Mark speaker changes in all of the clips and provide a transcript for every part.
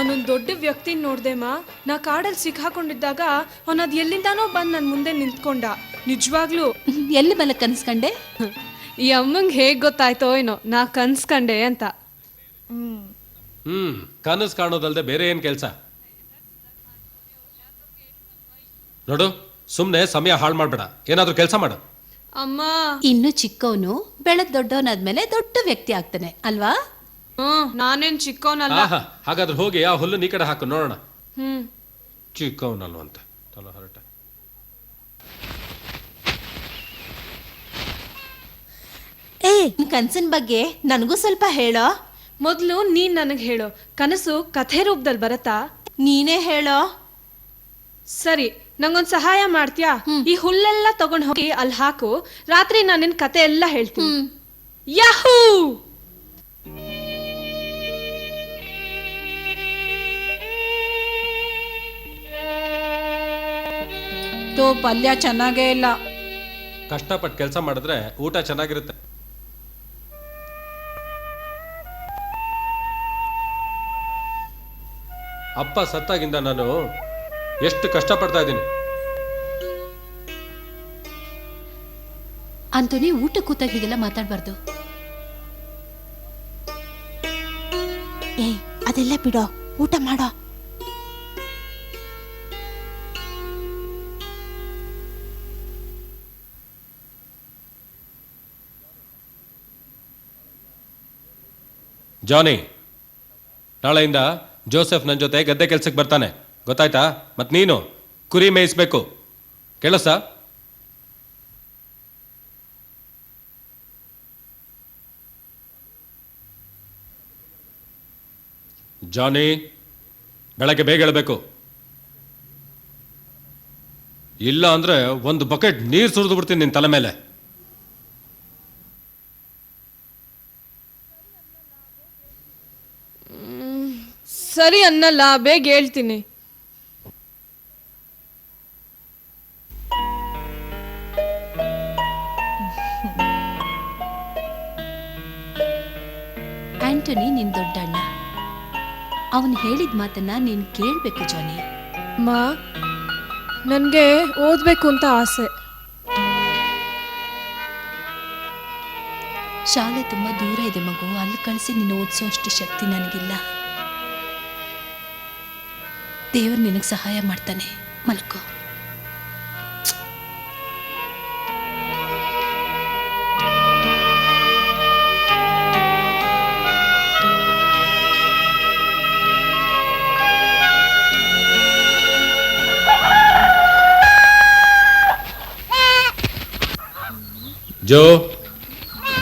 Speaker 1: ನಾನೊಂದು ದೊಡ್ಡ ವ್ಯಕ್ತಿ ನೋಡ್ದೆಮ್ಮ. ನಾ ಕಾಡಲ್ಲಿ ಸಿಕ್ಕಾಕೊಂಡಿದ್ದಾಗ ಅವನದು ಎಲ್ಲಿಂದಾನೋ ಬಂದು ನನ್ನ ಮುಂದೆ ನಿಂತ್ಕೊಂಡ. ನಿಜವಾಗ್ಲೂ
Speaker 2: ಎಲ್ಲಿ ಮೇಲೆ ಕನ್ಸ್ಕಂಡೆ?
Speaker 1: ಈ ಅಮ್ಮಂಗೆ ಹೇಗೆ ಗೊತ್ತಾಯ್ತೋ ಏನೋ ನಾ ಕನ್ಸ್ಕಂಡೆ ಅಂತ.
Speaker 3: ಕನಸು ಕಾಣೋದಲ್ದೆ ಬೇರೆ ಏನ್ ಕೆಲಸ? ನೋಡು, ಸುಮ್ನೆ ಸಮಯ ಹಾಳು ಮಾಡ್ಬೇಡ, ಏನಾದ್ರೂ ಕೆಲಸ ಮಾಡು.
Speaker 1: ಅಮ್ಮ
Speaker 2: ಇನ್ನು ಚಿಕ್ಕವನು ಬೆಳೆದ್ ದೊಡ್ಡವನಾದ್ಮೇಲೆ ದೊಡ್ಡ ವ್ಯಕ್ತಿ ಆಗ್ತಾನೆ ಅಲ್ವಾ?
Speaker 1: ನಾನೇನ್ ಚಿಕ್ಕವನಲ್ಲ.
Speaker 3: ಹಾಗಾದ್ರೆ ಹೋಗಿ ಆ ಹುಲ್ಲು ನೀ ಕಡೆ ಹಾಕು ನೋಡೋಣ. ಚಿಕ್ಕವನಲ್ವಂತ ತಲ ಹೊರಟ.
Speaker 2: ಕನ್ಸಿನ ಬಗ್ಗೆ ನನಗೂ ಸ್ವಲ್ಪ ಹೇಳೋ.
Speaker 1: ಮೊದಲು ನೀನ್ ನನಗೆ ಹೇಳೋ, ಕನಸು ಕಥೆ ರೂಪದಲ್ಲಿ ಬರತ್ತಾ?
Speaker 2: ನೀನೇ ಹೇಳೋ.
Speaker 1: ಸರಿ, ನಂಗೊಂದು ಸಹಾಯ ಮಾಡ್ತೀಯಾ? ಈ ಹುಲ್ಲೆಲ್ಲ ತಗೊಂಡ್ ಹೋಗಿ ಅಲ್ಲಿ ಹಾಕು, ರಾತ್ರಿ ನಾನು ನಿನ್ ಕತೆ ಎಲ್ಲ ಹೇಳ್ತೀನಿ. ಯಾಹೂ!
Speaker 2: ಪಲ್ಯ ಚೆನ್ನಾಗೇ ಇಲ್ಲ.
Speaker 3: ಕಷ್ಟಪಟ್ಟು ಕೆಲಸ ಮಾಡಿದ್ರೆ ಊಟ ಚೆನ್ನಾಗಿರುತ್ತೆ. ಅಪ್ಪ ಸತ್ತಾಗಿಂದ ನಾನು ಎಷ್ಟು ಕಷ್ಟಪಡ್ತಾ ಇದ್ದೀನಿ.
Speaker 2: ಅಂತೋನಿ, ಊಟ ಕೂತಾಗ ಹೀಗೆಲ್ಲ ಮಾತಾಡ್ಬಾರ್ದು. ಅದೆಲ್ಲ ಬಿಡೋ, ಊಟ ಮಾಡೋ.
Speaker 3: ಜಾನಿ, ನಾಳೆಯಿಂದ ಜೋಸೆಫ್ ನನ್ನ ಜೊತೆ ಗದ್ದೆ ಕೆಲ್ಸಕ್ಕೆ ಬರ್ತಾನೆ, ಗೊತ್ತಾಯ್ತಾ? ಮತ್ ನೀನು ಕುರಿ ಮೇಯಿಸ್ಬೇಕು, ಕೇಳಿಸ? ಜಾನಿ, ಬೆಳಗ್ಗೆ ಬೇಗ ಹೇಳಬೇಕು, ಇಲ್ಲ ಅಂದ್ರೆ ಒಂದು ಬಕೆಟ್ ನೀರು ಸುರಿದು ಬಿಡ್ತೀನಿ ನಿನ್ನ ತಲೆ ಮೇಲೆ.
Speaker 1: ಸರಿ ಅನ್ನಲ್ಲ, ಬೇಗ ಹೇಳ್ತೀನಿ.
Speaker 2: ಆಂಟೋನಿ ನಿನ್ ದೊಡ್ಡಣ್ಣ, ಅವನು ಹೇಳಿದ ಮಾತನ್ನ ನೀನ್ ಕೇಳ್ಬೇಕು ಜಾನಿ.
Speaker 1: ಮಾ, ನನ್ಗೆ ಓದ್ಬೇಕು ಅಂತ ಆಸೆ.
Speaker 2: ಶಾಲೆ ತುಂಬಾ ದೂರ ಇದೆ ಮಗು, ಅಲ್ಲಿ ಕಳಿಸಿ ನೀನು ಓದಿಸೋ ಅಷ್ಟು ಶಕ್ತಿ ನನಗಿಲ್ಲ. ದೇವರು ನಿನಗೆ ಸಹಾಯ ಮಾಡ್ತಾನೆ, ಮಲ್ಕೋ.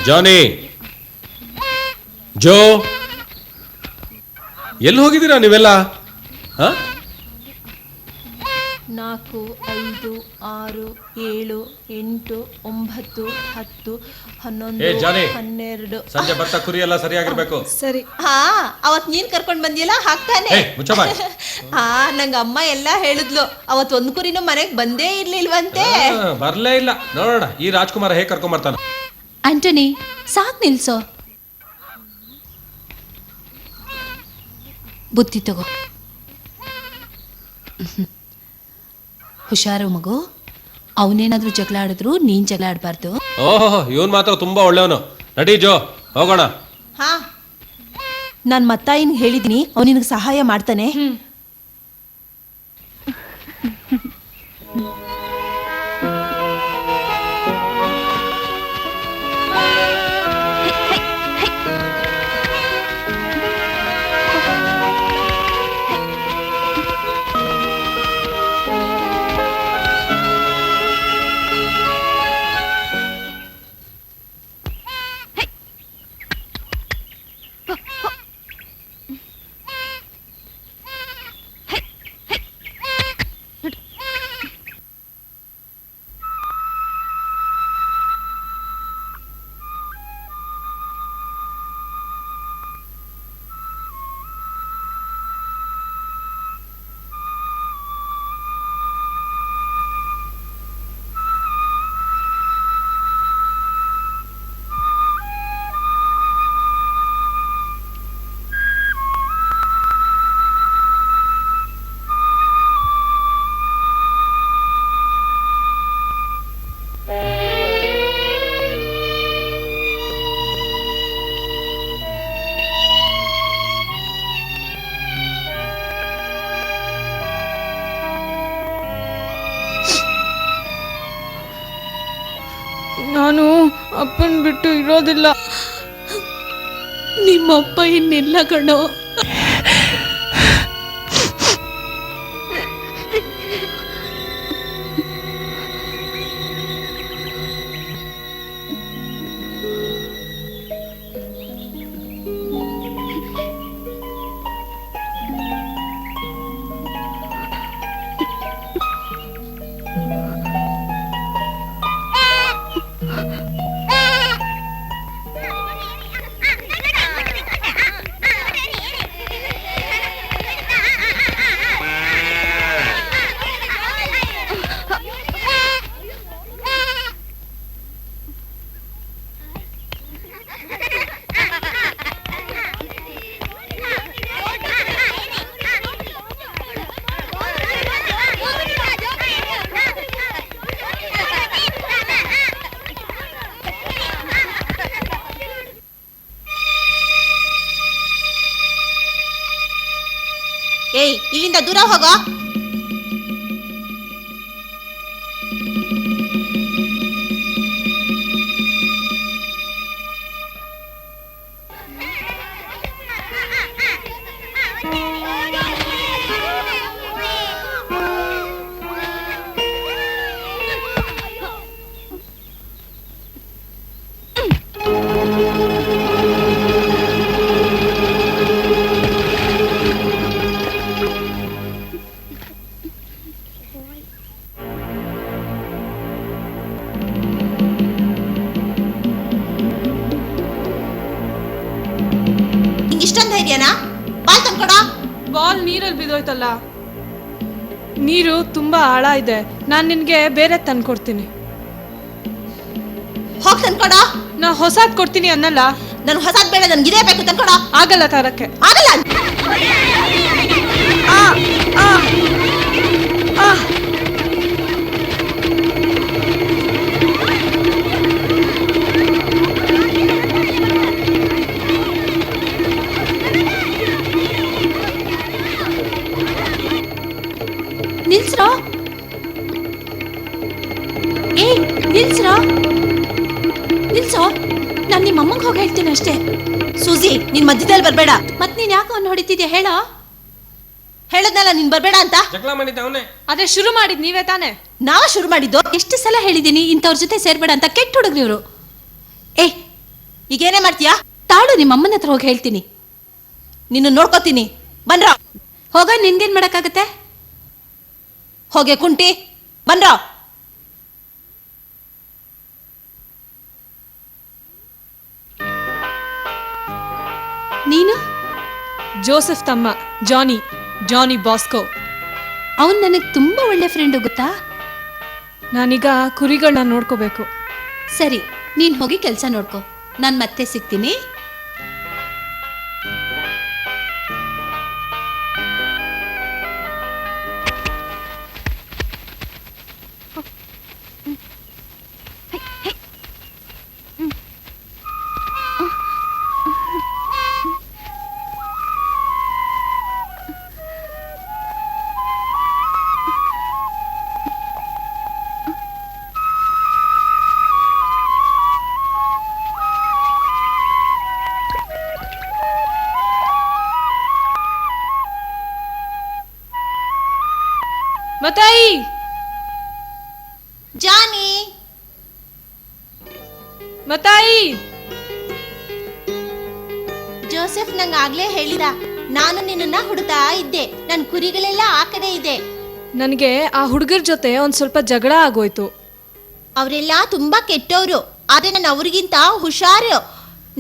Speaker 3: ಜಾನಿ, ಜೋ, ಎಲ್ಲಿ ಹೋಗಿದ್ದೀರಾ ನೀವೆಲ್ಲ?
Speaker 2: 4, 5, 6, 7, 8, 9, 10, 11, 12.
Speaker 3: ಸಂಜೆ ಭತ್ತ ಕುರಿ ಎಲ್ಲ ಸರಿಯಾಗಿರ್ಬೇಕು.
Speaker 1: ಸರಿ.
Speaker 2: ಅವತ್ ನೀನ್ ಕರ್ಕೊಂಡ್ ಬಂದಿಯಲ್ಲ, ಹಾಕ್ತಾನೆ. ನಂಗ ಅಮ್ಮ ಎಲ್ಲ ಹೇಳಿದ್ಲು, ಅವತ್ ಒಂದ್ ಕುರಿನೂ ಮನೆಗ್ ಬಂದೇ ಇರ್ಲಿಲ್ವಂತೆ.
Speaker 3: ಬರ್ಲೇ ಇಲ್ಲ. ನೋಡೋಣ ಈ ರಾಜ್ಕುಮಾರ ಹೇಗೆ ಕರ್ಕೊಂಡ್ ಬರ್ತಾನ.
Speaker 2: ಆಂಟೋನಿ, ಸಾಕ್ ನಿಲ್ಸೋ, ಬುದ್ಧಿ ತಗೋ. ಹುಷಾರು ಮಗು, ಅವನೇನಾದ್ರೂ ಜಗಳ ಆಡಿದ್ರು ನೀನ್ ಜಗಳ ಆಡಬಾರ್ದು.
Speaker 3: ಓಹೋ, ಇವನ್ ಮಾತ್ರ ತುಂಬಾ ಒಳ್ಳೆಯವನು. ನಡಿ ಜೋ, ಹೋಗೋಣ.
Speaker 2: ನಾನ್ ಮತ್ತಾಯಿನ್ ಹೇಳಿದೀನಿ, ಅವನು ನಿನಗೆ ಸಹಾಯ ಮಾಡ್ತಾನೆ.
Speaker 1: ಅಪ್ಪನ್ ಬಿಟ್ಟು ಇರೋದಿಲ್ಲ.
Speaker 2: ನಿಮ್ಮಪ್ಪ ಇನ್ನಿಲ್ಲ ಕಣೋ. ಏಯ್, ಇಲ್ಲಿಂದ ದೂರ ಹೋಗೋ. ಇಷ್ಟೊಂದು ಧೈರ್ಯನಾ? ಬಾಲ್ ತಂದ್ಕೊಡ.
Speaker 1: ಬಾಲ್ ನೀರಲ್ಲಿ ಬಿದ್ದೋಯ್ತಲ್ಲ. ನೀರು ತುಂಬಾ ಆಳ ಇದೆ. ನಾನ್ ನಿನ್ಗೆ ಬೇರೆ ತಂದ್ಕೊಡ್ತೀನಿ.
Speaker 2: ಹೋಗ್ ತಂದ್ಕೊಡ.
Speaker 1: ನಾ ಹೊಸಾದ್ ಕೊಡ್ತೀನಿ ಅನ್ನಲ್ಲ.
Speaker 2: ನನ್ ಹೊಸಾದ್ ಬೇಡ, ನನ್ಗೆ ಇದೇ ಬೇಕು, ತಂದ್ಕೊಡ.
Speaker 1: ಆಗಲ್ಲ ತರಕ್ಕೆ.
Speaker 2: ಆಗಲ್ಲ. ನಿಲ್ಸ್ರೋ. ನಿಲ್ಸ್ರೋ. ನಿಲ್ಸೋ. ನಾನು ನಿಮ್ಮ ಅಮ್ಮಂಗೆ ಹೋಗಿ ಹೇಳ್ತೀನಿ ಅಷ್ಟೇ. ಸೂಜಿ, ನೀನ್ ಮಧ್ಯದಲ್ಲಿ ಬರ್ಬೇಡ. ಮತ್ ನೀನ್ ಯಾಕೆ ಅವ್ನು ಹೊಡಿತಿದ್ಯಾ ಹೇಳೋ? ಹೇಳದ್ನಲ್ಲ ನೀನ್ ಬರ್ಬೇಡ ಅಂತ.
Speaker 3: ಜಗಳ ಮಾಡಿದ್ದವನೇ.
Speaker 1: ಅದೇ ಶುರು ಮಾಡಿದ್ ನೀವೇ ತಾನೆ.
Speaker 2: ನಾವ ಶುರು ಮಾಡಿದ್ದು. ಎಷ್ಟು ಸಲ ಹೇಳಿದೀನಿ ಇಂಥವ್ರ ಜೊತೆ ಸೇರ್ಬೇಡ ಅಂತ. ಕೆಟ್ಟ ಹುಡುಗ್ರಿ ಇವ್ರು. ಈಗೇನೇ ಮಾಡ್ತೀಯಾ? ತಾಳು, ನಿಮ್ಮ ಅಮ್ಮನ ಹತ್ರ ಹೋಗಿ ಹೇಳ್ತೀನಿ. ನಿನ್ನ ನೋಡ್ಕೋತೀನಿ. ಬನ್ರ. ಹೋಗ, ನಿನ್ಗೇನ್ ಮಾಡಕ್ಕಾಗತ್ತೆ? ಹೋಗೆ ಕುಂಟಿ, ಬನ್ರ. ನೀನು?
Speaker 1: ಜೋಸೆಫ್ ತಮ್ಮ, ಜಾನಿ ಬಾಸ್ಕೋ.
Speaker 2: ಅವನ್ ನನಗೆ ತುಂಬಾ ಒಳ್ಳೆ ಫ್ರೆಂಡು, ಗೊತ್ತಾ?
Speaker 1: ನಾನೀಗ ಕುರಿಗಳನ್ನ ನೋಡ್ಕೋಬೇಕು.
Speaker 2: ಸರಿ, ನೀನ್ ಹೋಗಿ ಕೆಲಸ ನೋಡ್ಕೋ. ನಾನು ಮತ್ತೆ ಸಿಗ್ತೀನಿ.
Speaker 1: ಮತಾಯಿ,
Speaker 2: ಜಾನಿ,
Speaker 1: ಮತಾಯಿ.
Speaker 2: ಜೋಸೆಫ್ ನಂಗೆ ಆಗ್ಲೇ ಹೇಳಿದ. ನಾನು ನಿನ್ನನ್ನ ಹುಡುಕ್ತಾ ಇದ್ದೆ. ನನ್ ಕುರಿಗಳೆಲ್ಲ ಆ ಕಡೆ ಇದೆ.
Speaker 1: ನನಗೆ ಆ ಹುಡುಗರ ಜೊತೆ ಒಂದ್ ಸ್ವಲ್ಪ ಜಗಳ ಆಗೋಯ್ತು.
Speaker 2: ಅವರೆಲ್ಲ ತುಂಬಾ ಕೆಟ್ಟವರು. ಆದ್ರೆ ನಾನು ಅವ್ರಿಗಿಂತ ಹುಷಾರು.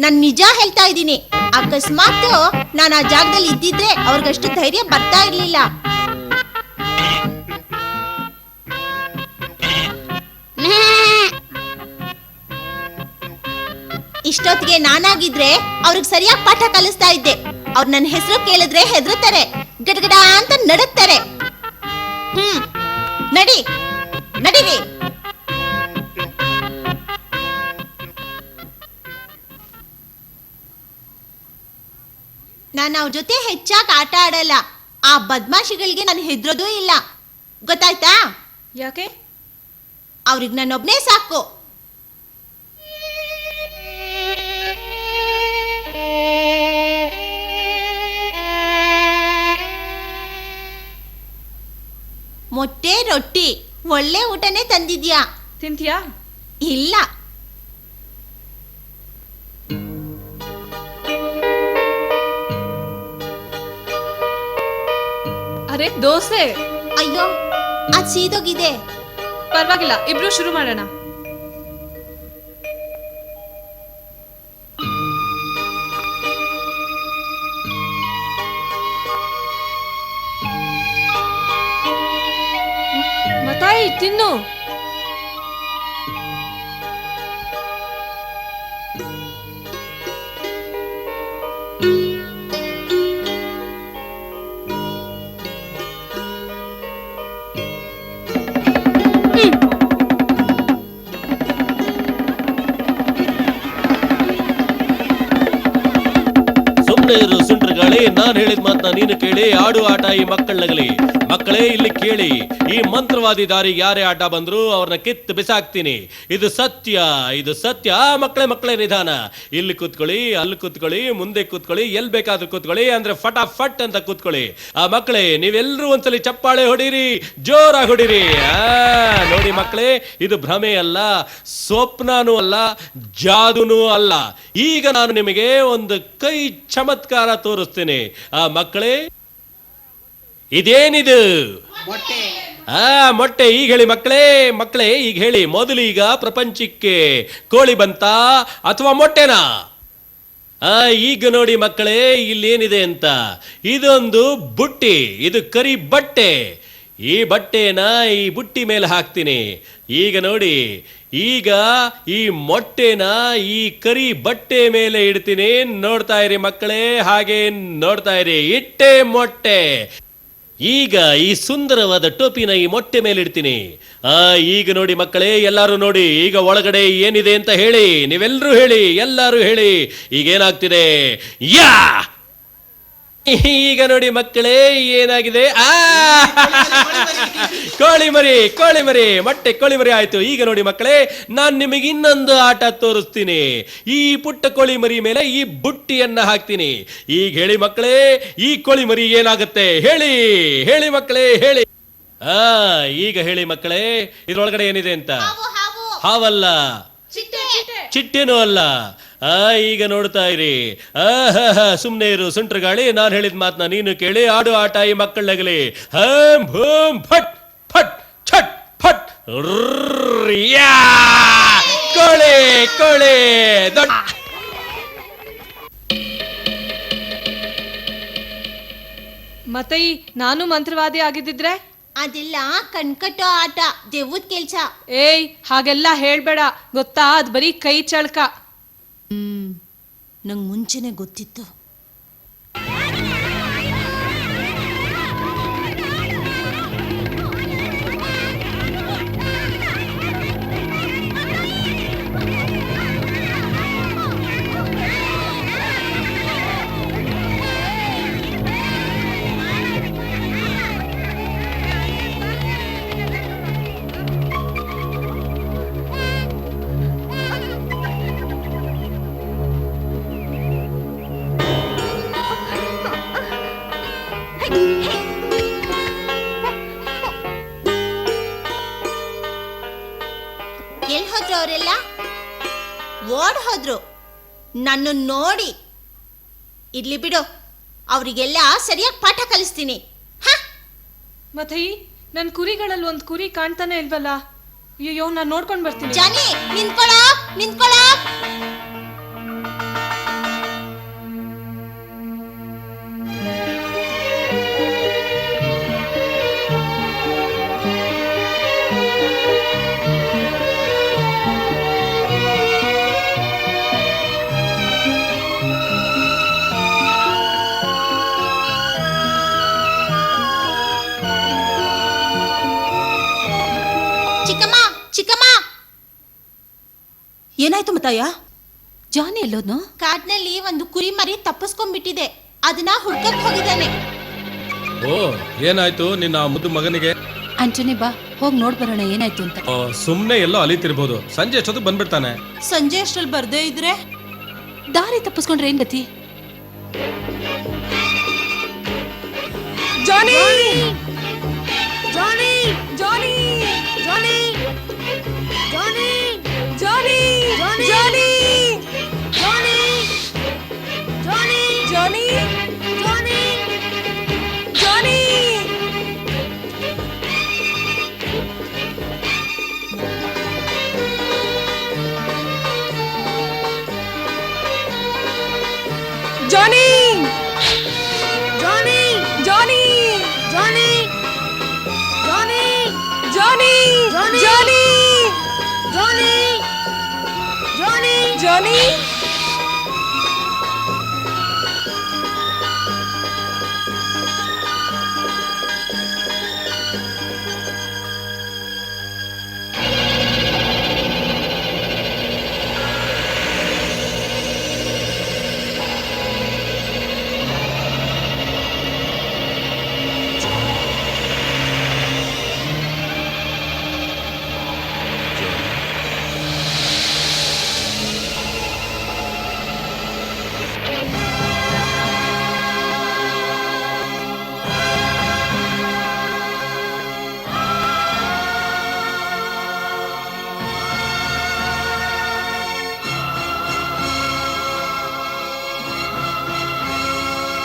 Speaker 2: ನಾನ್ ನಿಜ ಹೇಳ್ತಾ ಇದ್ದೀನಿ. ಅಕಸ್ಮಾತ್ ನಾನು ಆ ಜಾಗದಲ್ಲಿ ಇದ್ದಿದ್ರೆ ಅವ್ರಿಗಷ್ಟು ಧೈರ್ಯ ಬರ್ತಾ ಇರ್ಲಿಲ್ಲ. ಇಷ್ಟೊತ್ತಿಗೆ ನಾನಾಗಿದ್ರೆ ಅವ್ರಿಗೆ ಸರಿಯಾಗಿ ಪಾಠ ಕಲಿಸ್ತಾ ಇದ್ದೆ. ಅವ್ರು ನನ್ನ ಹೆಸರು ಕೇಳಿದ್ರೆ ಹೆದರುತ್ತಾರೆ, ಗಡಗಡ ಅಂತ ನಡುತ್ತಾರೆ. ನಡೀರಿ. ನಾನು ಅವ್ರ ಜೊತೆ ಹೆಚ್ಚಾಗಿ ಆಟ ಆಡಲ್ಲ. ಆ ಬದ್ಮಾಶಿಗಳಿಗೆ ನಾನು ಹೆದರೋದೂ ಇಲ್ಲ, ಗೊತ್ತಾಯ್ತಾ?
Speaker 1: ಯಾಕೆ?
Speaker 2: ಅವ್ರಿಗೆ ನಾನೊಬ್ನೇ ಸಾಕು. ಮೊಟ್ಟೆ ರೊಟ್ಟಿ. ಒಳ್ಳೆ ಊಟನೇ ತಂದಿದ್ಯಾ.
Speaker 1: ತಿಂತೀಯಾ?
Speaker 2: ಇಲ್ಲ.
Speaker 1: ಅರೆ ದೋಸೆ.
Speaker 2: ಅಯ್ಯೋ, ಅದ್ ಸೀದೋಗಿದೆ.
Speaker 1: ಪರವಾಗಿಲ್ಲ, ಇಬ್ರು ಶುರು ಮಾಡೋಣ. ಮತಾಯಿ ತಿನ್ನು.
Speaker 4: ಸುಮ್ಮನೆ ಇರು ಸುಂಟ್ರಗಾಳಿ, ನಾನ್ ಹೇಳಿದ ಮಾತನ್ನ ನೀನು ಕೇಳಿ. ಆಡು ಆಟ ಈ ಮಕ್ಕಳಾಗಲಿ. ಮಕ್ಕಳೇ ಇಲ್ಲಿ ಕೇಳಿ, ಈ ಮಂತ್ರವಾದಿ ದಾರಿಗೆ ಯಾರೇ ಆಟ ಬಂದ್ರು ಅವ್ರನ್ನ ಕಿತ್ತು ಬಿಸಾಕ್ತೀನಿ. ಇದು ಸತ್ಯ, ಇದು ಸತ್ಯ. ಮಕ್ಕಳೇ ನಿಧಾನ. ಇಲ್ಲಿ ಕೂತ್ಕೊಳ್ಳಿ, ಅಲ್ಲಿ ಕೂತ್ಕೊಳ್ಳಿ, ಮುಂದೆ ಕೂತ್ಕೊಳ್ಳಿ, ಎಲ್ಲಿ ಬೇಕಾದ್ರೂ ಕೂತ್ಕೊಳ್ಳಿ, ಅಂದ್ರೆ ಫಟಾಫಟ್ ಅಂತ ಕೂತ್ಕೊಳ್ಳಿ. ಆ ಮಕ್ಕಳೇ, ನೀವೆಲ್ಲರೂ ಒಂದ್ಸಲಿ ಚಪ್ಪಾಳೆ ಹೊಡೀರಿ, ಜೋರಾಗಿ ಹೊಡೀರಿ. ನೋಡಿ ಮಕ್ಕಳೇ, ಇದು ಭ್ರಮೆ ಅಲ್ಲ, ಸ್ವಪ್ನನೂ ಅಲ್ಲ, ಜಾದುನೂ ಅಲ್ಲ. ಈಗ ನಾನು ನಿಮಗೆ ಒಂದು ಕೈ ಚಮತ್ಕಾರ ತೋರಿಸ್ತೀನಿ. ಆ ಮಕ್ಕಳೇ, ಇದೇನಿದು? ಮೊಟ್ಟೆ. ಈಗ ಹೇಳಿ ಮಕ್ಕಳೇ ಈಗ ಹೇಳಿ. ಮೊದಲು ಈಗ ಪ್ರಪಂಚಕ್ಕೆ ಕೋಳಿ ಬಂತಾ ಅಥವಾ ಮೊಟ್ಟೆನಾ? ಈಗ ನೋಡಿ ಮಕ್ಕಳೇ, ಇಲ್ಲೇನಿದೆ ಅಂತ. ಇದೊಂದು ಬುಟ್ಟಿ, ಇದು ಕರಿ ಬಟ್ಟೆ. ಈ ಬಟ್ಟೆನ ಈ ಬುಟ್ಟಿ ಮೇಲೆ ಹಾಕ್ತೀನಿ. ಈಗ ನೋಡಿ, ಈಗ ಈ ಮೊಟ್ಟೆನ ಈ ಕರಿ ಬಟ್ಟೆ ಮೇಲೆ ಇಡ್ತೀನಿ. ನೋಡ್ತಾ ಇರಿ ಮಕ್ಕಳೇ, ಹಾಗೆ ನೋಡ್ತಾ ಇರಿ. ಇಟ್ಟೆ ಮೊಟ್ಟೆ. ಈಗ ಈ ಸುಂದರವಾದ ಟೋಪಿನ ಈ ಮೊಟ್ಟೆ ಮೇಲೆ ಇಡ್ತೀನಿ. ಈಗ ನೋಡಿ ಮಕ್ಕಳೇ, ಎಲ್ಲರೂ ನೋಡಿ. ಈಗ ಒಳಗಡೆ ಏನಿದೆ ಅಂತ ಹೇಳಿ. ನೀವೆಲ್ಲರೂ ಹೇಳಿ, ಎಲ್ಲರೂ ಹೇಳಿ. ಈಗ ಏನಾಗ್ತಿದೆ? ಯಾ! ಈಗ ನೋಡಿ ಮಕ್ಕಳೇ, ಏನಾಗಿದೆ? ಕೋಳಿ ಮರಿ ಮೊಟ್ಟೆ ಕೋಳಿ ಮರಿ ಆಯ್ತು. ಈಗ ನೋಡಿ ಮಕ್ಕಳೇ, ನಾನ್ ನಿಮಗೆ ಇನ್ನೊಂದು ಆಟ ತೋರಿಸ್ತೀನಿ. ಈ ಪುಟ್ಟ ಕೋಳಿ ಮರಿ ಮೇಲೆ ಈ ಬುಟ್ಟಿಯನ್ನ ಹಾಕ್ತೀನಿ. ಈಗ ಹೇಳಿ ಮಕ್ಕಳೇ, ಈ ಕೋಳಿ ಮರಿ ಏನಾಗುತ್ತೆ? ಹೇಳಿ ಮಕ್ಕಳೇ, ಹೇಳಿ. ಈಗ ಹೇಳಿ ಮಕ್ಕಳೇ, ಇದ್ರೊಳಗಡೆ ಏನಿದೆ ಅಂತ? ಹಾವಲ್ಲ, ಚಿಟ್ಟೆನೂ ಅಲ್ಲ. ಈಗ ನೋಡ್ತಾ ಇರಿ. ಸುಮ್ನೆ ಇರು ಸುಂಟ್ರಗಾಳಿ, ನಾನು ಹೇಳಿದ ಮಾತನ್ನ ನೀನು ಕೇಳಿ. ಆಡು ಆಟ ಈ ಮಕ್ಕಳಾಗಲಿ. ಹಂ ಭೂಮ್ ಫಟ್ ಫಟ್ ಛಟ್ ಫಟ್. ಕೋಳಿ ದೊಡ್ಡ.
Speaker 1: ಮತೈ, ನಾನು ಮಂತ್ರವಾದಿ ಆಗಿದ್ದಿದ್ರೆ?
Speaker 2: ಅದೆಲ್ಲ ಕಣ್ಕಟ್ಟೋ ಆಟ, ದೆವ್ವದ ಕೆಲ್ಸ.
Speaker 1: ಏಯ್, ಹಾಗೆಲ್ಲ ಹೇಳ್ಬೇಡ ಗೊತ್ತಾ, ಅದ್ ಬರೀ ಕೈ ಚಳಕ.
Speaker 2: ನಂಗೆ ಮುಂಚೆನೆ ಗೊತ್ತಿತ್ತು. ಎಲ್ಲಿ ಹೋದ್ರು ಅವರೆಲ್ಲ? ಓಡ್ ಹೋದ್ರು ನನ್ನ ನೋಡಿ. ಇರ್ಲಿ ಬಿಡು, ಅವರಿಗೆಲ್ಲ ಸರಿಯಾಗಿ ಪಾಠ ಕಲಿಸ್ತೀನಿ.
Speaker 1: ಮತೈ, ನನ್ ಕುರಿಗಳಲ್ಲಿ ಒಂದ್ ಕುರಿ ಕಾಣ್ತಾನೆ ಇಲ್ವಲ್ಲ? ಅಯ್ಯೋ, ನಾನ್ ನೋಡ್ಕೊಂಡ್ ಬರ್ತೀನಿ.
Speaker 2: ಜಾನಿ, ನಿಂತ್ಕೊಳ. ಚಿಕ್ಕಮ್ಮ,
Speaker 5: ಏನಾಯ್ತು ಮತಾಯ? ಜಾನಿ ಎಲ್ಲೋದ್ನು?
Speaker 2: ಕಾಡ್ನಲ್ಲಿ ಒಂದು ಕುರಿ ಮರಿ ತಪ್ಪಿಸ್ಕೊಂಡ್ಬಿಟ್ಟಿದೆ. ಅದನ್ನ ಹುಡ್ಕಕ್ ಹೋಗಿದ್ದಾನೆ.
Speaker 3: ಓ, ಏನಾಯ್ತು ನಿನ್ನ ಮುದ್ದು ಮಗನಿಗೆ?
Speaker 5: ಆಂಟನಿ, ಬಾ ಹೋಗಿ ನೋಡ್ ಬರೋಣ ಏನಾಯ್ತು ಅಂತ.
Speaker 3: ಸುಮ್ನೆ ಎಲ್ಲೋ ಅಲಿತಿರ್ಬೋದು, ಸಂಜೆ ಅಷ್ಟೊತ್ತಿಗೆ ಬಂದ್ಬಿಡ್ತಾನೆ.
Speaker 2: ಸಂಜೆ ಅಷ್ಟ್ರಲ್ಲಿ ಬರ್ದೇ ಇದ್ರೆ
Speaker 5: ದಾರಿ ತಪ್ಪಿಸ್ಕೊಂಡ್ರೆ ಏನ್ ಗತಿ?
Speaker 1: ಜಾನಿ, ಜಾನಿ, ಜಾನಿ ಜಾನಿ ಜಾನಿ ಜಾನಿ ಜಾನಿ ಜಾನಿ ಜಾನಿ ಜಾನಿ ಜಾನಿ ಜಾನಿ ಜಾನಿ ಜಾನಿ ಜಾನಿ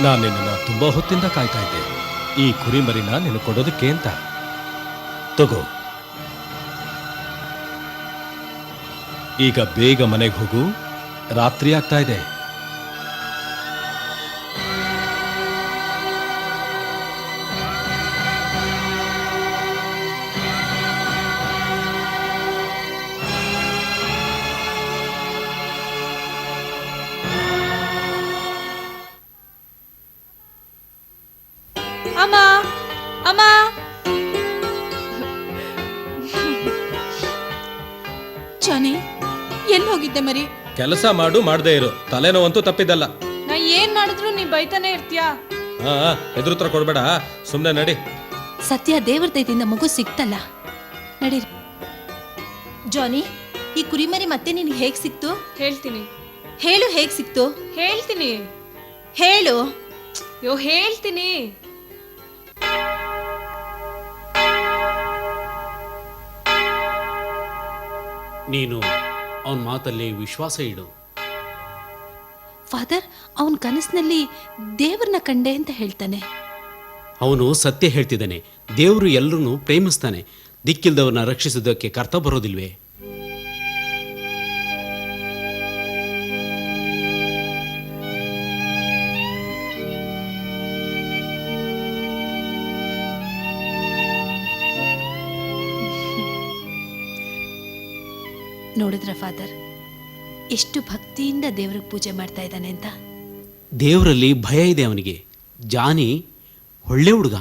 Speaker 3: ನಾನು ನಿನ್ನನ್ನು ತುಂಬಾ ಹೊತ್ತಿಂದ ಕಾಯ್ತಾ ಇದ್ದೆ. ಈ ಕುರಿ ಮರಿನ ನಿನ್ನ ಕೊಡೋದಕ್ಕೆ ಅಂತ. ತಗೋ, ಈಗ ಬೇಗ ಮನೆಗೆ ಹೋಗು, ರಾತ್ರಿ ಆಗ್ತಾ ಇದೆ.
Speaker 1: ಅಮ್ಮ ಅಮ್ಮ
Speaker 5: ಜಾನಿ ಎಲ್ಲಿ ಹೋಗಿದ್ದೆ ಮರಿ?
Speaker 3: ಕೆಲಸ ಮಾಡು, ಮಾಡದೇ ಇರು. ತಲೆನೋವಂತೂ ತಪ್ಪಿದ್ದಲ್ಲ.
Speaker 1: ನಾ ಏನ್ ಮಾಡಿದ್ರು ನೀ ಬೈತಾನೆ ಇರ್ತೀಯಾ?
Speaker 3: ಹಾ, ಎದುರುತ್ರ ಕೊಡ್ಬೇಡ, ಸುಮ್ಮನೆ ನಡಿ.
Speaker 5: ಸತ್ಯ ದೇವ್ರ ದಯದಿಂದ ಮಗು ಸಿಕ್ತಲ್ಲ, ನಡೀರಿ.
Speaker 2: ಜಾನಿ, ಈ ಕುರಿಮರಿ ಮತ್ತೆ ನಿನಗೆ ಹೇಗ್ ಸಿಕ್ತು?
Speaker 1: ಹೇಳ್ತೀನಿ
Speaker 2: ಹೇಳು, ಹೇಗ್ ಸಿಕ್ತು?
Speaker 1: ಹೇಳ್ತೀನಿ
Speaker 2: ಹೇಳು.
Speaker 1: ಹೇಳ್ತೀನಿ.
Speaker 6: ನೀನು ಅವನ ಮಾತಲ್ಲಿ ವಿಶ್ವಾಸ ಇಡು.
Speaker 5: ಫಾದರ್, ಅವನ ಕನಸಿನಲ್ಲಿ ದೇವ್ರನ್ನ ಕಂಡೆ ಅಂತ ಹೇಳ್ತಾನೆ.
Speaker 6: ಅವನು ಸತ್ಯ ಹೇಳ್ತಿದ್ದಾನೆ. ದೇವರು ಎಲ್ಲರನ್ನೂ ಪ್ರೇಮಿಸ್ತಾನೆ. ದಿಕ್ಕಿಲ್ದವ್ರನ್ನ ರಕ್ಷಿಸೋದಕ್ಕೆ ಕರ್ತ ಬರೋದಿಲ್ವೇ?
Speaker 5: ನೋಡಿದ್ರ ಫಾದರ್, ಎಷ್ಟು ಭಕ್ತಿಯಿಂದ ದೇವ್ರಿಗೆ ಪೂಜೆ ಮಾಡ್ತಾ ಇದ್ದಾನೆ ಅಂತ.
Speaker 6: ದೇವರಲ್ಲಿ ಭಯ ಇದೆ ಅವನಿಗೆ. ಜಾನಿ ಒಳ್ಳೆ ಹುಡುಗ.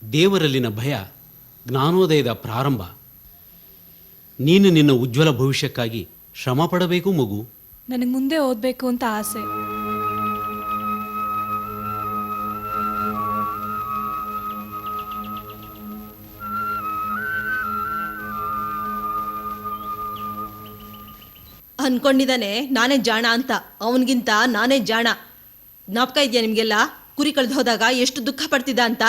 Speaker 6: ದೇವರಲ್ಲಿನ ಭಯ ಜ್ಞಾನೋದಯದ ಪ್ರಾರಂಭ. ನೀನು ನಿನ್ನ ಉಜ್ವಲ ಭವಿಷ್ಯಕ್ಕಾಗಿ ಶ್ರಮ ಪಡಬೇಕು ಮಗು.
Speaker 1: ನನಗೆ ಮುಂದೆ ಓದ್ಬೇಕು ಅಂತ ಆಸೆ.
Speaker 2: ಅನ್ಕೊಂಡಿದ್ದಾನೆ ನಾನೇ ಜಾಣ ಅಂತ. ಅವನಿಗಿಂತ ನಾನೇ ಜಾಣ. ಜ್ಞಾಪಕ ಇದೆಯಾ ನಿಮಗೆಲ್ಲ? ಕುರಿ ಕಳೆದು ಹೋದಾಗ ಎಷ್ಟು ದುಃಖ ಪಡ್ತಿದ್ದ ಅಂತ.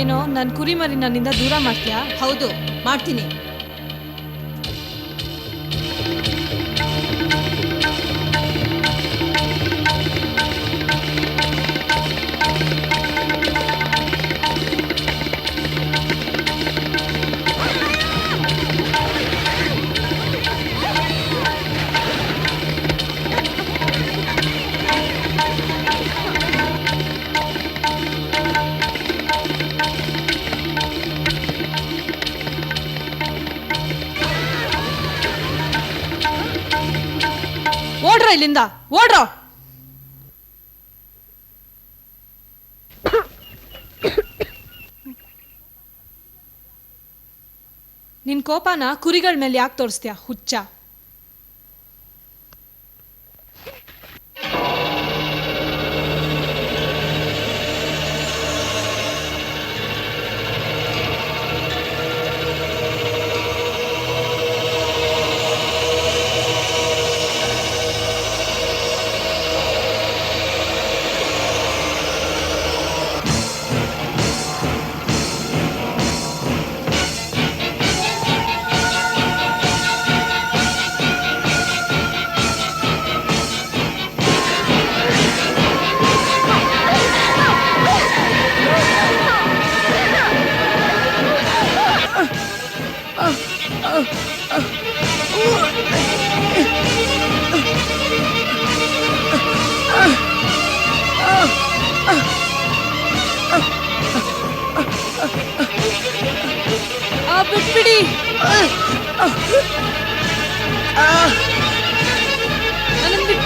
Speaker 1: ಏನೋ ನನ್ನ ಕುರಿ ಮರಿ ನನ್ನಿಂದ ದೂರ ಮಾಡ್ತೀಯಾ?
Speaker 2: ಹೌದು, ಮಾಡ್ತೀನಿ.
Speaker 1: ಓಡ್ರೋ ಇಲ್ಲಿಂದ, ಓಡ್ರೋ. ನಿನ್ ಕೋಪನ ಕುರಿಗಳ ಮೇಲೆ ಯಾಕೆ ತೋರಿಸ್ತೀಯ ಹುಚ್ಚ?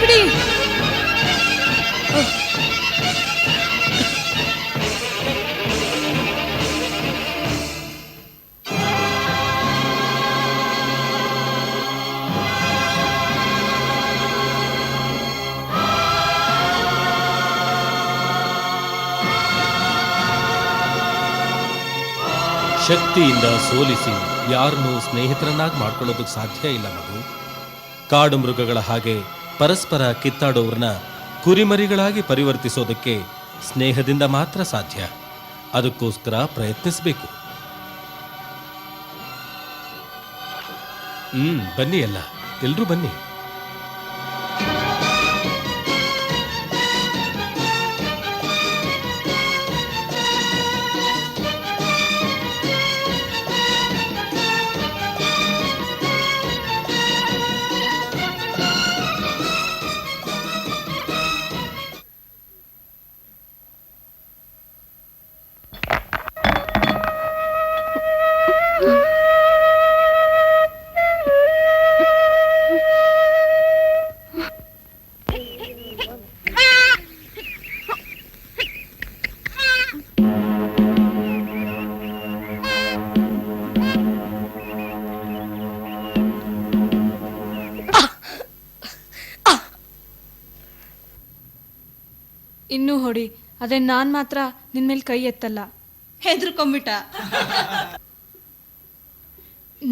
Speaker 1: ಬಿಡಿ.
Speaker 3: ಶಕ್ತಿಯಿಂದ ಸೋಲಿಸಿ ಯಾರನ್ನೂ ಸ್ನೇಹಿತರನ್ನಾಗಿ ಮಾಡ್ಕೊಳ್ಳೋದಕ್ಕೆ ಸಾಧ್ಯ ಇಲ್ಲ ಮಗು. ಕಾಡು ಮೃಗಗಳ ಹಾಗೆ ಪರಸ್ಪರ ಕಿತ್ತಾಡೋವ್ರನ್ನ ಕುರಿಮರಿಗಳಾಗಿ ಪರಿವರ್ತಿಸೋದಕ್ಕೆ ಸ್ನೇಹದಿಂದ ಮಾತ್ರ ಸಾಧ್ಯ. ಅದಕ್ಕೋಸ್ಕರ ಪ್ರಯತ್ನಿಸಬೇಕು. ಬನ್ನಿ ಎಲ್ರೂ ಬನ್ನಿ.
Speaker 1: ಇನ್ನೂ ಹೊಡಿ, ಅದೇ ನಾನ್ ಮಾತ್ರ ನಿನ್ ಮೇಲೆ ಕೈ ಎತ್ತಲ್ಲ.
Speaker 2: ಹೆದರ್ಕೊಂಬಿಟ್ಟ.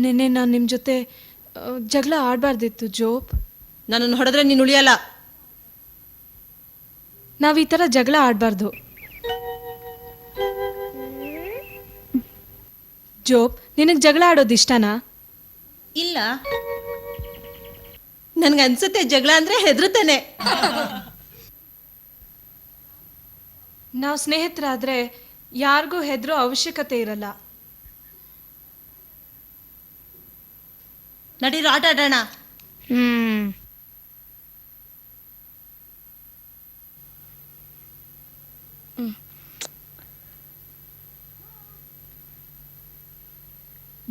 Speaker 1: ನಿನ್ನೆ ನಾನು ನಿಮ್ ಜೊತೆ ಜಗಳ ಆಡ್ಬಾರ್ದಿತ್ತು ಜೋಬ್.
Speaker 2: ನನ್ನನ್ನು ಹೊಡೆದ್ರೆ ನೀನು ಉಳಿಯಲ್ಲ.
Speaker 1: ನಾವ್ ಈ ತರ ಜಗಳ ಆಡ್ಬಾರ್ದು. ಜೋಬ್, ನಿನಗ್ ಜಗಳ ಆಡೋದು ಇಷ್ಟನಾ?
Speaker 2: ಇಲ್ಲ, ನನ್ಗನ್ಸುತ್ತೆ ಜಗಳ ಅಂದ್ರೆ ಹೆದರುತ್ತಾನೆ.
Speaker 1: ನಾವು ಸ್ನೇಹಿತರಾದ್ರೆ ಯಾರಿಗೂ ಹೆದರೋ ಅವಶ್ಯಕತೆ ಇರಲ್ಲ.
Speaker 2: ನಡೀರು, ಆಟ ಆಡೋಣ.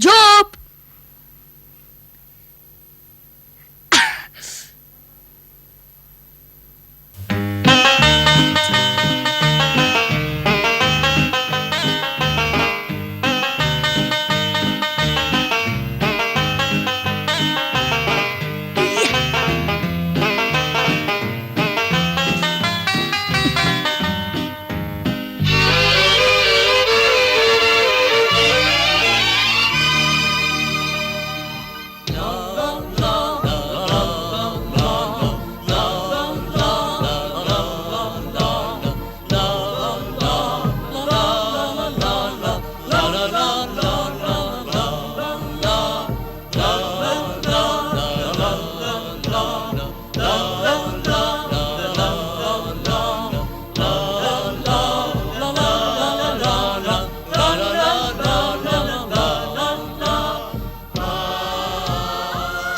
Speaker 5: ಜೋಬ್,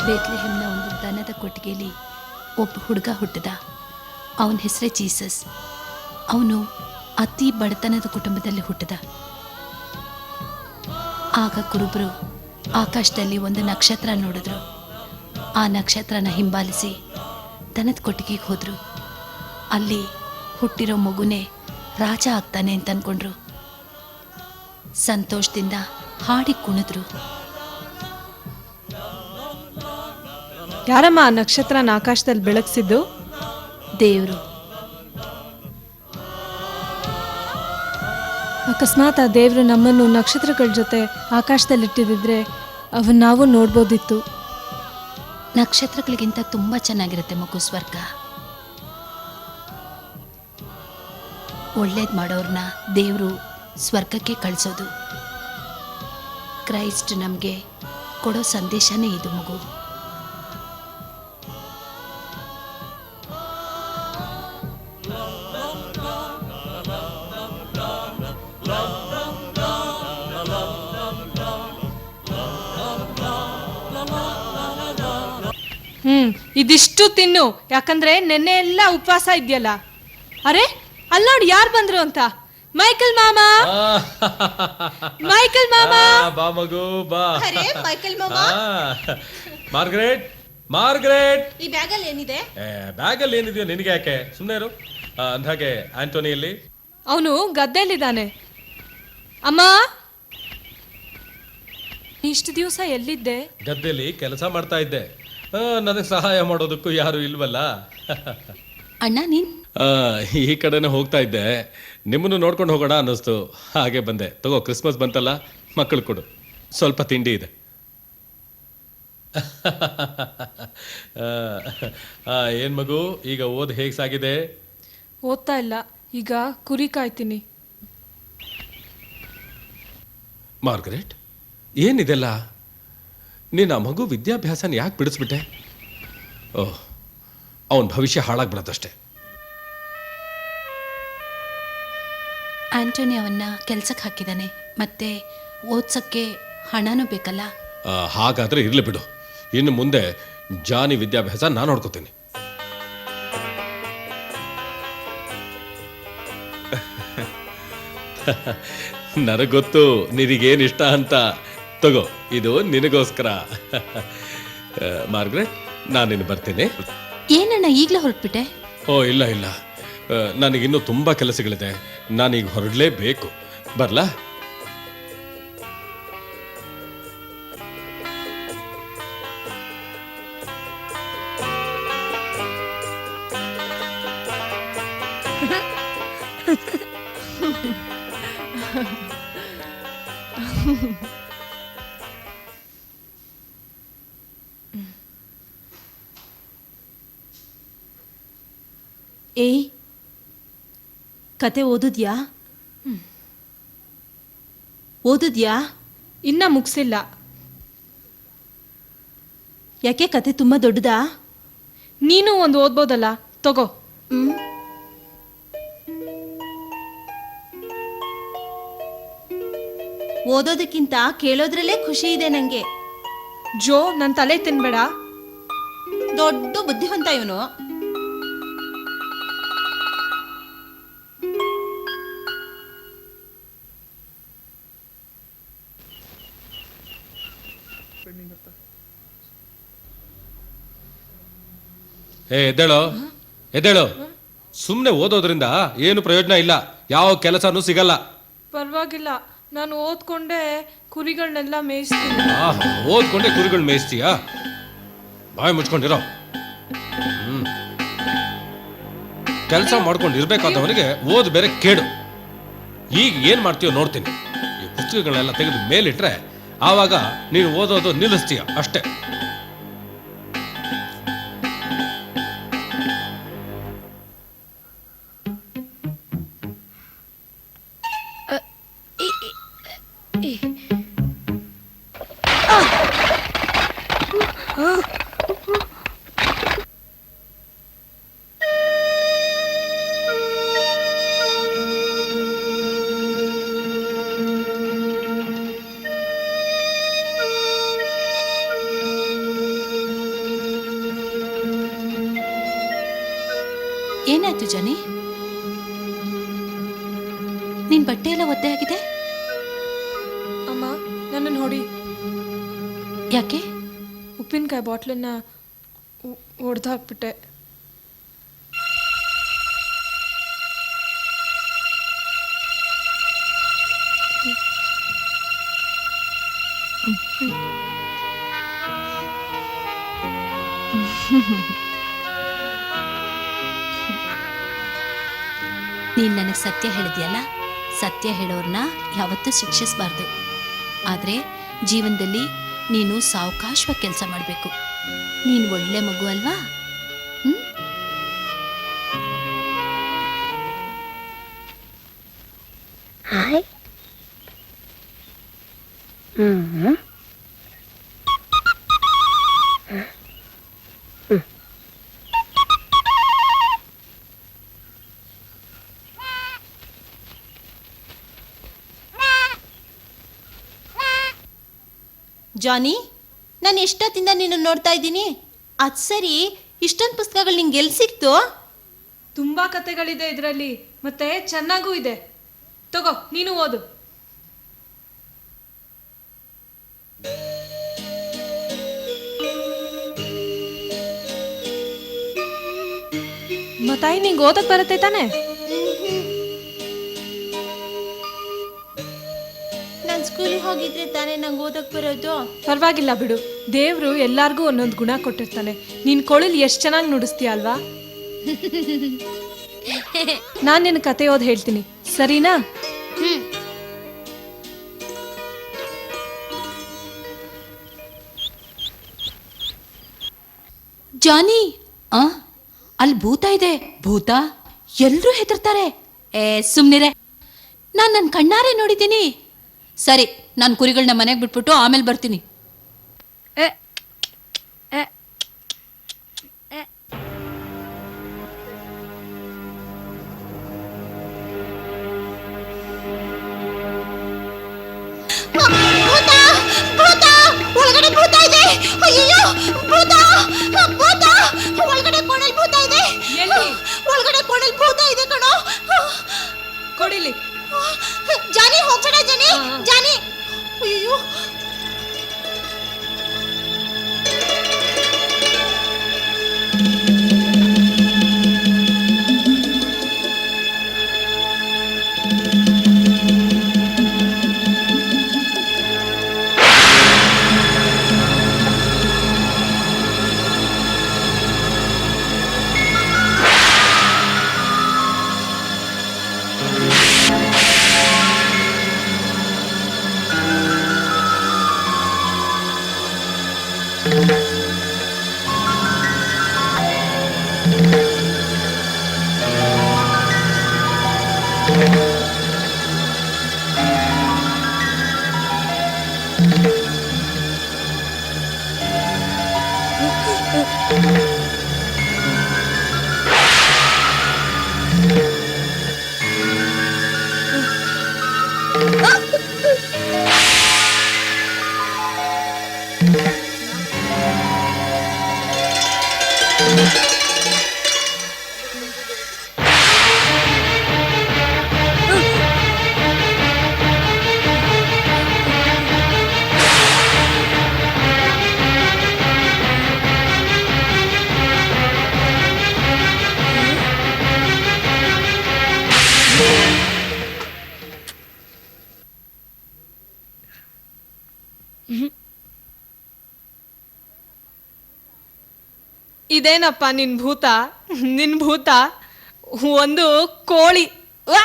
Speaker 5: ಬೇತ್ಲೆಹೆಮ್ನ ಒಂದು ದನದ ಕೊಟ್ಟಿಗೆಯಲ್ಲಿ ಒಬ್ಬ ಹುಡುಗ ಹುಟ್ಟಿದ. ಅವನ ಹೆಸರೇ ಜೀಸಸ್. ಅವನು ಅತಿ ಬಡತನದ ಕುಟುಂಬದಲ್ಲಿ ಹುಟ್ಟಿದ. ಆಗ ಕುರುಬರು ಆಕಾಶದಲ್ಲಿ ಒಂದು ನಕ್ಷತ್ರ ನೋಡಿದ್ರು. ಆ ನಕ್ಷತ್ರನ ಹಿಂಬಾಲಿಸಿ ದನದ ಕೊಟ್ಟಿಗೆಗೆ ಹೋದ್ರು. ಅಲ್ಲಿ ಹುಟ್ಟಿರೋ ಮಗುನೇ ರಾಜ ಆಗ್ತಾನೆ ಅಂತ ಅನ್ಕೊಂಡ್ರು. ಸಂತೋಷದಿಂದ ಹಾಡಿ ಕುಣಿದ್ರು.
Speaker 1: ಯಾರಮ್ಮ ಆ ನಕ್ಷತ್ರನ ಆಕಾಶದಲ್ಲಿ ಬೆಳಗ್ಸಿದ್ದು?
Speaker 5: ದೇವರು.
Speaker 1: ಅಕಸ್ಮಾತ್ ಆ ದೇವರು ನಮ್ಮನ್ನು ನಕ್ಷತ್ರಗಳ ಜೊತೆ ಆಕಾಶದಲ್ಲಿಟ್ಟಿದ್ರೆ ಅವನ್ನ ನಾವು ನೋಡ್ಬೋದಿತ್ತು.
Speaker 5: ನಕ್ಷತ್ರಗಳಿಗಿಂತ ತುಂಬ ಚೆನ್ನಾಗಿರುತ್ತೆ ಮಗು ಸ್ವರ್ಗ. ಒಳ್ಳೇದು ಮಾಡೋರನ್ನ ದೇವರು ಸ್ವರ್ಗಕ್ಕೆ ಕಳಿಸೋದು. ಕ್ರೈಸ್ಟ್ ನಮಗೆ ಕೊಡೋ ಸಂದೇಶನೇ ಇದು ಮಗು.
Speaker 1: ಇದಿಷ್ಟು ತಿನ್ನು, ಯಾಕಂದ್ರೆ ನೆನ್ನೆ ಎಲ್ಲ ಉಪವಾಸ ಇದೆಯಲ್ಲ. ಅರೆ, ಅಲ್ಲಿ ನೋಡಿ ಯಾರು ಬಂದ್ರು ಅಂತ. ಮೈಕಲ್ ಮಾಮಾ, ಮೈಕಲ್ ಮಾಮಾ.
Speaker 3: ಬಾ ಮಗು ಬಾ.
Speaker 2: ಅರೆ, ಮೈಕಲ್ ಮಾಮ.
Speaker 3: Margaret, Margaret.
Speaker 2: ಈ ಬ್ಯಾಗಲ್ಲಿ ಏನಿದೆ?
Speaker 3: ಬ್ಯಾಗಲ್ಲಿ ಏನಿದೆಯೋ ನಿನಗೆ ಯಾಕೆ, ಸುಮ್ಮನೆ ಇರು. ಅಂದಾಗೆ ಆಂಟೋನಿಯಲ್ಲಿ
Speaker 1: ಅವನು ಗದ್ದೆಯಲ್ಲಿದ್ದಾನೆ. ಅಮ್ಮ, ಇಷ್ಟು ದಿವಸ ಎಲ್ಲಿದ್ದೆ?
Speaker 3: ಗದ್ದೆಯಲ್ಲಿ ಕೆಲಸ ಮಾಡ್ತಾ ಇದ್ದೆ. ನನಗೆ ಸಹಾಯ ಮಾಡೋದಕ್ಕೂ ಯಾರು ಇಲ್ವಲ್ಲ.
Speaker 5: ಅಣ್ಣ ನೀನ್
Speaker 3: ಈ ಕಡೆನೇ ಹೋಗ್ತಾ ಇದ್ದೆ, ನಿಮ್ಮನ್ನು ನೋಡ್ಕೊಂಡು ಹೋಗೋಣ ಅನ್ನಿಸ್ತು, ಹಾಗೆ ಬಂದೆ. ತಗೋ, ಕ್ರಿಸ್ಮಸ್ ಬಂತಲ್ಲ, ಮಕ್ಕಳು ಕೊಡು, ಸ್ವಲ್ಪ ತಿಂಡಿ ಇದೆ. ಏನ್ ಮಗು, ಈಗ ಓದ್ ಹೇಗೆ ಸಾಗಿದೆ?
Speaker 1: ಓದ್ತಾ ಇಲ್ಲ, ಈಗ ಕುರಿ ಕಾಯ್ತೀನಿ.
Speaker 3: ಮಾರ್ಗರೇಟ್, ಏನಿದೆಲ್ಲ? ನೀನು ಆ ಮಗು ವಿದ್ಯಾಭ್ಯಾಸನ ಯಾಕೆ ಬಿಡಿಸ್ಬಿಟ್ಟೆ? ಓಹ್, ಅವನ ಭವಿಷ್ಯ ಹಾಳಾಗ್ಬಿಡತ್ತಷ್ಟೆ.
Speaker 5: ಆಂಟೋನಿ ಅವನ್ನ ಕೆಲ್ಸಕ್ಕೆ ಹಾಕಿದ್ದಾನೆ, ಮತ್ತೆ ಓದ್ಸಕ್ಕೆ ಹಣನೂ ಬೇಕಲ್ಲ.
Speaker 3: ಹಾಗಾದ್ರೆ ಇರ್ಲಿ ಬಿಡು, ಇನ್ನು ಮುಂದೆ ಜಾನಿ ವಿದ್ಯಾಭ್ಯಾಸ ನಾನು ನೋಡ್ಕೋತೀನಿ. ನನಗೊತ್ತು ನಿನಗೇನು ಇಷ್ಟ ಅಂತ. ತಗೋ, ಇದು ನಿನಗೋಸ್ಕರ. ಮಾರ್ಗ್ರೆಟ್, ನಾನಿನ್ನು ಬರ್ತೀನಿ.
Speaker 5: ಏನಣ್ಣ ಈಗಲೇ ಹೊರಟ್ಬಿಟ್ಟೆ?
Speaker 3: ಓ ಇಲ್ಲ ಇಲ್ಲ, ನನಗಿನ್ನೂ ತುಂಬ ಕೆಲಸಗಳಿದೆ, ನಾನೀಗ ಹೊರಡಲೇಬೇಕು. ಬರ್ಲಾ?
Speaker 2: ಏಯ್, ಕತೆ ಓದಿದ್ಯಾ? ಓದಿದ್ಯಾ?
Speaker 1: ಇನ್ನ ಮುಗಿಸಿಲ್ಲ.
Speaker 2: ಯಾಕೆ, ಕತೆ ತುಂಬ ದೊಡ್ಡದಾ?
Speaker 1: ನೀನು ಒಂದು ಓದ್ಬೋದಲ್ಲ, ತಗೋ.
Speaker 2: ಓದೋದಕ್ಕಿಂತ ಕೇಳೋದ್ರಲ್ಲೇ ಖುಷಿ ಇದೆ ನಂಗೆ.
Speaker 1: ಜೋ, ನನ್ನ ತಲೆ ತಿನ್ಬೇಡ.
Speaker 2: ದೊಡ್ಡ ಬುದ್ಧಿವಂತ ಇವನು.
Speaker 3: ಎದ್ದೇಳೋ, ಎದ್ದೇಳೋ. ಸುಮ್ಮನೆ ಓದೋದ್ರಿಂದ ಏನು ಪ್ರಯೋಜನ ಇಲ್ಲ, ಯಾವ ಕೆಲಸನೂ ಸಿಗಲ್ಲ.
Speaker 1: ಪರವಾಗಿಲ್ಲ, ನಾನು ಓದ್ಕೊಂಡೆ ಕುರಿಗಳನ್ನೆಲ್ಲ ಮೇಯಿಸ್ತೀನಿ.
Speaker 3: ಓದ್ಕೊಂಡೆ ಕುರಿಗಳು ಮೇಯಿಸ್ತೀಯಾ? ಬಾಯಿ ಮುಚ್ಕೊಂಡಿರೋ. ಕೆಲಸ ಮಾಡ್ಕೊಂಡು ಇರ್ಬೇಕಾದವನಿಗೆ ಓದ್ ಬೇರೆ ಕೇಡು. ಈಗ ಏನ್ ಮಾಡ್ತೀಯೋ ನೋಡ್ತೀನಿ. ಈ ಪುಸ್ತಕಗಳನ್ನೆಲ್ಲ ತೆಗೆದು ಮೇಲಿಟ್ರೆ ಆವಾಗ ನೀನು ಓದೋದು ನಿಲ್ಲಿಸ್ತೀಯ ಅಷ್ಟೇ.
Speaker 5: ಏನಾಯ್ತು ಜಾನಿ? ನಿನ್ ಬಟ್ಟೆ ಎಲ್ಲ ಒದ್ದೆ ಆಗಿದೆ.
Speaker 1: ಅಮ್ಮ, ನನ್ನನ್ನು ಹೊಡಿ.
Speaker 5: ಯಾಕೆ?
Speaker 1: ಉಪ್ಪಿನಕಾಯಿ ಬಾಟ್ಲನ್ನ ಒಡೆದು ಹಾಕ್ಬಿಟ್ಟೆ.
Speaker 5: ನೀನ್ ನನಗೆ ಸತ್ಯ ಹೇಳಿದ್ಯಲ್ಲ, ಸತ್ಯ ಹೇಳೋರ್ನ ಯಾವತ್ತೂ ಶಿಕ್ಷಿಸಬಾರ್ದು. ಆದರೆ ಜೀವನದಲ್ಲಿ ನೀನು ಸಾವಕಾಶವಾಗಿ ಕೆಲಸ ಮಾಡಬೇಕು. ನೀನು ಒಳ್ಳೆ ಮಗು ಅಲ್ವಾ?
Speaker 2: ಜಾನಿ, ನಾನು ಎಷ್ಟೊತ್ತಿಂದ ನಿನ್ನ ನೋಡ್ತಾ ಇದ್ದೀನಿ. ಅದು ಸರಿ, ಇಷ್ಟೊಂದು ಪುಸ್ತಕಗಳು ನಿಂಗೆ ಎಲ್ಲಿ ಸಿಕ್ತು?
Speaker 1: ತುಂಬಾ ಕತೆಗಳಿದೆ ಇದರಲ್ಲಿ, ಮತ್ತೆ ಚೆನ್ನಾಗೂ ಇದೆ. ತಗೋ, ನೀನು ಓದು. ತಾಯಿ ನಿಂಗೆ ಓದಕ್ ಬರುತ್ತೆ ತಾನೆ?
Speaker 2: ನಾನು ಸ್ಕೂಲಿಗೆ ಹೋಗಿದ್ರೆ ತಾನೇ ನಂಗೆ ಓದಕ್ ಬರೋದು.
Speaker 1: ಪರವಾಗಿಲ್ಲ ಬಿಡು, ದೇವ್ರು ಎಲ್ಲಾರ್ಗೂ ಒಂದೊಂದು ಗುಣ ಕೊಟ್ಟಿರ್ತಾನೆ. ನೀನ್ ಕೊಳಲ್ ಎಷ್ಟ್ ಚೆನ್ನಾಗಿ ನುಡಿಸ್ತೀಯ ಅಲ್ವಾ? ನಾನ್ ನಿನ್ ಕತೆ ಓದ್ ಹೇಳ್ತೀನಿ, ಸರಿನಾ?
Speaker 5: ಜಾನಿ, ಅಲ್ಲಿ ಭೂತ ಇದೆ. ಭೂತ? ಎಲ್ರೂ ಹೆದರ್ತಾರೆ. ಸುಮ್ನಿರೆ, ನಾನು ನನ್ನ ಕಣ್ಣಾರೆ ನೋಡಿದ್ದೀನಿ. ಸರಿ, ನಾನು ಕುರಿಗಳನ್ನ ಮನೆಗೆ ಬಿಟ್ಬಿಟ್ಟು ಆಮೇಲೆ ಬರ್ತೀನಿ.
Speaker 2: ಭೂತ ಭೂತ ಒಳಗಡೆ ಭೂತ ಇದೆ. ಅಯ್ಯೋ ಭೂತ ಭೂತ ಒಳಗಡೆ ಕೋಣಲ್ ಭೂತ ಇದೆ.
Speaker 1: ಎಲ್ಲಿ?
Speaker 2: ಒಳಗಡೆ ಕೋಣಲ್ ಭೂತ ಇದೆ ಕಣೋ.
Speaker 1: ಕೊಡಿಲಿ.
Speaker 2: ಜಾನಿ ಹೋಗ್ಬೇಡ ಜಾನಿ. ಜಾನಿ ಅಯ್ಯೋ
Speaker 1: ಇದೇನಪ್ಪ ನಿನ್ ಭೂತ? ನಿನ್ ಭೂತ ಒಂದು ಕೋಳಿ. ವಾ!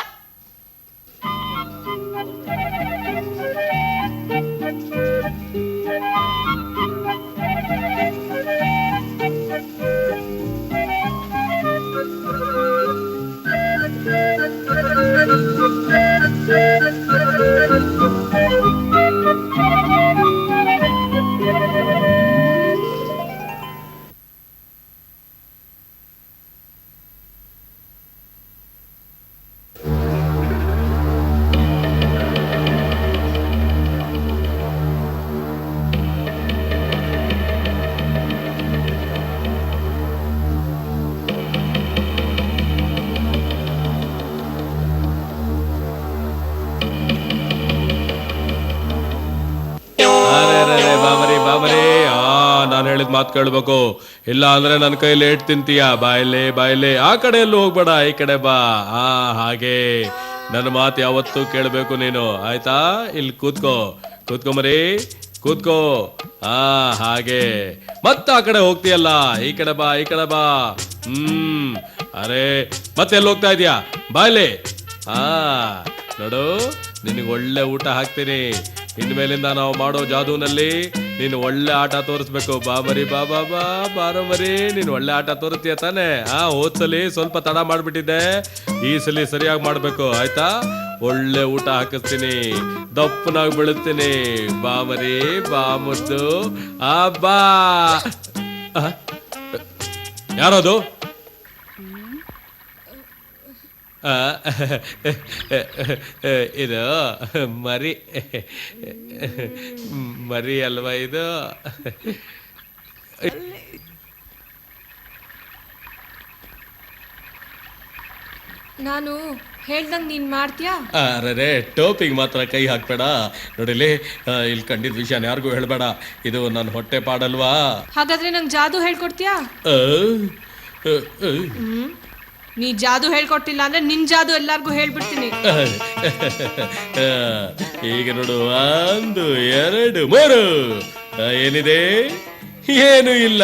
Speaker 4: ನಾನು ಹೇಳಿದ ಮಾತು ಕೇಳ್ಬೇಕು, ಇಲ್ಲ ಅಂದ್ರೆ ನನ್ನ ಕೈಲಿ ಏಟ್ ತಿಂತೀಯ. ಬಾಯ್ಲೆ ಬಾಯ್ಲೆ, ಆ ಕಡೆ ಎಲ್ಲೂ ಹೋಗ್ಬೇಡ, ಈ ಕಡೆ ಬಾ. ಹಾಗೆ ನನ್ನ ಮಾತು ಯಾವತ್ತೂ ಕೇಳಬೇಕು ನೀನು, ಆಯ್ತಾ? ಇಲ್ಲಿ ಕೂತ್ಕೋ, ಕೂತ್ಕೊಂಬರಿ, ಕೂತ್ಕೋ. ಹಾಗೆ ಮತ್ತ ಆ ಕಡೆ ಹೋಗ್ತೀಯಲ್ಲ, ಈ ಕಡೆ ಬಾ, ಈ ಕಡೆ ಬಾ. ಅರೆ ಮತ್ತೆ ಎಲ್ಲಿ ಹೋಗ್ತಾ ಇದೀಯಾ? ಬಾಯ್ಲೆ. ನೋಡು, ನಿನಗೆ ಒಳ್ಳೆ ಊಟ ಹಾಕ್ತೀನಿ. ಇನ್ಮೇಲಿಂದ ನಾವು ಮಾಡೋ ಜಾದೂನಲ್ಲಿ ನೀನು ಒಳ್ಳೆ ಆಟ ತೋರಿಸ್ಬೇಕು. ಬಾ ಮರಿ, ಬಾ ಬಾ ಬಾ, ಬಾರೋ ಮರಿ, ನೀನು ಒಳ್ಳೆ ಆಟ ತೋರಿಸ್ತೀಯ ತಾನೆ? ಹೋದ್ಸಲಿ ಸ್ವಲ್ಪ ತಡ ಮಾಡ್ಬಿಟ್ಟಿದ್ದೆ, ಈ ಸಲಿ ಸರಿಯಾಗಿ ಮಾಡ್ಬೇಕು, ಆಯ್ತಾ? ಒಳ್ಳೆ ಊಟ ಹಾಕಿಸ್ತೀನಿ, ದಪ್ಪನಾಗಿ ಬೀಳುತ್ತೀನಿ. ಬಾ ಮರಿ, ಬಾ ಮುದ್ದು. ಬಾ. ಯಾರದು? ಇದು ಮರಿ, ಮರಿ ಅಲ್ವಾ ಇದು?
Speaker 1: ನಾನು ಹೇಳ್ದಂಗ್ ನೀನ್ ಮಾಡ್ತೀಯಾ?
Speaker 4: ಅರೆ ಟೋಪಿಗೆ ಮಾತ್ರ ಕೈ ಹಾಕ್ಬೇಡ. ನೋಡಿಲಿ, ಇಲ್ಲಿ ಕಂಡಿದ್ ವಿಷಯನ ಯಾರಿಗೂ ಹೇಳ್ಬೇಡ, ಇದು ನನ್ನ ಹೊಟ್ಟೆ ಪಾಡಲ್ವಾ?
Speaker 1: ಹಾಗಾದ್ರೆ ನಂಗೆ ಜಾದೂ ಹೇಳ್ಕೊಡ್ತೀಯಾ? ನೀ ಜಾದು ಹೇಳ್ಕೊಟ್ಟಿಲ್ಲ ಅಂದ್ರೆ ನಿನ್ ಜಾದು ಎಲ್ಲಾರ್ಗೂ ಹೇಳ್ಬಿಡ್ತೀನಿ.
Speaker 4: ಈಗ ನೋಡು, 1 2 3. ಏನಿದೆ? ಏನು ಇಲ್ಲ.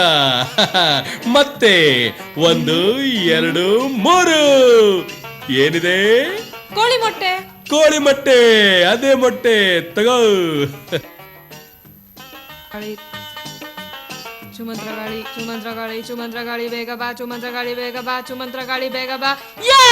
Speaker 4: ಮತ್ತೆ 1 2 3. ಏನಿದೆ?
Speaker 1: ಕೋಳಿ ಮೊಟ್ಟೆ.
Speaker 4: ಕೋಳಿ ಮೊಟ್ಟೆ. ಅದೇ ಮೊಟ್ಟೆ ತಗೋ.
Speaker 1: ಚುಮಂತ್ರಗಾಳಿ ಚುಮಂತ್ರಗಾಳಿ ಚುಮಂತ್ರಗಾಳಿ ಬೇಗ ಬಾ, ಚುಮಂತ್ರಗಾಳಿ ಬೇಗ ಬಾ, ಚುಮಂತ್ರಗಾಳಿ ಬೇಗ ಬಾ. ಯಾ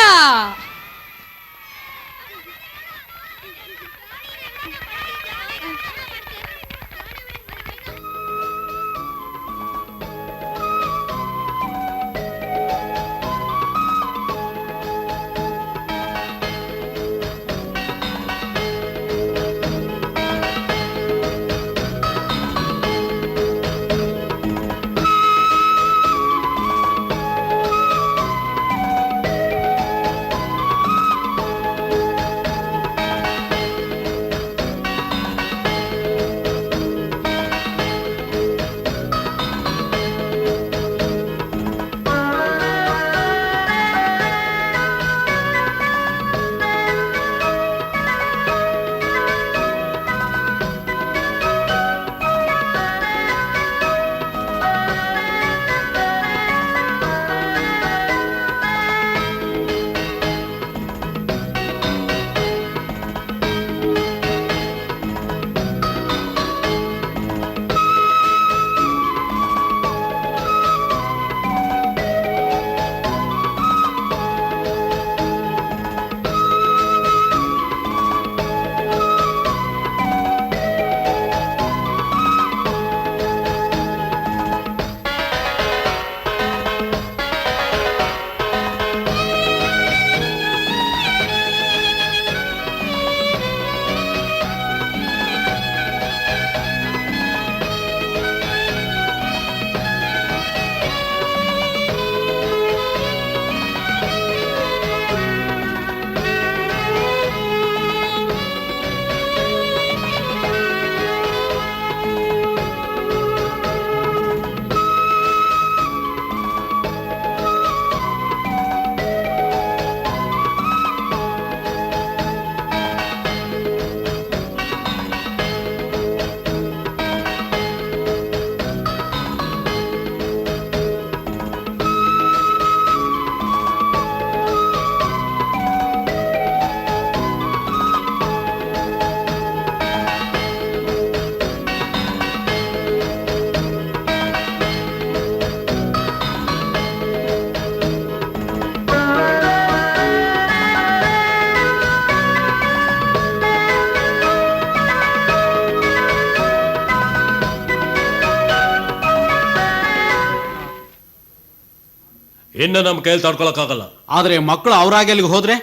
Speaker 4: ಇನ್ನು ನಮ್ಮ ಕೈಯಲ್ಲಿ ತಡ್ಕೊಳಕ್ಕಾಗಲ್ಲ.
Speaker 6: ಆದರೆ ಮಕ್ಕಳು ಅವರಾಗಿ ಅಲ್ಲಿಗೆ ಹೋದ್ರೆ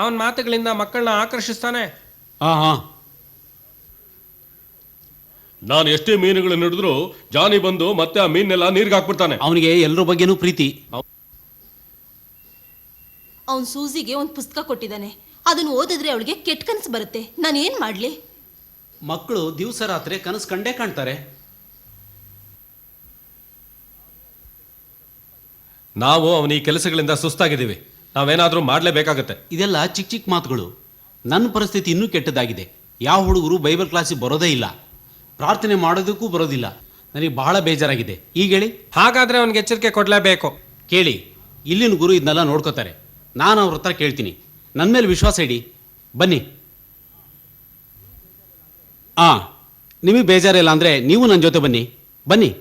Speaker 3: ಅವನ ಮಾತುಗಳಿಂದ ಮಕ್ಕಳನ್ನ ಆಕರ್ಷಿಸ್ತಾನೆ.
Speaker 6: ಹಾ
Speaker 4: ನಾನು ಎಷ್ಟೇ ಮೀನುಗಳನ್ನು ಹಿಡಿದ್ರು ಜಾನಿ ಬಂದು ಮತ್ತೆ ಆ ಮೀನೆಲ್ಲ ನೀರ್ಗೆ ಹಾಕ್ಬಿಡ್ತಾನೆ.
Speaker 6: ಅವನಿಗೆ ಎಲ್ಲರ ಬಗ್ಗೆನೂ ಪ್ರೀತಿ.
Speaker 2: ಅವನ್ ಸೂಜಿಗೆ ಒಂದು ಪುಸ್ತಕ ಕೊಟ್ಟಿದ್ದಾನೆ, ಅದನ್ನು ಓದಿದ್ರೆ ಅವಳಿಗೆ ಕೆಟ್ಟ ಕನಸು ಬರುತ್ತೆ. ನಾನು ಏನ್ ಮಾಡ್ಲಿ?
Speaker 6: ಮಕ್ಕಳು ದಿವಸ ರಾತ್ರಿ ಕನಸು ಕಂಡೇ ಕಾಣ್ತಾರೆ.
Speaker 3: ನಾವು ಅವನ ಈ ಕೆಲಸಗಳಿಂದ ಸುಸ್ತಾಗಿದ್ದೀವಿ. ನಾವೇನಾದ್ರೂ ಮಾಡಲೇಬೇಕಾಗತ್ತೆ.
Speaker 6: ಇದೆಲ್ಲ ಚಿಕ್ಕ ಚಿಕ್ಕ ಮಾತುಗಳು. ನನ್ನ ಪರಿಸ್ಥಿತಿ ಇನ್ನೂ ಕೆಟ್ಟದಾಗಿದೆ. ಯಾವ ಹುಡುಗರು ಬೈಬಲ್ ಕ್ಲಾಸಿಗೆ ಬರೋದೇ ಇಲ್ಲ, ಪ್ರಾರ್ಥನೆ ಮಾಡೋದಕ್ಕೂ ಬರೋದಿಲ್ಲ. ನನಗೆ ಬಹಳ ಬೇಜಾರಾಗಿದೆ. ಈಗ ಹೇಳಿ.
Speaker 3: ಹಾಗಾದ್ರೆ ಅವನಿಗೆ ಎಚ್ಚರಿಕೆ ಕೊಡಲೇಬೇಕು.
Speaker 6: ಕೇಳಿ, ಇಲ್ಲಿನ ಗುರು ಇದನ್ನೆಲ್ಲ ನೋಡ್ಕೋತಾರೆ. ನಾನು ಅವ್ರ ಹತ್ರ ಕೇಳ್ತೀನಿ. ನನ್ನ ಮೇಲೆ ವಿಶ್ವಾಸ ಇಡಿ. ಬನ್ನಿ. ನಿಮಗೆ ಬೇಜಾರಿಲ್ಲ ಅಂದರೆ ನೀವು ನನ್ನ ಜೊತೆ ಬನ್ನಿ. ಬನ್ನಿ.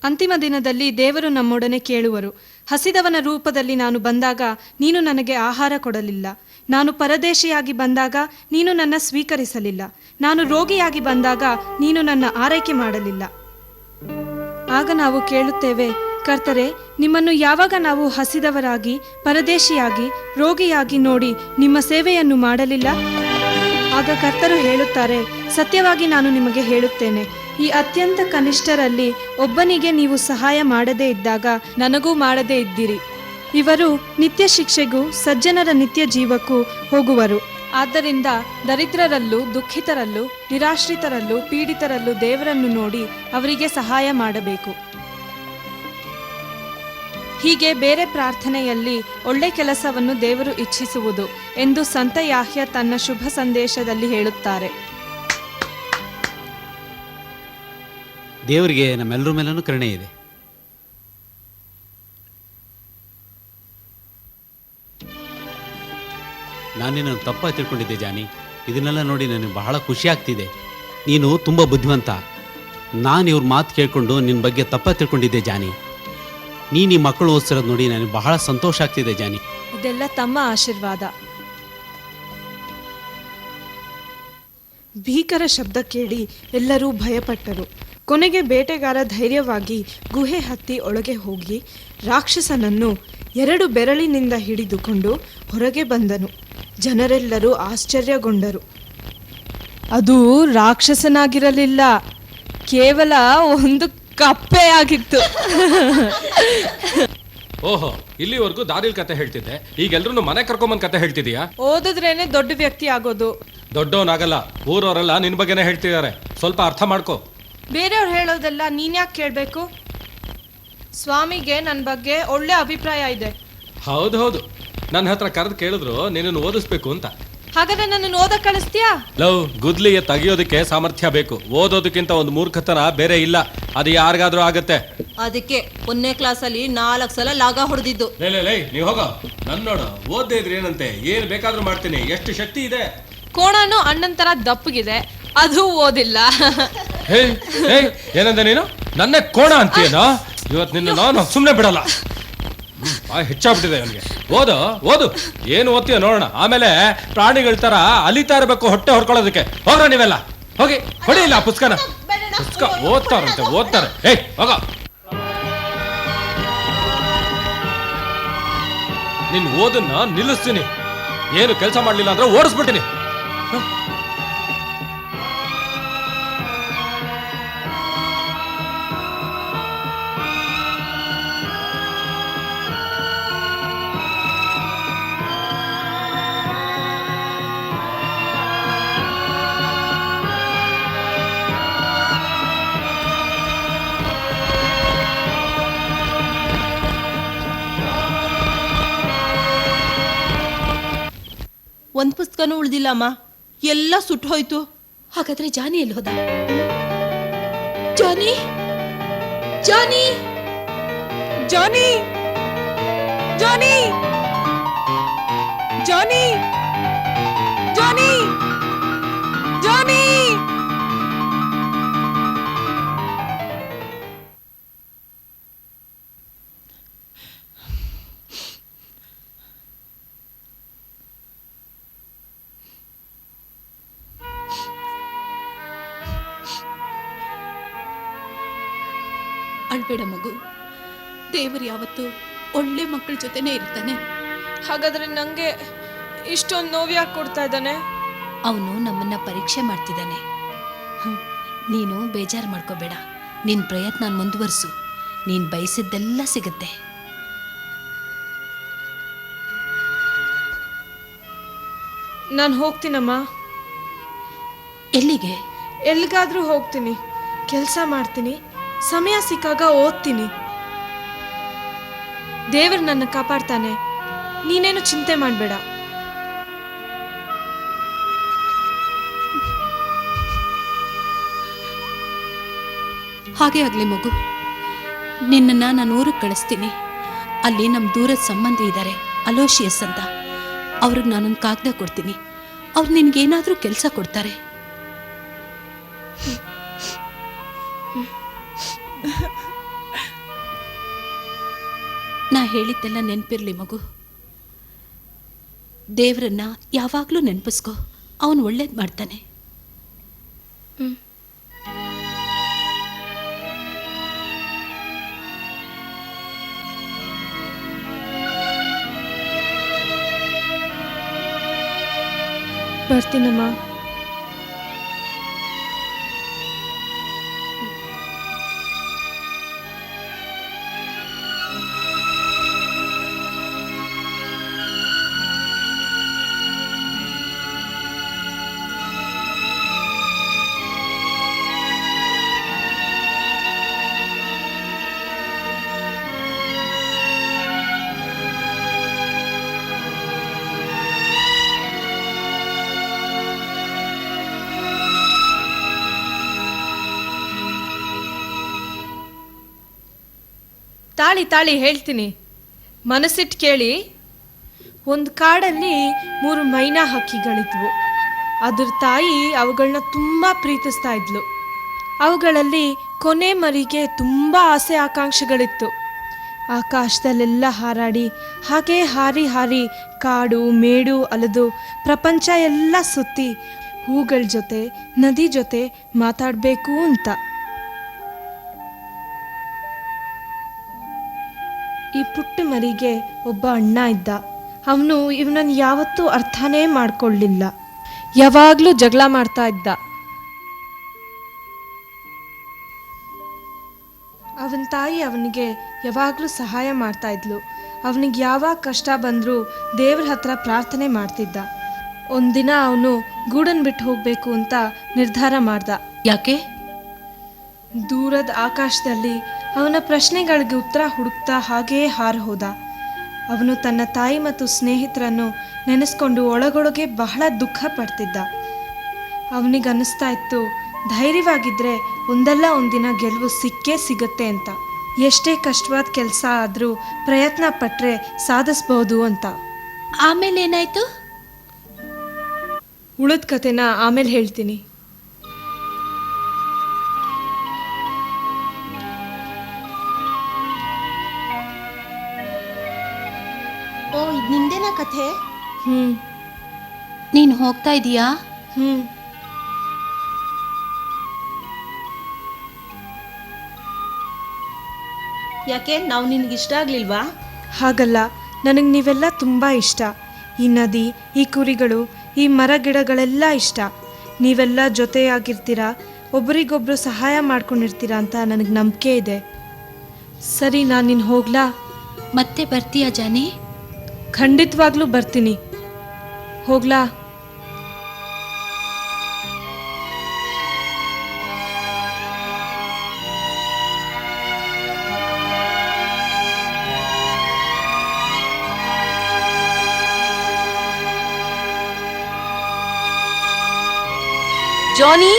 Speaker 1: ಅಂತಿಮ ದಿನದಲ್ಲಿ ದೇವರು ನಮ್ಮೊಡನೆ ಕೇಳುವರು. ಹಸಿದವನ ರೂಪದಲ್ಲಿ ನಾನು ಬಂದಾಗ ನೀನು ನನಗೆ ಆಹಾರ ಕೊಡಲಿಲ್ಲ. ನಾನು ಪರದೇಶಿಯಾಗಿ ಬಂದಾಗ ನೀನು ನನ್ನ ಸ್ವೀಕರಿಸಲಿಲ್ಲ. ನಾನು ರೋಗಿಯಾಗಿ ಬಂದಾಗ ನೀನು ನನ್ನ ಆರೈಕೆ ಮಾಡಲಿಲ್ಲ. ಆಗ ನಾವು ಕೇಳುತ್ತೇವೆ, ಕರ್ತರೆ, ನಿಮ್ಮನ್ನು ಯಾವಾಗ ನಾವು ಹಸಿದವರಾಗಿ, ಪರದೇಶಿಯಾಗಿ, ರೋಗಿಯಾಗಿ ನೋಡಿ ನಿಮ್ಮ ಸೇವೆಯನ್ನು ಮಾಡಲಿಲ್ಲ? ಆಗ ಕರ್ತರು ಹೇಳುತ್ತಾರೆ, ಸತ್ಯವಾಗಿ ನಾನು ನಿಮಗೆ ಹೇಳುತ್ತೇನೆ, ಈ ಅತ್ಯಂತ ಕನಿಷ್ಠರಲ್ಲಿ ಒಬ್ಬನಿಗೆ ನೀವು ಸಹಾಯ ಮಾಡದೇ ಇದ್ದಾಗ ನನಗೂ ಮಾಡದೇ ಇದ್ದಿರಿ. ಇವರು ನಿತ್ಯ ಶಿಕ್ಷೆಗೂ ಸಜ್ಜನರ ನಿತ್ಯ ಜೀವಕ್ಕೂ ಹೋಗುವರು. ಆದ್ದರಿಂದ ದರಿದ್ರರಲ್ಲೂ ದುಃಖಿತರಲ್ಲೂ ನಿರಾಶ್ರಿತರಲ್ಲೂ ಪೀಡಿತರಲ್ಲೂ ದೇವರನ್ನು ನೋಡಿ ಅವರಿಗೆ ಸಹಾಯ ಮಾಡಬೇಕು. ಹೀಗೆ ಬೇರೆ ಪ್ರಾರ್ಥನೆಯಲ್ಲಿ ಒಳ್ಳೆ ಕೆಲಸವನ್ನು ದೇವರು ಇಚ್ಛಿಸುವುದು ಎಂದು ಸಂತ ಯಾಹ್ಯ ತನ್ನ ಶುಭ ಸಂದೇಶದಲ್ಲಿ ಹೇಳುತ್ತಾರೆ.
Speaker 6: ದೇವರಿಗೆ ನಮ್ಮೆಲ್ಲರ ಮೇಲೂ ಕರುಣೆ ಇದೆ. ನಾನೇನು ತಪ್ಪಾಗಿ ತಿಳ್ಕೊಂಡಿದ್ದೆ ಜಾನಿ. ಇದನ್ನೆಲ್ಲ ನೋಡಿ ನನಗೆ ಬಹಳ ಖುಷಿ ಆಗ್ತಿದೆ. ನೀನು ತುಂಬ ಬುದ್ಧಿವಂತ. ನಾನು ಇವ್ರ ಮಾತು ಕೇಳಿಕೊಂಡು ನಿನ್ನ ಬಗ್ಗೆ ತಪ್ಪಾಗಿ ತಿಳ್ಕೊಂಡಿದ್ದೆ ಜಾನಿ. ನೀನು ಈ ಮಕ್ಕಳು ಓದಿಸಿರೋದು ನೋಡಿ ನನಗೆ ಬಹಳ ಸಂತೋಷ ಆಗ್ತಿದೆ ಜಾನಿ.
Speaker 1: ಇದೆಲ್ಲ ತಮ್ಮ ಆಶೀರ್ವಾದ. ಭೀಕರ ಶಬ್ದ ಕೇಳಿ ಎಲ್ಲರೂ ಭಯಪಟ್ಟರು. ಕೊನೆಗೆ ಬೇಟೆಗಾರ ಧೈರ್ಯವಾಗಿ ಗುಹೆ ಹತ್ತಿ ಒಳಗೆ ಹೋಗಿ ರಾಕ್ಷಸನನ್ನು 2 ಬೆರಳಿನಿಂದ ಹಿಡಿದುಕೊಂಡು ಹೊರಗೆ ಬಂದನು. ಜನರೆಲ್ಲರೂ ಆಶ್ಚರ್ಯಗೊಂಡರು. ಅದು ರಾಕ್ಷಸನಾಗಿರಲಿಲ್ಲ, ಕೇವಲ ಒಂದು ಕಪ್ಪೆಯಾಗಿತ್ತು.
Speaker 3: ಓಹೋ, ಇಲ್ಲಿವರೆಗೂ ದಾರಿಲ್ ಕತೆ ಹೇಳ್ತಿದ್ದೆ, ಈಗ ಎಲ್ರು ಮನೆ ಕರ್ಕೊಂಬಂದ್ ಕತೆ ಹೇಳ್ತಿದೀಯಾ?
Speaker 1: ಓದಿದ್ರೇನೆ ದೊಡ್ಡ ವ್ಯಕ್ತಿ ಆಗೋದು.
Speaker 3: ದೊಡ್ಡವನಾಗಲ್ಲ, ಊರವರೆಲ್ಲ ನಿನ್ ಬಗ್ಗೆನೇ ಹೇಳ್ತಿದ್ದಾರೆ. ಸ್ವಲ್ಪ ಅರ್ಥ ಮಾಡ್ಕೋ.
Speaker 1: ಬೇರೆಯವ್ರು ಹೇಳೋದೆಲ್ಲ ನೀನ್ಯಾಕೆ ಕೇಳಬೇಕು? ಸ್ವಾಮಿಗೆ ನನ್ನ ಬಗ್ಗೆ ಒಳ್ಳೆ ಅಭಿಪ್ರಾಯ ಇದೆ.
Speaker 3: ಹೌದು, ನನ್ನ ಹತ್ರ ಕರೆದು ಕೇಳಿದ್ರು ನಿನ್ನನ್ನು ಓದಿಸ್ಬೇಕು ಅಂತ.
Speaker 1: ಹಾಗಾದ್ರೆ ನನ್ನನ್ನು ಓದಕ್ ಕಳಿಸ್ತೀಯಾ?
Speaker 3: ಲವ್, ಗುದ್ಲಿಗೆ ತೆಗಿಯೋದಕ್ಕೆ ಸಾಮರ್ಥ್ಯ ಬೇಕು, ಓದೋದಕ್ಕಿಂತ ಒಂದು ಮೂರ್ಖತನ ಬೇರೆ ಇಲ್ಲ. ಅದು ಯಾರಿಗಾದ್ರೂ ಆಗತ್ತೆ.
Speaker 2: ಅದಕ್ಕೆ 1ನೇ ಕ್ಲಾಸಲ್ಲಿ 4 ಸಲ ಲಾಗ ಹೊಡೆದಿದ್ದು.
Speaker 3: ಲೇ ನೀವ್ ಹೋಗ, ನನ್ ನೋಡು, ಓದ್ದೇ ಇದ್ರೆ ಏನಂತೆ, ಏನ್ ಬೇಕಾದ್ರೂ ಮಾಡ್ತೀನಿ, ಎಷ್ಟು ಶಕ್ತಿ ಇದೆ.
Speaker 1: ಕೋಣನು ಅಣ್ಣನ್ ತರ ದಪ್ಪಗಿದೆ, ಅದು ಓದಿಲ್ಲ.
Speaker 3: ಹೇ ಏನಂದ ನೀನು? ನನ್ನೇ ಕೋಣ ಅಂತೀಯನೋ? ಇವತ್ತು ನಿನ್ನ ನಾನು ಸುಮ್ಮನೆ ಬಿಡಲ್ಲ. ಹೆಚ್ಚಾಗ್ಬಿಟ್ಟಿದೆ ಅವನಿಗೆ. ಓದು ಏನು ಓದ್ತೀಯ ನೋಡೋಣ. ಆಮೇಲೆ ಪ್ರಾಣಿಗಳ ತರ ಅಲಿತಾ ಇರಬೇಕು ಹೊಟ್ಟೆ ಹೊರ್ಕೊಳ್ಳೋದಕ್ಕೆ. ಹೋಗ್ರ ನೀವೆಲ್ಲ, ಹೋಗಿ ಹೊಡಿ ಇಲ್ಲ ಪುಸ್ತಕ ಓದ್ತಾರೆ. ಹೋಗ, ನಿನ್ ಓದನ್ನ ನಿಲ್ಲಿಸ್ತೀನಿ. ಏನು ಕೆಲಸ ಮಾಡ್ಲಿಲ್ಲ ಅಂದ್ರೆ ಓಡಿಸ್ಬಿಡ್ತೀನಿ.
Speaker 2: ಒಂದ್ ಪುಸ್ತಕನೂ ಉಳ್ದಿಲ್ಲ ಅಮ್ಮ, ಎಲ್ಲ ಸುಟ್ಟು ಹೋಯ್ತು.
Speaker 5: ಹಾಗಾದ್ರೆ ಜಾನಿ ಎಲ್ಲಿ ಹೋದ?
Speaker 2: ಜಾನಿ ಜಾನಿ
Speaker 1: ಜಾನಿ ಜಾನಿ ಜಾನಿ ಜಾನಿ ಜಾನಿ
Speaker 5: ಅಳ್ಬೇಡ ಮಗು, ದೇವರು ಯಾವತ್ತು ಒಳ್ಳೆ ಮಕ್ಕಳ ಜೊತೆನೇ ಇರ್ತಾನೆ.
Speaker 1: ಹಾಗಾದ್ರೆ ನಂಗೆ ಇಷ್ಟೊಂದು ನೋವ್ಯಾಕೆ ಕೊಡ್ತಾ ಇದ್ದಾನೆ?
Speaker 5: ಅವನು ನಮ್ಮನ್ನ ಪರೀಕ್ಷೆ ಮಾಡ್ತಿದ್ದಾನೆ. ನೀನು ಬೇಜಾರು ಮಾಡ್ಕೋಬೇಡ, ನಿನ್ನ ಪ್ರಯತ್ನ ಮುಂದುವರಿಸು, ನೀನು ಬಯಸಿದ್ದೆಲ್ಲ ಸಿಗುತ್ತೆ.
Speaker 1: ನಾನು ಹೋಗ್ತೀನಮ್ಮ.
Speaker 5: ಎಲ್ಲಿಗೆ?
Speaker 1: ಎಲ್ಲಿಗಾದ್ರೂ ಹೋಗ್ತೀನಿ, ಕೆಲಸ ಮಾಡ್ತೀನಿ, ಸಮಯ ಸಿಕ್ಕಾಗ ಓದ್ತೀನಿ. ದೇವರು ನನ್ನ ಕಾಪಾಡ್ತಾನೆ, ನೀನೇನು ಚಿಂತೆ ಮಾಡಬೇಡ.
Speaker 5: ಹಾಗೆ ಆಗಲಿ ಮಗು, ನಿನ್ನನ್ನು ನಾನು ಊರಿಗೆ ಕಳಿಸ್ತೀನಿ. ಅಲ್ಲಿ ನಮ್ಮ ದೂರದ ಸಂಬಂಧಿ ಇದ್ದಾರೆ, ಅಲೋಶಿಯಸ್ ಅಂತ. ಅವ್ರಿಗೆ ನಾನೊಂದು ಕಾಗದ ಕೊಡ್ತೀನಿ, ಅವ್ರು ನಿನ್ಗೇನಾದರೂ ಕೆಲಸ ಕೊಡ್ತಾರೆ. ನಾ ಹೇಳಿದ್ದೆಲ್ಲ ನೆನಪಿರ್ಲಿ ಮಗು. ದೇವ್ರನ್ನ ಯಾವಾಗಲೂ ನೆನಪಿಸ್ಕೊ, ಅವನು ಒಳ್ಳೇದು ಮಾಡ್ತಾನೆ.
Speaker 1: ಬರ್ತೀನಮ್ಮ. ತಾಳಿ ತಾಳಿ ಹೇಳ್ತೀನಿ, ಮನಸ್ಸಿಟ್ಟು ಕೇಳಿ. ಒಂದು ಕಾಡಲ್ಲಿ 3 ಮೈನಾ ಹಕ್ಕಿಗಳಿದ್ವು. ಅದ್ರ ತಾಯಿ ಅವುಗಳನ್ನ ತುಂಬ ಪ್ರೀತಿಸ್ತಾ ಇದ್ಲು. ಅವುಗಳಲ್ಲಿ ಕೊನೆ ಮರಿಗೆ ತುಂಬ ಆಸೆ ಆಕಾಂಕ್ಷೆಗಳಿತ್ತು. ಆಕಾಶದಲ್ಲೆಲ್ಲ ಹಾರಾಡಿ, ಹಾಗೆ ಹಾರಿ ಹಾರಿ ಕಾಡು ಮೇಡು ಅಲೆದು ಪ್ರಪಂಚ ಎಲ್ಲ ಸುತ್ತಿ ಹೂಗಳ ಜೊತೆ ನದಿ ಜೊತೆ ಮಾತಾಡಬೇಕು ಅಂತ. ಈ ಪುಟ್ಟ ಮರಿಗೆ ಒಬ್ಬ ಅಣ್ಣ ಇದ್ದ. ಅವನು ಇವನನ್ನು ಯಾವತ್ತೂ ಅರ್ಥನೇ ಮಾಡ್ಕೊಳ್ಳಿಲ್ಲ. ಯಾವಾಗಲೂ ಜಗಳ ಮಾಡ್ತಾ ಇದ್ದ. ಅವನ ತಾಯಿ ಅವನಿಗೆ ಯಾವಾಗಲೂ ಸಹಾಯ ಮಾಡ್ತಾ ಇದ್ಲು. ಅವನಿಗೆ ಯಾವಾಗ ಕಷ್ಟ ಬಂದರೂ ದೇವ್ರ ಹತ್ರ ಪ್ರಾರ್ಥನೆ ಮಾಡ್ತಿದ್ದ. ಒಂದಿನ ಅವನು ಗೂಡನ್ನು ಬಿಟ್ಟು ಹೋಗಬೇಕು ಅಂತ ನಿರ್ಧಾರ ಮಾಡ್ದ.
Speaker 5: ಯಾಕೆ?
Speaker 1: ದೂರದ ಆಕಾಶದಲ್ಲಿ ಅವನ ಪ್ರಶ್ನೆಗಳಿಗೆ ಉತ್ತರ ಹುಡುಕ್ತಾ ಹಾಗೇ ಹಾರಿ ಹೋದ. ಅವನು ತನ್ನ ತಾಯಿ ಮತ್ತು ಸ್ನೇಹಿತರನ್ನು ನೆನೆಸ್ಕೊಂಡು ಒಳಗೊಳಗೆ ಬಹಳ ದುಃಖ ಪಡ್ತಿದ್ದ. ಅವನಿಗನ್ನಿಸ್ತಾ ಇತ್ತು, ಧೈರ್ಯವಾಗಿದ್ದರೆ ಒಂದಲ್ಲ ಒಂದಿನ ಗೆಲುವು ಸಿಕ್ಕೇ ಸಿಗುತ್ತೆ ಅಂತ. ಎಷ್ಟೇ ಕಷ್ಟವಾದ ಕೆಲಸ ಆದರೂ ಪ್ರಯತ್ನ ಪಟ್ಟರೆ ಸಾಧಿಸ್ಬೋದು ಅಂತ.
Speaker 2: ಆಮೇಲೆ ಏನಾಯ್ತು?
Speaker 1: ಉಳಿದ ಕಥೆನ ಆಮೇಲೆ ಹೇಳ್ತೀನಿ.
Speaker 2: ಓ, ಇದು ನಿಮ್ದೇನಾ ಕಥೆ?
Speaker 5: ನೀನು ಹೋಗ್ತಾ ಇದೀಯಾ?
Speaker 2: ಯಾಕೆ, ನಾವು ನಿನ್ಗೆ ಇಷ್ಟ ಆಗ್ಲಿಲ್ವಾ?
Speaker 1: ಹಾಗಲ್ಲ, ನನಗೆ ನೀವೆಲ್ಲ ತುಂಬ ಇಷ್ಟ. ಈ ನದಿ, ಈ ಕುರಿಗಳು, ಈ ಮರ ಗಿಡಗಳೆಲ್ಲ ಇಷ್ಟ. ನೀವೆಲ್ಲ ಜೊತೆಯಾಗಿರ್ತೀರಾ, ಒಬ್ರಿಗೊಬ್ರು ಸಹಾಯ ಮಾಡ್ಕೊಂಡಿರ್ತೀರಾ ಅಂತ ನನಗೆ ನಂಬಿಕೆ ಇದೆ. ಸರಿ, ನಾನು ನಿನ್ನ ಹೋಗ್ಲಾ?
Speaker 5: ಮತ್ತೆ ಬರ್ತೀಯಾ ಜಾನಿ?
Speaker 1: ಖಂಡಿತವಾಗ್ಲೂ ಬರ್ತೀನಿ. ಹೋಗ್ಲಾ?
Speaker 2: ಜಾನಿ,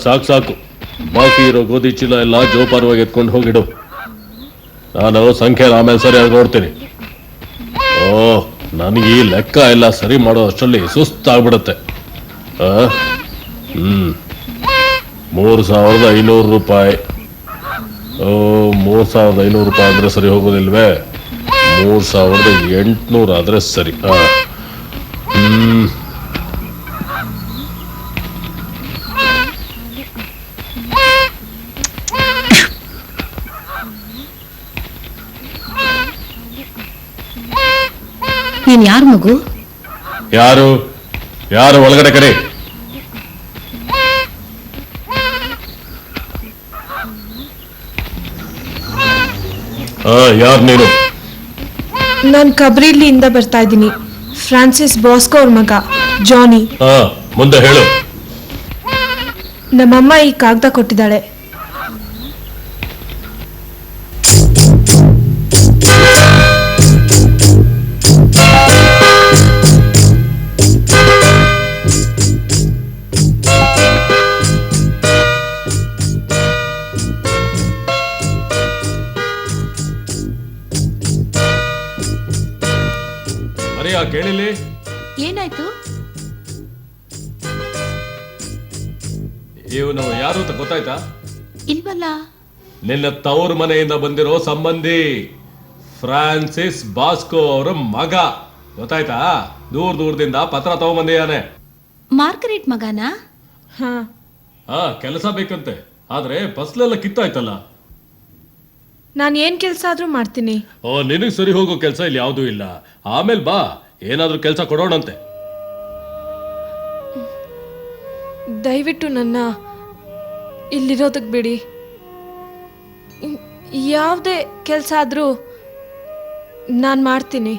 Speaker 4: ಸಾಕು ಸಾಕು, ಬಾಕಿ ಇರೋ ಗೋಧಿ ಚೀಲ ಎಲ್ಲ ಜೋಪಾನವಾಗಿ ಎತ್ಕೊಂಡು ಹೋಗಿಡು. ನಾನು ಸಂಖ್ಯೆ ಆಮೇಲೆ ಸರಿಯಾಗಿ ನೋಡ್ತೀನಿ. ಓ, ನನಗೆ ಈ ಲೆಕ್ಕ ಎಲ್ಲ ಸರಿ ಮಾಡೋ ಅಷ್ಟರಲ್ಲಿ ಸುಸ್ತಾಗ್ಬಿಡುತ್ತೆ. 3,500 ರೂಪಾಯಿ. 3,500 ರೂಪಾಯಿ ಆದರೆ ಸರಿ ಹೋಗೋದಿಲ್ವೇ? 3,800 ಆದರೆ ಸರಿ.
Speaker 5: ನೀನ್ ಯಾರು ಮಗು?
Speaker 4: ಯಾರು ಯಾರು ಒಳಗಡೆ ಕರೆ. ಯಾರು ನೀನು?
Speaker 1: ನಾನು ಕಬ್ರಿಲಿಯಿಂದ ಬರ್ತಾ ಇದ್ದೀನಿ. ಫ್ರಾನ್ಸಿಸ್ ಬಾಸ್ಕೋ ಅವ್ರ ಮಗ ಜಾನಿ.
Speaker 4: ಮುಂದೆ ಹೇಳು.
Speaker 1: ನಮ್ಮಮ್ಮ ಈ ಕಾಗದ ಕೊಟ್ಟಿದ್ದಾಳೆ.
Speaker 3: ಕೇಳಿಲಿ,
Speaker 5: ಏನಾಯ್ತು?
Speaker 3: ಇವನು ಯಾರು ಅಂತ ಗೊತ್ತಾಯ್ತಾ?
Speaker 5: ಇಲ್ವಲ್ಲ.
Speaker 3: ನಿನ್ನ ತವರು ಮನೆಯಿಂದ ಬಂದಿರೋ ಸಂಬಂಧಿ ಫ್ರಾನ್ಸಿಸ್ ಬಾಸ್ಕೋ ಅವರ ಮಗ. ಗೊತ್ತಾಯ್ತಾ? ದೂರದಿಂದ ಪತ್ರ ತಗೊಂಬಂದಿಯಾನೆ.
Speaker 5: ಮಾರ್ಗರೇಟ್ ಮಗನಾ?
Speaker 3: ಕೆಲಸ ಬೇಕಂತೆ, ಆದ್ರೆ ಫಸ್ಲೆಲ್ಲ ಕಿತ್ತಾಯ್ತಲ್ಲ.
Speaker 1: ನಾನು ಏನ್ ಕೆಲಸ ಆದ್ರೂ ಮಾಡ್ತೀನಿ.
Speaker 3: ನಿನಗೆ ಸರಿ ಹೋಗೋ ಕೆಲಸ ಇಲ್ಲಿ ಯಾವುದೂ ಇಲ್ಲ. ಆಮೇಲೆ ಬಾ, ಏನಾದ್ರೂ ಕೆಲಸ ಕೊಡೋಣಂತೆ.
Speaker 1: ದಯವಿಟ್ಟು ನನ್ನ ಇಲ್ಲಿರೋದಕ್ಕೆ ಬಿಡಿ. ಯಾವುದೇ ಕೆಲಸ ಆದರೂ ನಾನು ಮಾಡ್ತೀನಿ.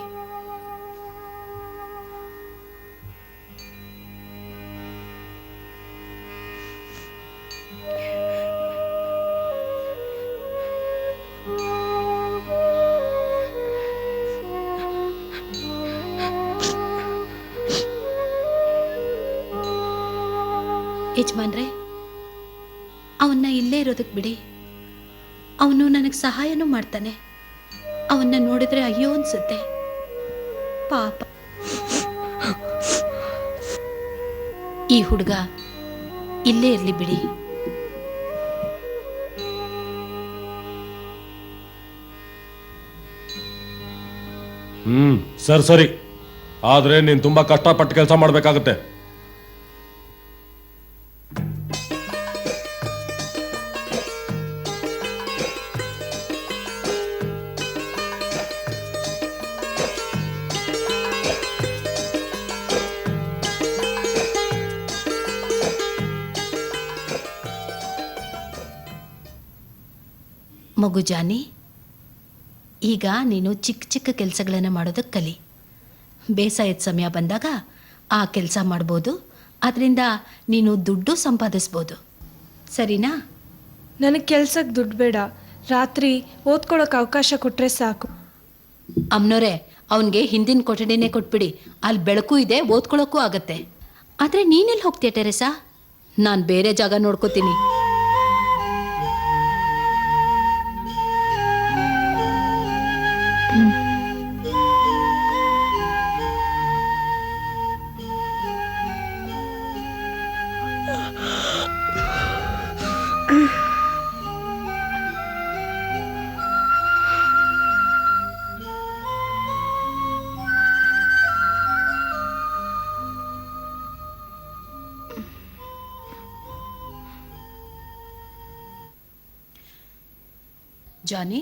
Speaker 5: ಯಜಮಾನ್ರೆ, ಅವನ್ನ ಇಲ್ಲೇ ಇರೋದಕ್ಕೆ ಬಿಡಿ. ಅವನು ನನಗೆ ಸಹಾಯನೂ ಮಾಡ್ತಾನೆ. ಅವನ್ನ ನೋಡಿದ್ರೆ ಅಯ್ಯೋ ಅನ್ಸುತ್ತೆ, ಪಾಪ. ಈ ಹುಡುಗ ಇಲ್ಲೇ ಇರ್ಲಿ ಬಿಡಿ.
Speaker 3: ಸರಿ, ಆದ್ರೆ ನೀನ್ ತುಂಬಾ ಕಷ್ಟಪಟ್ಟು ಕೆಲಸ ಮಾಡ್ಬೇಕಾಗತ್ತೆ.
Speaker 5: ಮಗು ಜಾನಿ, ಈಗ ನೀನು ಚಿಕ್ಕ ಚಿಕ್ಕ ಕೆಲಸಗಳನ್ನು ಮಾಡೋದಕ್ಕೆ ಕಲಿ. ಬೇಸಾಯದ ಸಮಯ ಬಂದಾಗ ಆ ಕೆಲಸ ಮಾಡ್ಬೋದು. ಅದರಿಂದ ನೀನು ದುಡ್ಡು ಸಂಪಾದಿಸ್ಬೋದು. ಸರಿನಾ?
Speaker 1: ನನಗೆ ಕೆಲ್ಸಕ್ಕೆ ದುಡ್ಡು ಬೇಡ. ರಾತ್ರಿ ಓದ್ಕೊಳ್ಳೋಕೆ ಅವಕಾಶ ಕೊಟ್ಟರೆ ಸಾಕು.
Speaker 5: ಅಮ್ನೋರೆ, ಅವನಿಗೆ ಹಿಂದಿನ ಕೊಠಡಿನೇ ಕೊಟ್ಬಿಡಿ. ಅಲ್ಲಿ ಬೆಳಕು ಇದೆ, ಓದ್ಕೊಳ್ಳೋಕ್ಕೂ ಆಗತ್ತೆ. ಆದರೆ ನೀನೆಲ್ಲಿ ಹೋಗ್ತೀಯ ಟೆರೆಸಾ? ನಾನು ಬೇರೆ ಜಾಗ ನೋಡ್ಕೋತೀನಿ. ಜಾನಿ,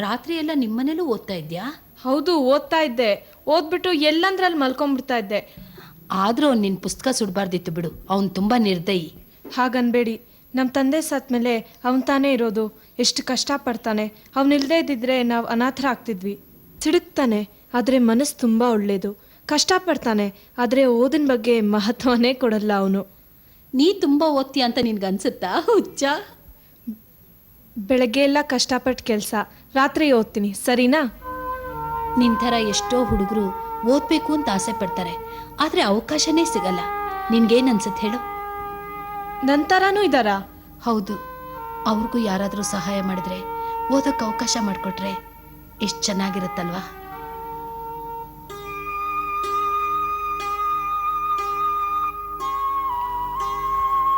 Speaker 5: ರಾತ್ರಿ ಎಲ್ಲ ನಿಮ್ಮನೇಲೂ ಓದ್ತಾ ಇದ್ಯಾ?
Speaker 1: ಹೌದು, ಓದ್ತಾ ಇದ್ದೆ. ಓದ್ಬಿಟ್ಟು ಎಲ್ಲಂದ್ರಲ್ಲಿ ಮಲ್ಕೊಂಡ್ಬಿಡ್ತಾ ಇದ್ದೆ.
Speaker 5: ಆದರೂ ಅವ್ನು ನಿನ್ನ ಪುಸ್ತಕ ಸುಡಬಾರ್ದಿತ್ತು ಬಿಡು. ಅವನು ತುಂಬ ನಿರ್ದಯಿ.
Speaker 1: ಹಾಗನ್ಬೇಡಿ. ನಮ್ಮ ತಂದೆ ಸತ್ಮೇಲೆ ಅವನು ತಾನೇ ಇರೋದು. ಎಷ್ಟು ಕಷ್ಟಪಡ್ತಾನೆ. ಅವನಿಲ್ಲದೆ ಇದ್ದಿದ್ರೆ ನಾವು ಅನಾಥರಾಗ್ತಿದ್ವಿ. ಸಿಡುಕ್ತಾನೆ, ಆದರೆ ಮನಸ್ಸು ತುಂಬ ಒಳ್ಳೆಯದು. ಕಷ್ಟಪಡ್ತಾನೆ, ಆದರೆ ಓದಿನ ಬಗ್ಗೆ ಮಹತ್ವನೇ ಕೊಡಲ್ಲ ಅವನು.
Speaker 5: ನೀ ತುಂಬ ಓದ್ತೀಯ ಅಂತ ನಿನ್ಗನ್ಸುತ್ತಾ ಹುಚ್ಚ?
Speaker 1: ಬೆಳಗ್ಗೆ ಎಲ್ಲ ಕಷ್ಟಪಟ್ಟು ಕೆಲಸ, ರಾತ್ರಿ ಓದ್ತೀನಿ. ಸರಿನಾ?
Speaker 5: ನಿನ್ ಥರ ಎಷ್ಟೋ ಹುಡುಗರು ಓದಬೇಕು ಅಂತ ಆಸೆ ಪಡ್ತಾರೆ, ಆದರೆ ಅವಕಾಶನೇ ಸಿಗಲ್ಲ. ನಿನ್ಗೇನು ಅನ್ಸುತ್ತೆ ಹೇಳು?
Speaker 1: ನನ್ನ ಥರನೂ ಇದ್ದಾರಾ?
Speaker 5: ಹೌದು, ಅವ್ರಿಗೂ ಯಾರಾದರೂ ಸಹಾಯ ಮಾಡಿದ್ರೆ, ಓದೋಕ್ಕೆ ಅವಕಾಶ ಮಾಡಿಕೊಟ್ರೆ ಎಷ್ಟು ಚೆನ್ನಾಗಿರುತ್ತಲ್ವಾ?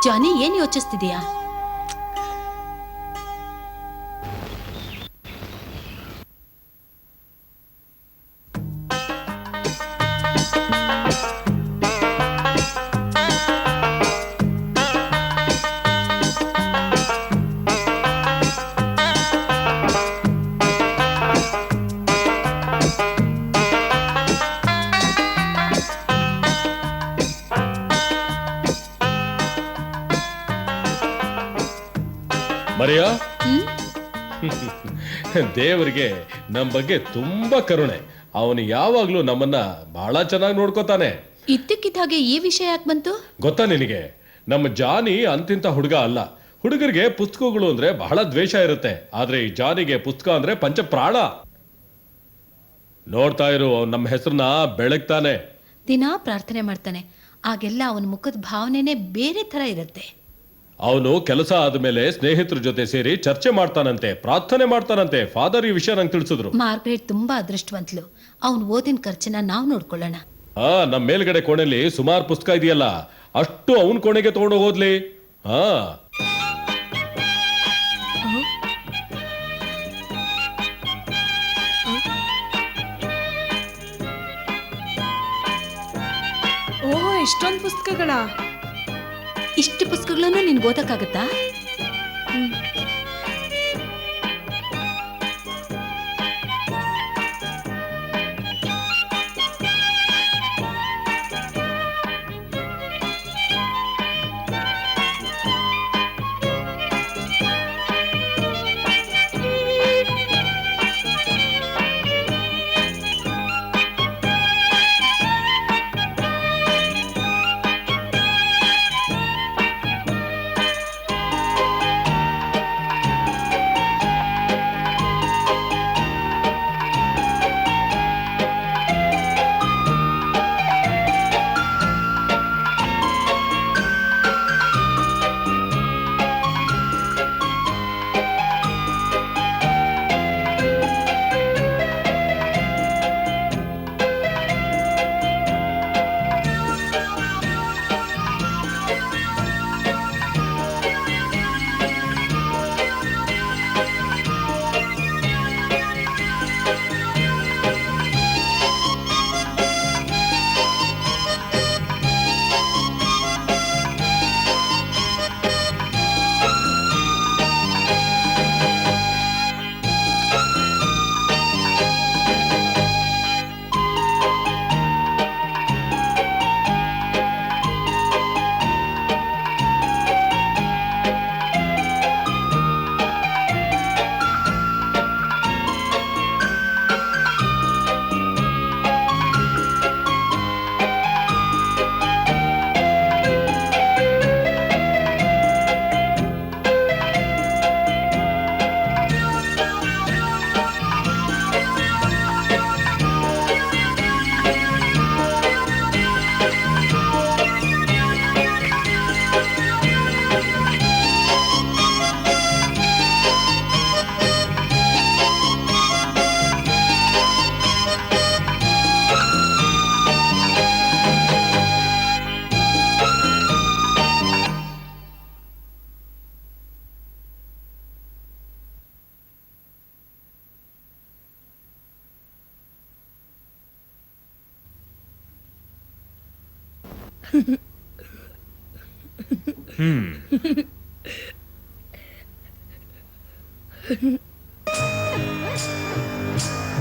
Speaker 5: ಜಾನಿ, ಏನು ಯೋಚಿಸ್ತಿದೀಯಾ?
Speaker 3: ಮರಿಯಾ, ದೇವರಿಗೆ ನಮ್ಮ ಬಗ್ಗೆ ತುಂಬಾ ಕರುಣೆ. ಅವನು ಯಾವಾಗ್ಲೂ ನಮ್ಮನ್ನ ಬಹಳ ಚೆನ್ನಾಗಿ ನೋಡ್ಕೋತಾನೆ.
Speaker 5: ಇದ್ದಕ್ಕಿದ್ದ ಹಾಗೆ ಈ ವಿಷಯ ಯಾಕೆ ಬಂತು?
Speaker 3: ಗೊತ್ತಾ ನಿನಗೆ, ನಮ್ಮ ಜಾನಿ ಅಂತಿಂತ ಹುಡುಗ ಅಲ್ಲ. ಹುಡುಗರಿಗೆ ಪುಸ್ತಕಗಳು ಅಂದ್ರೆ ಬಹಳ ದ್ವೇಷ ಇರುತ್ತೆ, ಆದ್ರೆ ಈ ಜಾನಿಗೆ ಪುಸ್ತಕ ಅಂದ್ರೆ ಪಂಚ ಪ್ರಾಣ. ನೋಡ್ತಾ ಇರು, ಅವ್ನು ನಮ್ಮ ಹೆಸರನ್ನ ಬೆಳಗ್ತಾನೆ.
Speaker 5: ದಿನಾ ಪ್ರಾರ್ಥನೆ ಮಾಡ್ತಾನೆ. ಆಗೆಲ್ಲ ಅವನ ಮುಖದ ಭಾವನೆನೇ ಬೇರೆ ಥರ ಇರುತ್ತೆ.
Speaker 3: ಅವನು ಕೆಲಸ ಆದ್ಮೇಲೆ ಸ್ನೇಹಿತರ ಜೊತೆ ಸೇರಿ ಚರ್ಚೆ ಮಾಡ್ತಾನಂತೆ, ಪ್ರಾರ್ಥನೆ ಮಾಡ್ತಾನಂತೆ. ಫಾದರ್ ಈ ವಿಷಯ ನಂಗೆ ತಿಳಿಸಿದ್ರು.
Speaker 5: ಮಾರ್ಗ್ರೆಟ್ ತುಂಬಾ ಅದೃಷ್ಟವಂತಲು. ಅವನ್ ಓದಿನ ಖರ್ಚನ್ನ ನಾವು ನೋಡ್ಕೊಳ್ಳೋಣ.
Speaker 3: ನಮ್ಮ ಮೇಲ್ಗಡೆ ಕೋಣೆಯಲ್ಲಿ ಸುಮಾರು ಪುಸ್ತಕ ಇದೆಯಲ್ಲ, ಅಷ್ಟು ಅವನ್ ಕೋಣೆಗೆ ತಗೊಂಡು ಹೋದ್ಲಿ. ಹಾ,
Speaker 1: ಓಹೋ, ಇಷ್ಟೊಂದು ಪುಸ್ತಕಗಳ?
Speaker 5: ಇಷ್ಟು ಪುಸ್ತಕಗಳನ್ನು ನಿನ್ಗೆ ಓದಕ್ಕಾಗತ್ತಾ?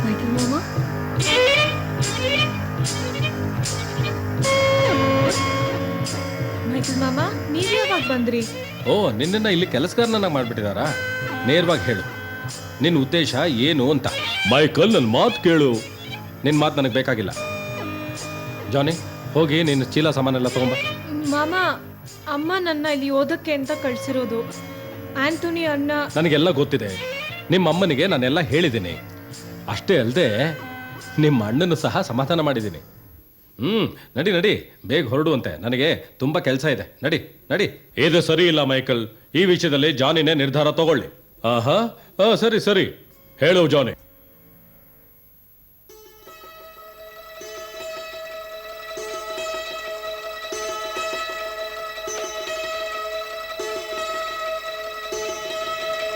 Speaker 1: ಮೈಕಲ್ ಮಾಮ, ಮೈಕಲ್ ಮಾಮ, ನೀವ್ ಯಾವಾಗ ಬಂದ್ರಿ?
Speaker 3: ಓ, ನಿನ್ನನ್ನ ಇಲ್ಲಿ ಕೆಲಸಗಾರನ ಮಾಡ್ಬಿಟ್ಟಿದಾರಾ? ನೇರವಾಗಿ ಹೇಳು, ನಿನ್ನ ಉದ್ದೇಶ ಏನು ಅಂತ.
Speaker 4: ಮೈಕಲ್, ನನ್ನ ಮಾತು ಕೇಳು.
Speaker 3: ನಿನ್ನ ಮಾತು ನನಗೆ ಬೇಕಾಗಿಲ್ಲ. ಜಾನಿ, ಹೋಗಿ ನಿನ್ನ ಚೀಲ ಸಾಮಾನೆಲ್ಲ ತಗೊಂಬ.
Speaker 1: ಮಾಮ, ಅಮ್ಮ ನನ್ನ ಇಲ್ಲಿ ಓದಕ್ಕೆ ಅಂತ ಕಳ್ಸಿರೋದು. ಆಂಟೋನಿ ಅಣ್ಣ
Speaker 3: ನನಗೆಲ್ಲ ಗೊತ್ತಿದೆ. ನಿಮ್ಮ ಅಮ್ಮನಿಗೆ ನಾನೆಲ್ಲ ಹೇಳಿದ್ದೀನಿ. ಅಷ್ಟೇ ಅಲ್ಲದೆ ನಿಮ್ಮ ಅಣ್ಣನು ಸಹ ಸಮಾಧಾನ ಮಾಡಿದ್ದೀನಿ. ನಡಿ ನಡಿ, ಬೇಗ ಹೊರಡುವಂತೆ, ನನಗೆ ತುಂಬಾ ಕೆಲಸ ಇದೆ. ನಡಿ ನಡಿ.
Speaker 4: ಇದು ಸರಿ ಇಲ್ಲ ಮೈಕಲ್. ಈ ವಿಷಯದಲ್ಲಿ ಜಾನಿನೇ ನಿರ್ಧಾರ ತಗೊಳ್ಳಿ. ಆಹಾ, ಸರಿ ಸರಿ, ಹೇಳು ಜಾನಿ.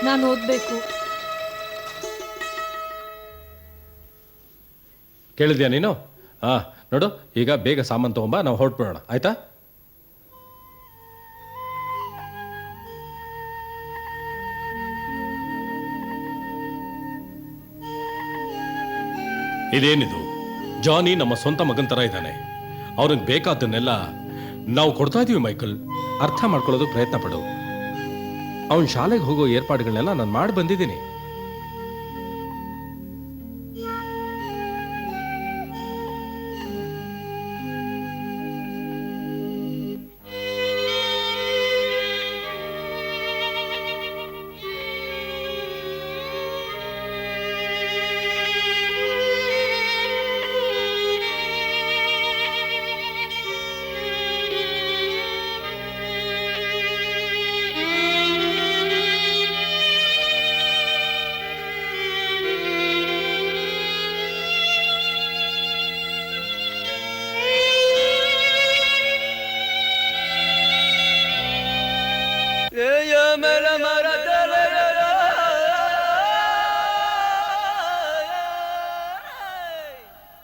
Speaker 1: ನಾನು ಓದ್ಬೇಕು.
Speaker 3: ಕೇಳಿದ್ಯಾ ನೀನು? ನೋಡು, ಈಗ ಬೇಗ ಸಾಮಾನು ತಗೊಂಬ, ನಾವು ಹೊರಟ್ಬಿಡೋಣ, ಆಯ್ತಾ?
Speaker 4: ಇದೇನಿದು? ಜಾನಿ ನಮ್ಮ ಸ್ವಂತ ಮಗನ್ ತರ ಇದ್ದಾನೆ. ಅವ್ರಿಗೆ ಬೇಕಾದನ್ನೆಲ್ಲ ನಾವು ಕೊಡ್ತಾ ಇದೀವಿ ಮೈಕಲ್.
Speaker 3: ಅರ್ಥ ಮಾಡ್ಕೊಳ್ಳೋದು ಪ್ರಯತ್ನ ಪಡು. ಅವನ ಶಾಲೆಗೆ ಹೋಗೋ ಏರ್ಪಾಡುಗಳನ್ನೆಲ್ಲ ನಾನು ಮಾಡಿ ಬಂದಿದ್ದೀನಿ.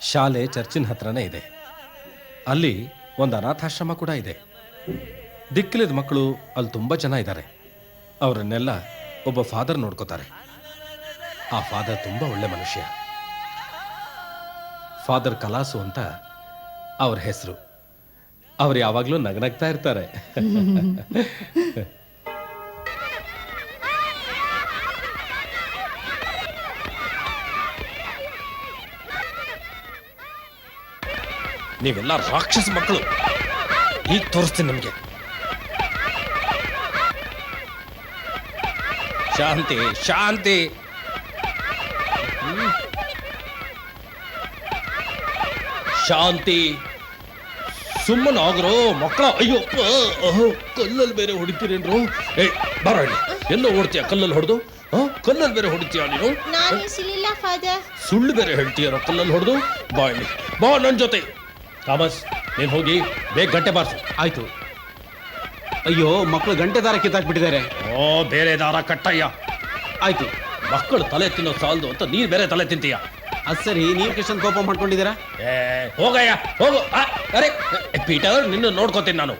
Speaker 3: ಶಾಲೆ ಚರ್ಚಿನ ಹತ್ರನೇ ಇದೆ. ಅಲ್ಲಿ ಒಂದು ಅನಾಥಾಶ್ರಮ ಕೂಡ ಇದೆ. ದಿಕ್ಕಿಲ್ಲದ ಮಕ್ಕಳು ಅಲ್ಲಿ ತುಂಬ ಜನ ಇದ್ದಾರೆ. ಅವರನ್ನೆಲ್ಲ ಒಬ್ಬ ಫಾದರ್ ನೋಡ್ಕೋತಾರೆ. ಆ ಫಾದರ್ ತುಂಬ ಒಳ್ಳೆ ಮನುಷ್ಯ. ಫಾದರ್ ಕಲಾಸು ಅಂತ ಅವ್ರ ಹೆಸರು. ಅವ್ರು ಯಾವಾಗಲೂ ನಗನಗ್ತಾ ಇರ್ತಾರೆ. ನೀವೆಲ್ಲ ರಾಕ್ಷಸ ಮಕ್ಕಳು. ಈಗ ತೋರಿಸ್ತೀನಿ ನಿಮಗೆ. ಶಾಂತಿ ಶಾಂತಿ. ಶಾಂತಿ, ಸುಮ್ಮನಾಗ್ರೋ ಮಕ್ಕಳ. ಅಯ್ಯೋ, ಕಲ್ಲಲ್ಲಿ ಬೇರೆ ಹೊಡಿತೀರೇನ್ರು? ಬರೋ ಇಲ್ಲಿ. ಎಲ್ಲೋ ಓಡ್ತೀಯ ಕಲ್ಲಲ್ಲಿ ಹೊಡೆದು? ಕಲ್ಲಲ್ಲಿ ಬೇರೆ ಹೊಡಿತೀಯ ನೀನು? ಸುಳ್ಳು ಬೇರೆ ಹೇಳ್ತೀಯಾರೋ ಕಲ್ಲಲ್ಲಿ ಹೊಡೆದು? ಬಾ ಇಲ್ಲಿ, ಬಾ ನನ್ನ ಜೊತೆ. ಥಾಮಸ್, ನೀನು ಹೋಗಿ ಬೇಗ ಗಂಟೆ ಬಾರಿಸು.
Speaker 6: ಆಯ್ತು. ಅಯ್ಯೋ, ಮಕ್ಕಳು ಗಂಟೆ ದಾರ ಕಿತ್ತಾಕ್ಬಿಟ್ಟಿದ್ದಾರೆ.
Speaker 3: ಬೇರೆ ದಾರ ಕಟ್ಟಯ್ಯ.
Speaker 6: ಆಯ್ತು.
Speaker 3: ಮಕ್ಕಳು ತಲೆ ತಿನ್ನೋ ಸಾಲದು ಅಂತ ನೀನು ಬೇರೆ ತಲೆ ತಿಂತೀಯ.
Speaker 6: ಅದ್ ಸರಿ, ನೀವು ಎಷ್ಟೊಂದು ಕೋಪ ಮಾಡ್ಕೊಂಡಿದ್ದೀರಾ?
Speaker 3: ಹೋಗಯ್ಯ ಹೋಗು. ಅರೆ ಪೀಟರ್, ನಿನ್ನ ನೋಡ್ಕೋತೀನಿ ನಾನು.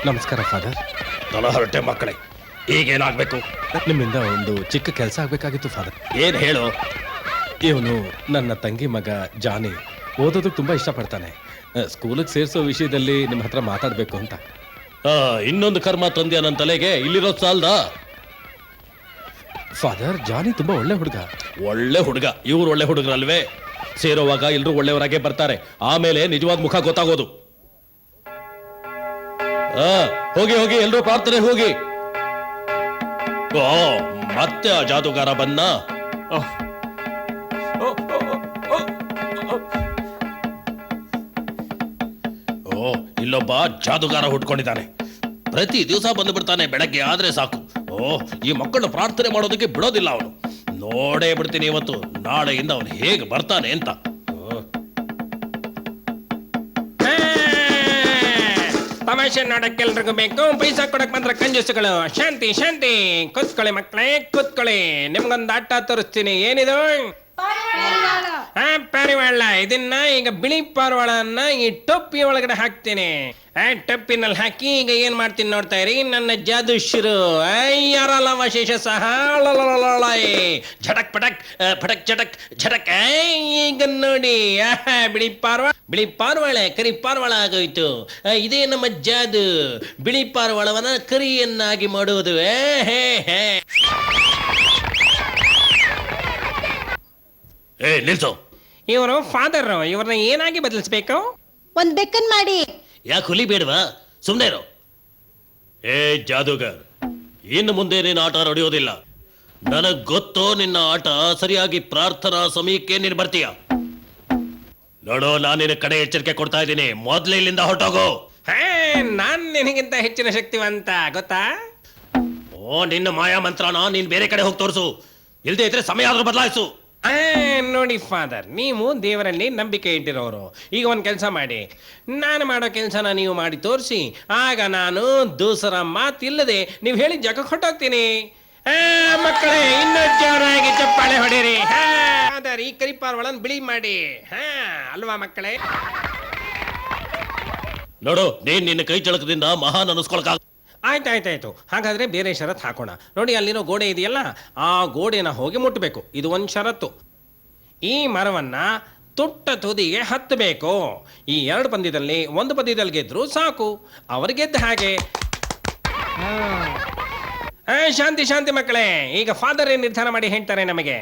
Speaker 3: ನಮಸ್ಕಾರ ಫಾದರ್.
Speaker 4: ತಲಹರಟೆ ಮಕ್ಕಳೇ, ಈಗೇನಾಗಬೇಕು?
Speaker 3: ನಿಮ್ಮಿಂದ ಒಂದು ಚಿಕ್ಕ ಕೆಲಸ ಆಗಬೇಕಾಗಿತ್ತು ಫಾದರ್.
Speaker 4: ಏನು ಹೇಳು?
Speaker 3: ಇವನು ನನ್ನ ತಂಗಿ ಮಗ ಜಾನಿ. ಓದೋದಕ್ಕೆ ತುಂಬಾ ಇಷ್ಟಪಡ್ತಾನೆ. ಸ್ಕೂಲಿಗೆ ಸೇರಿಸೋ ವಿಷಯದಲ್ಲಿ ನಿಮ್ಮ ಹತ್ರ ಮಾತಾಡಬೇಕು ಅಂತ.
Speaker 4: ಇನ್ನೊಂದು ಕರ್ಮ ತಂದೆಯ ನನ್ನ ತಲೆಗೆ. ಇಲ್ಲಿರೋ ಸಾಲ್ದ?
Speaker 3: ಫಾದರ್, ಜಾನಿ ತುಂಬಾ ಒಳ್ಳೆ ಹುಡುಗ.
Speaker 4: ಒಳ್ಳೆ ಹುಡುಗ. ಇವ್ರು ಒಳ್ಳೆ ಹುಡುಗರಲ್ವೇ? ಸೇರೋವಾಗ ಎಲ್ರು ಒಳ್ಳೆಯವರಾಗೆ ಬರ್ತಾರೆ, ಆಮೇಲೆ ನಿಜವಾದ ಮುಖ ಗೊತ್ತಾಗೋದು. ಹೋಗಿ ಹೋಗಿ, ಎಲ್ರು ಪ್ರಾರ್ಥನೆ ಹೋಗಿ. ಮತ್ತೆ ಆ ಜಾದುಗಾರ ಬನ್ನ. ಇಲ್ಲೊಬ್ಬ ಜಾದುಗಾರ ಹುಟ್ಕೊಂಡಿದ್ದಾನೆ. ಪ್ರತಿ ದಿವಸ ಬಂದು ಬಿಡ್ತಾನೆ. ಬೆಳಗ್ಗೆ ಆದ್ರೆ ಸಾಕು. ಈ ಮಕ್ಕಳನ್ನ ಪ್ರಾರ್ಥನೆ ಮಾಡೋದಕ್ಕೆ ಬಿಡೋದಿಲ್ಲ ಅವನು. ನೋಡೇ ಬಿಡ್ತೀನಿ ಇವತ್ತು, ನಾಳೆಯಿಂದ ಅವನು ಹೇಗೆ ಬರ್ತಾನೆ ಅಂತ.
Speaker 7: ತಮಾಷೆ ನೋಡಕ್ಕೆ ಎಲ್ರಿಗೂ ಬೇಕು, ಪೈಸಾ ಕೊಡಕ್ ಮಾತ್ರ ಕಂಜೂಸುಗಳು. ಶಾಂತಿ ಶಾಂತಿ. ಕೂತ್ಕೊಳ್ಳಿ ಮಕ್ಕಳೇ, ಕೂತ್ಕೊಳ್ಳಿ. ನಿಮ್ಗೊಂದು ಆಟ ತೋರಿಸ್ತೀನಿ. ಏನಿದು? ಪಾರಿವಾಳ ಇದನ್ನ ಈಗ ಬಿಳಿ ಪಾರಿವಾಳನ್ನ ಈ ಟೊಪ್ಪಿ ಒಳಗಡೆ ಹಾಕ್ತೇನೆ. ಟೊಪ್ಪಿನಲ್ಲಿ ಹಾಕಿ ಈಗ ಏನ್ ಮಾಡ್ತೀನಿ ನೋಡ್ತಾ ಇರಿ, ನನ್ನ ಜಾದು ಶುರು. ಯಾರಲ್ಲ ವಿಶೇಷ ಸಹ ಝಟಕ್ ಪಟಕ್ ಪಟಕ್ ಝಟಕ್ ಝಟಕ್. ಈಗ ನೋಡಿ ಬಿಳಿ ಪಾರಿವಾಳ ಕರಿ ಪಾರಿವಾಳ ಆಗೋಯ್ತು. ಇದೇ ನಮ್ಮ ಜಾದು, ಬಿಳಿ ಪಾರಿವಾಳವನ್ನ ಕರಿಯನ್ನಾಗಿ ಮಾಡುವುದು. ಹೇ ಹೇ
Speaker 4: ಏ ನಿಲ್ಸು.
Speaker 7: ಇವರು ಫಾದರ್, ಇವ್ರನ್ನ ಏನಾಗಿ ಬದಲಿಸ್ಬೇಕು?
Speaker 2: ಒಂದ್ ಬೆಕ್ಕನ್ ಮಾಡಿ.
Speaker 4: ಯಾಕೆ ಹುಲಿ ಬೇಡವಾ? ಸುಮ್ಮನೆ ಇರು. ಏ ಜಾದೂಗರ್, ಇನ್ನು ಮುಂದೆ ನೀನು ಆಟ ನಡೆಯೋದಿಲ್ಲ. ನನಗ್ ಗೊತ್ತು ನಿನ್ನ ಆಟ ಸರಿಯಾಗಿ ಪ್ರಾರ್ಥನಾ ಸಮಯಕ್ಕೆ ನೀನು ಬರ್ತೀಯ. ನೋಡು, ನಾನು ನಿನ್ನ ಕಡೆ ಎಚ್ಚರಿಕೆ ಕೊಡ್ತಾ ಇದ್ದೀನಿ. ಮೊದ್ಲು ಇಲ್ಲಿಂದ ಹೊರಟೋಗು.
Speaker 7: ನಾನ್ ನಿನಗಿಂತ ಹೆಚ್ಚಿನ ಶಕ್ತಿವಂತ ಗೊತ್ತಾ?
Speaker 4: ಓ, ನಿನ್ನ ಮಾಯಾ ಮಂತ್ರನ ನೀನ್ ಬೇರೆ ಕಡೆ ಹೋಗಿ ತೋರಿಸು. ಇಲ್ದೇ ಇದ್ರೆ ಸಮಯ ಆದ್ರೂ ಬದಲಾಯಿಸು.
Speaker 7: ನೋಡಿ ಫಾದರ್, ನೀವು ದೇವರಲ್ಲಿ ನಂಬಿಕೆ ಇಟ್ಟಿರೋರು. ಈಗ ಒಂದು ಕೆಲಸ ಮಾಡಿ, ನಾನು ಮಾಡೋ ಕೆಲಸನ ನೀವು ಮಾಡಿ ತೋರಿಸಿ. ಆಗ ನಾನು ದೂಸರ ಮಾತಿಲ್ಲದೆ ನೀವು ಹೇಳಿದ ಜಾಗಕ್ಕೆ ಹೊಟ್ಟೋಗ್ತೀನಿ. ಮಕ್ಕಳೇ, ಇನ್ನೂ ಜೋರಾಗಿ ಚಪ್ಪಾಳೆ ಹೊಡೀರಿ. ಫಾದರ್, ಈ ಕರಿ ಪಾರಿವಾಳನ ಬಿಳಿ ಮಾಡಿ. ಅಲ್ವಾ ಮಕ್ಕಳೇ?
Speaker 4: ನೋಡು, ನೀನ್ ನಿನ್ನ ಕೈ ಚಳಕದಿಂದ ಮಹಾನ್ ಅನಿಸ್ಕೊಳಕ.
Speaker 7: ಆಯ್ತಾಯ್ತಾಯ್ತು. ಹಾಗಾದ್ರೆ ಬೇರೆ ಷರತ್ತು ಹಾಕೋಣ. ನೋಡಿ, ಅಲ್ಲಿರೋ ಗೋಡೆ ಇದೆಯಲ್ಲ, ಆ ಗೋಡೆನ ಹೋಗಿ ಮುಟ್ಟಬೇಕು. ಇದು ಒಂದು ಷರತ್ತು. ಈ ಮರವನ್ನ ತುಟ್ಟ ತುದಿಗೆ ಹತ್ತಬೇಕು. ಈ ಎರಡು ಪಂದ್ಯದಲ್ಲಿ ಒಂದು ಪಂದ್ಯದಲ್ಲಿ ಗೆದ್ರು ಸಾಕು, ಅವ್ರು ಗೆದ್ದ ಹಾಗೆ. ಶಾಂತಿ ಶಾಂತಿ ಮಕ್ಕಳೇ. ಈಗ ಫಾದರ್ ಏನ್ ನಿರ್ಧಾರ ಮಾಡಿ ಹೇಳ್ತಾರೆ ನಮಗೆ?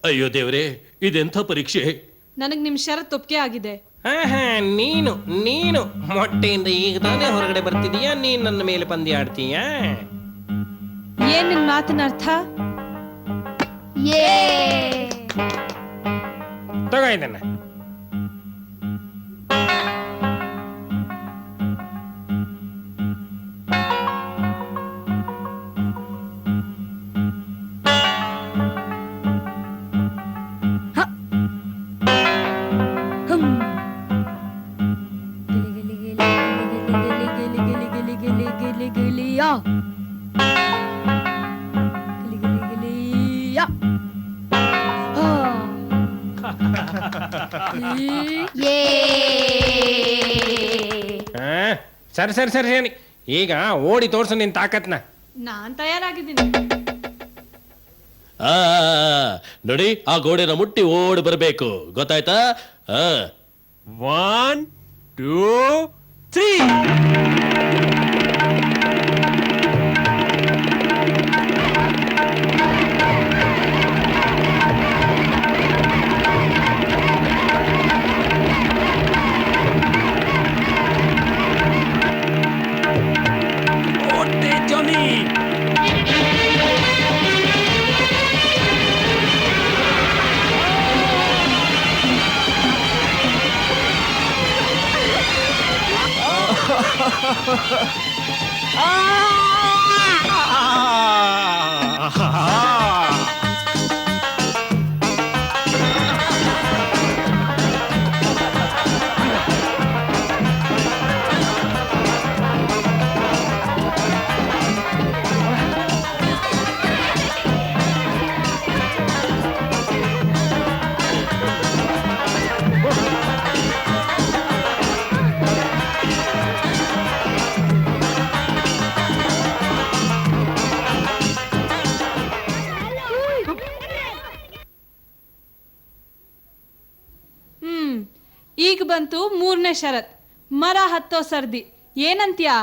Speaker 4: ಅಯ್ಯೋ ದೇವ್ರೆ, ಇದೆಂಥ ಪರೀಕ್ಷೆ.
Speaker 1: ನನಗೆ ನಿಮ್ಮ ಷರತ್ತು ಒಪ್ಪಿಗೆ ಆಗಿದೆ.
Speaker 7: ನೀನು ನೀನು ಮೊಟ್ಟೆಯಿಂದ ಈಗ ತಾನೇ ಹೊರಗಡೆ ಬರ್ತಿದೀಯಾ? ನೀನ್ ನನ್ನ ಮೇಲೆ ಪಂದ್ಯ ಆಡ್ತೀಯಾ?
Speaker 1: ಏನ್ ನಿನ್ ಮಾತಿನ ಅರ್ಥ?
Speaker 7: ತಗೋ ಇದನ್ನ. ಸರಿ ಸರಿ ಸರಿ ಸರಿ. ಈಗ ಓಡಿ ತೋರ್ಸು ನಿನ್ ತಾಕತ್ನ.
Speaker 1: ನಾನ್ ತಯಾರಾಗಿದ್ದೀನಿ.
Speaker 4: ಆ ನೋಡಿ, ಆ ಗೋಡೆನ ಮುಟ್ಟಿ ಓಡಿ ಬರಬೇಕು. ಗೊತ್ತಾಯ್ತಾ?
Speaker 7: 1 2 3.
Speaker 1: ಈಗ ಬಂತು ಮೂರನೇ ಷರತ್, ಮರ ಹತ್ತೋ ಸರ್ದಿ. ಏನಂತ್ಯಾ?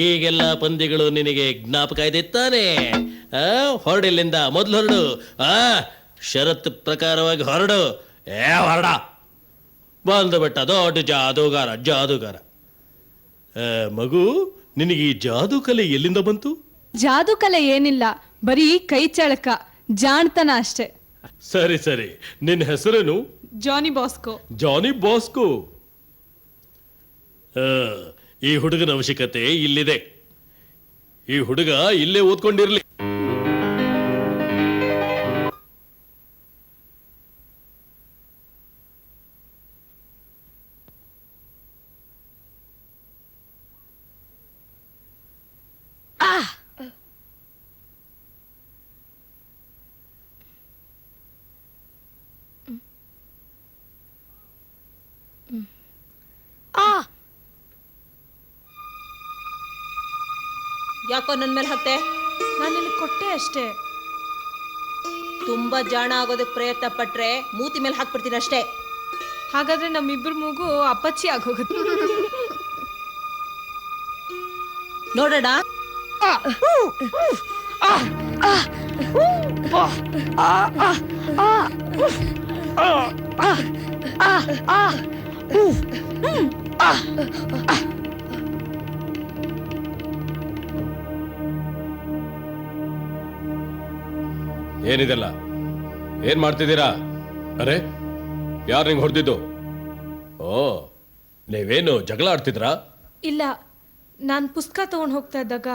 Speaker 4: ಈಗೆಲ್ಲ ಪಂದ್ಯಗಳು ನಿನಗೆ ಜ್ಞಾಪಕ ಇದೆ ತಾನೆ? ಹೊರಡಿಲ್ಲಿಂದ, ಮೊದ್ಲು ಹೊರಡು. ಷರತ್ತು ಪ್ರಕಾರವಾಗಿ ಹೊರಡು. ಹೊರಡ. ಬಂದು ಬಿಟ್ಟ ದೊಡ್ಡ ಜಾದೂಗಾರ. ಜಾದೂಗಾರ ಮಗು, ನಿನಗೆ ಈ ಜಾದೂ ಕಲೆ ಎಲ್ಲಿಂದ ಬಂತು?
Speaker 1: ಜಾದೂ ಕಲೆ ಏನಿಲ್ಲ, ಬರೀ ಕೈ ಚಳಕ, ಜಾಣ್ತನ ಅಷ್ಟೇ.
Speaker 4: ಸರಿ ಸರಿ, ನಿನ್ನ ಹೆಸರೇನು?
Speaker 1: ಜಾನಿ ಬಾಸ್ಕೋ.
Speaker 4: ಜಾನಿ ಬಾಸ್ಕೋ. ಈ ಹುಡುಗನ ಅವಶ್ಯಕತೆ ಇಲ್ಲಿದೆ. ಈ ಹುಡುಗ ಇಲ್ಲೇ ಓದ್ಕೊಂಡಿರ್ಲಿ.
Speaker 2: ಯಾಕೋ ನನ್ ಮೇಲೆ ಹಾಕ್ತೆ?
Speaker 1: ನಾನು ನಿನಗೆ ಕೊಟ್ಟೆ ಅಷ್ಟೇ.
Speaker 2: ತುಂಬಾ ಜಾಣ ಆಗೋದಕ್ಕೆ ಪ್ರಯತ್ನ ಪಟ್ರೆ ಮೂತಿ ಮೇಲೆ ಹಾಕ್ಬಿಡ್ತೀನಿ ಅಷ್ಟೇ.
Speaker 1: ಹಾಗಾದ್ರೆ ನಮ್ಮಿಬ್ಬರ ಮೂಗು ಅಪ್ಪಚ್ಚಿ ಆಗೋಗುತ್ತೆ.
Speaker 2: ನೋಡೋಣ.
Speaker 3: ಏನಿದೆಲ್ಲ? ಏನ್ ಮಾಡ್ತಿದ್ದೀರಾ? ಅರೆ, ಯಾರು ನಿಂಗೆ ಹೊಡೆದಿದ್ದು? ಓ, ನೀವೇನು ಜಗಳ ಆಡ್ತಿದ್ರಾ?
Speaker 1: ಇಲ್ಲ, ನಾನು ಪುಸ್ತಕ ತಗೊಂಡು ಹೋಗ್ತಾ ಇದ್ದಾಗ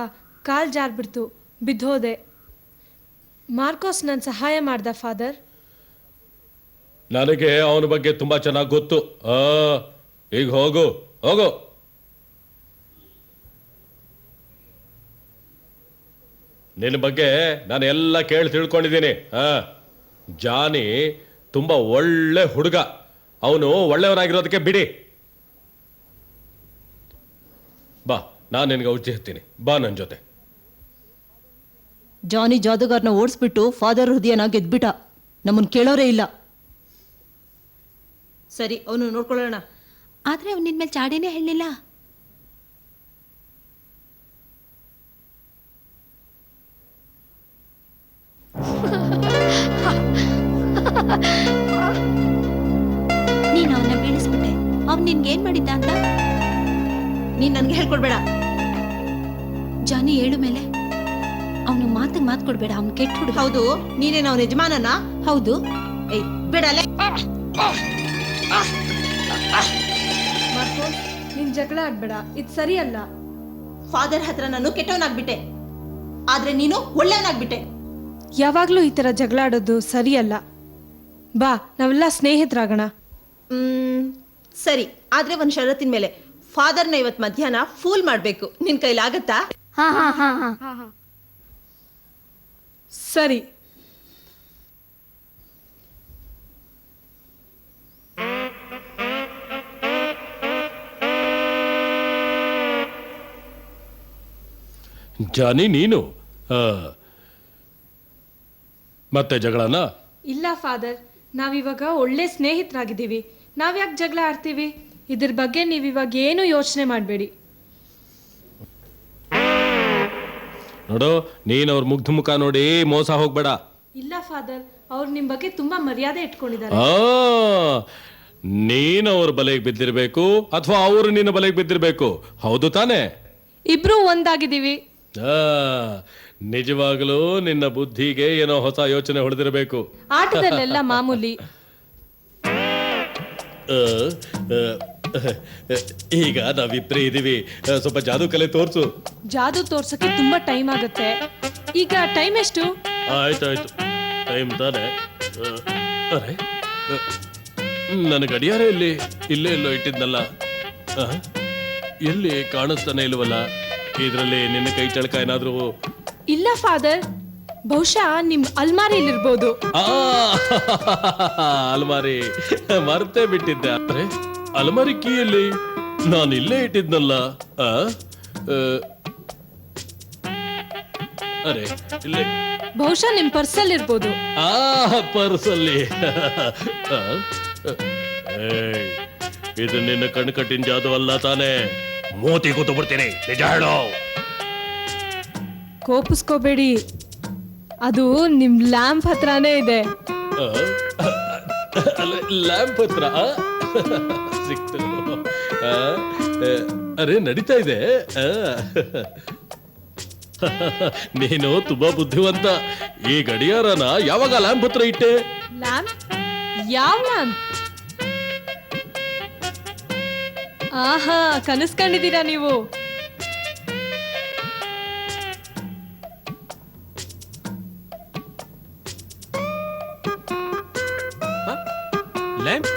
Speaker 1: ಕಾಲ್ ಜಾರ್ಬಿಡ್ತು, ಬಿದ್ದೋದೆ. ಮಾರ್ಕೋಸ್ ನನ್ನ ಸಹಾಯ ಮಾಡ್ದ ಫಾದರ್.
Speaker 3: ನನಗೆ ಅವನ ಬಗ್ಗೆ ತುಂಬಾ ಚೆನ್ನಾಗಿ ಗೊತ್ತು. ಈಗ ಹೋಗು ಹೋಗು. ನಿನ್ನ ಬಗ್ಗೆ ನಾನು ಎಲ್ಲ ಕೇಳಿ ತಿಳ್ಕೊಂಡಿದ್ದೀನಿ. ಜಾನಿ ತುಂಬಾ ಒಳ್ಳೆ ಹುಡುಗ. ಅವನು ಒಳ್ಳೆಯವನಾಗಿರೋದಕ್ಕೆ ಬಿಡಿ. ಬಾ, ನಾನು ನಿನಗೆ ಔಷಧಿ ಹತ್ತೀನಿ. ಬಾ ನನ್ನ ಜೊತೆ.
Speaker 2: ಜಾನಿ ಜಾದುಗಾರನ ಓಡಿಸ್ಬಿಟ್ಟು ಫಾದರ್ ಹೃದಯನ ಗೆದ್ಬಿಟ್ಟ. ನಮ್ಮನ್ ಕೇಳೋರೇ ಇಲ್ಲ. ಸರಿ, ಅವನು ನೋಡ್ಕೊಳ್ಳೋಣ.
Speaker 5: ಆದ್ರೆ ಅವ್ನು ನಿನ್ಮೇಲೆ ಚಾಡಿನೇ ಹೇಳಿಲ್ಲ. ನೀನು ಅವನ್ನ ಬೀಳಿಸ್ಬಿಟ್ಟೆ. ಅವ್ನು ನಿನ್ಗೇನ್ ಮಾಡಿದ್ದ ಅಂತ
Speaker 2: ನೀನ್ ನನ್ಗೆ ಹೇಳ್ಕೊಡ್ಬೇಡ.
Speaker 5: ಜಾನಿ ಹೇಳು ಮೇಲೆ ಅವನು ಮಾತು ಕೊಡ್ಬೇಡ. ಅವ್ನು ಕೆಟ್ಟ ಹುಡುಗ.
Speaker 2: ಹೌದು, ನೀನೇನ ಅವನ ಯಜಮಾನನ?
Speaker 5: ಹೌದು.
Speaker 2: ಏಯ್, ಬಿಡಲೆ.
Speaker 1: ಮಾರ್ಕೋಸ್, ನೀನ್ ಜಗಳ ಆಡ್ಬೇಡ, ಇದು ಸರಿಯಲ್ಲ.
Speaker 2: ಫಾದರ್ ಹತ್ರ ನಾನು ಕೆಟ್ಟವನಾಗ್ಬಿಟ್ಟೆ, ಆದ್ರೆ ನೀನು ಒಳ್ಳೆಯವನಾಗ್ಬಿಟ್ಟೆ.
Speaker 1: ಯಾವಾಗ್ಲೂ ಈ ತರ ಜಗಳ ಆಡೋದು ಸರಿಯಲ್ಲ. ಬಾ, ನಾವೆಲ್ಲ ಸ್ನೇಹಿತರಾಗೋಣ.
Speaker 2: ಸರಿ, ಆದ್ರೆ ಒಂದ್ ಷರತ್ತಿನ ಮೇಲೆ. ಫಾದರ್ನ ಇವತ್ ಮಧ್ಯಾಹ್ನ ಫೂಲ್ ಮಾಡ್ಬೇಕು. ನಿನ್ ಕೈಲಾಗತ್ತಾ?
Speaker 1: ಸರಿ.
Speaker 3: ಜಾನಿ, ನೀನು ಮತ್ತೆ ಜಗಳನ?
Speaker 1: ಇಲ್ಲ ಫಾದರ್, ನಾವಿವಾಗ ಒಳ್ಳೆ ಸ್ನೇಹಿತರಾಗಿದ್ದೀವಿ. ನಾವ್ಯಾಕೆ ಜಗಳ ಆಡ್ತೀವಿ? ಇದ್ರ ಬಗ್ಗೆ ನೀವಿವಾಗ ಏನು ಯೋಚನೆ ಮಾಡಬೇಡಿ.
Speaker 3: ನೋಡು, ನೀನು ಅವ್ರ ಮುಗ್ಧ ಮುಖ ನೋಡಿ ಮೋಸ ಹೋಗ್ಬೇಡ.
Speaker 1: ಇಲ್ಲ ಫಾದರ್, ಅವ್ರು ನಿಮ್ ಬಗ್ಗೆ ತುಂಬಾ ಮರ್ಯಾದೆ ಇಟ್ಕೊಂಡಿದ್ದಾರೆ.
Speaker 3: ನೀನು ಅವ್ರ ಬಲೆಗೆ ಬಿದ್ದಿರ್ಬೇಕು ಅಥವಾ ಅವರು ನಿನ್ನ ಬಲೆಗೆ ಬಿದ್ದಿರ್ಬೇಕು. ಹೌದು ತಾನೆ?
Speaker 1: ಇಬ್ರು ಒಂದಾಗಿದ್ದೀವಿ.
Speaker 3: ನಿಜವಾಗಲೂ ನಿನ್ನ ಬುದ್ಧಿಗೆ ಏನೋ ಹೊಸ ಯೋಚನೆ ಹೊಡೆದಿರಬೇಕು.
Speaker 1: ಆಟದಲ್ಲೆಲ್ಲ ಮಾಮೂಲಿ.
Speaker 3: ಈಗ ನಾವಿಬ್ರೇ ಇದೀವಿ. ಸ್ವಲ್ಪ ಜಾದೂ ಕಲೆ ತೋರ್ಸು.
Speaker 1: ಜಾದು ತೋರ್ಸಕ್ಕೆ ತುಂಬಾ ಟೈಮ್ ಆಗುತ್ತೆ. ಈಗ ಟೈಮ್ ಎಷ್ಟು?
Speaker 3: ಆಯ್ತಾಯ್ತು, ಟೈಮ್ ತಾನೆ. ಅರೆ, ನನ್ನ ಗಡಿಯಾರ ಎಲ್ಲಿ? ಇಲ್ಲೇ ಎಲ್ಲೋ ಇಟ್ಟಿದ್ನಲ್ಲ. ಎಲ್ಲಿ ಕಾಣಿಸ್ತಾನೆ ಇಲ್ವಲ್ಲ? ಇದ್ರಲ್ಲಿ ನಿನ್ನ ಕೈ ಚಳಕ ಏನಾದ್ರು?
Speaker 1: ಇಲ್ಲ ಫಾದರ್, ಬಹುಶಃ ನಿಮ್ ಅಲ್ಮಾರಿಲಿರ್ಬೋದು.
Speaker 3: ಅಲ್ಮಾರಿ ಮರ್ತೇ ಬಿಟ್ಟಿದ್ದೆ. ಅರೆ, ಅಲ್ಮಾರಿ ಕೀಯಲ್ಲಿ ನಾನು ಇಲ್ಲೇ ಇಟ್ಟಿದ್ನಲ್ಲ. ಅರೆ, ಇಲ್ಲೇ.
Speaker 1: ಬಹುಶಃ ನಿಮ್ ಪರ್ಸಲ್ಲಿ ಇರ್ಬೋದು.
Speaker 3: ಪರ್ಸಲ್ಲಿ. ಇದು ನಿನ್ನ ಕಣ್ಣು ಕಟ್ಟಿನ ಜಾದು ಅಲ್ಲ ತಾನೆ? ಮೋತಿ ಕೂತು ಬಿಡ್ತೀನಿ, ನಿಜ ಹೇಳೋ.
Speaker 1: ಕೋಪಿಸ್ಕೋಬೇಡಿ, ಅದು ನಿಮ್ ಲ್ಯಾಂಪ್ ಹತ್ರನೇ ಇದೆ.
Speaker 3: ಲ್ಯಾಂಪ್ ಹತ್ರ ಸಿಕ್ತು. ಅರೆ, ನಡೀತಾ ಇದೆ. ನೀನು ತುಂಬಾ ಬುದ್ಧಿವಂತ. ಈ ಗಡಿಯಾರನ ಯಾವಾಗ ಲ್ಯಾಂಪ್ ಹತ್ರ ಇಟ್ಟೆ?
Speaker 1: ಲ್ಯಾಂಪ್? ಯಾವ ಲ್ಯಾಂಪ್? ಆಹಾ, ಕನಸ್ಕೊಂಡಿದ್ದೀರಾ ನೀವು?
Speaker 6: Lamp?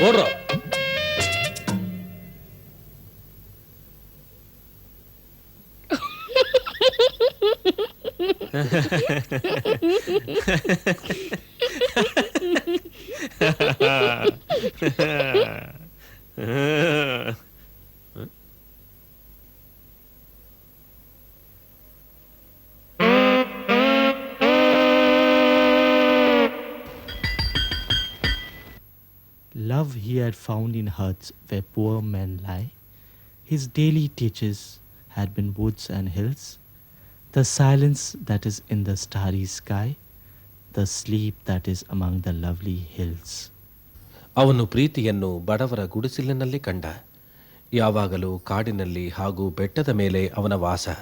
Speaker 3: ಓಡ್ರ.
Speaker 8: Love he had found in huts where poor men lie. His daily teachers had been woods and hills, the silence that is in the starry sky, the sleep that is among the lovely hills.
Speaker 4: ಅವನು ಪ್ರೀತಿಯನ್ನು ಬಡವರ ಗುಡಿಸಲಿನಲ್ಲಿ ಕಂಡ. ಯಾವಾಗಲೂ ಕಾಡಿನಲ್ಲಿ ಹಾಗೂ ಬೆಟ್ಟದ ಮೇಲೆ ಅವನ ವಾಸ.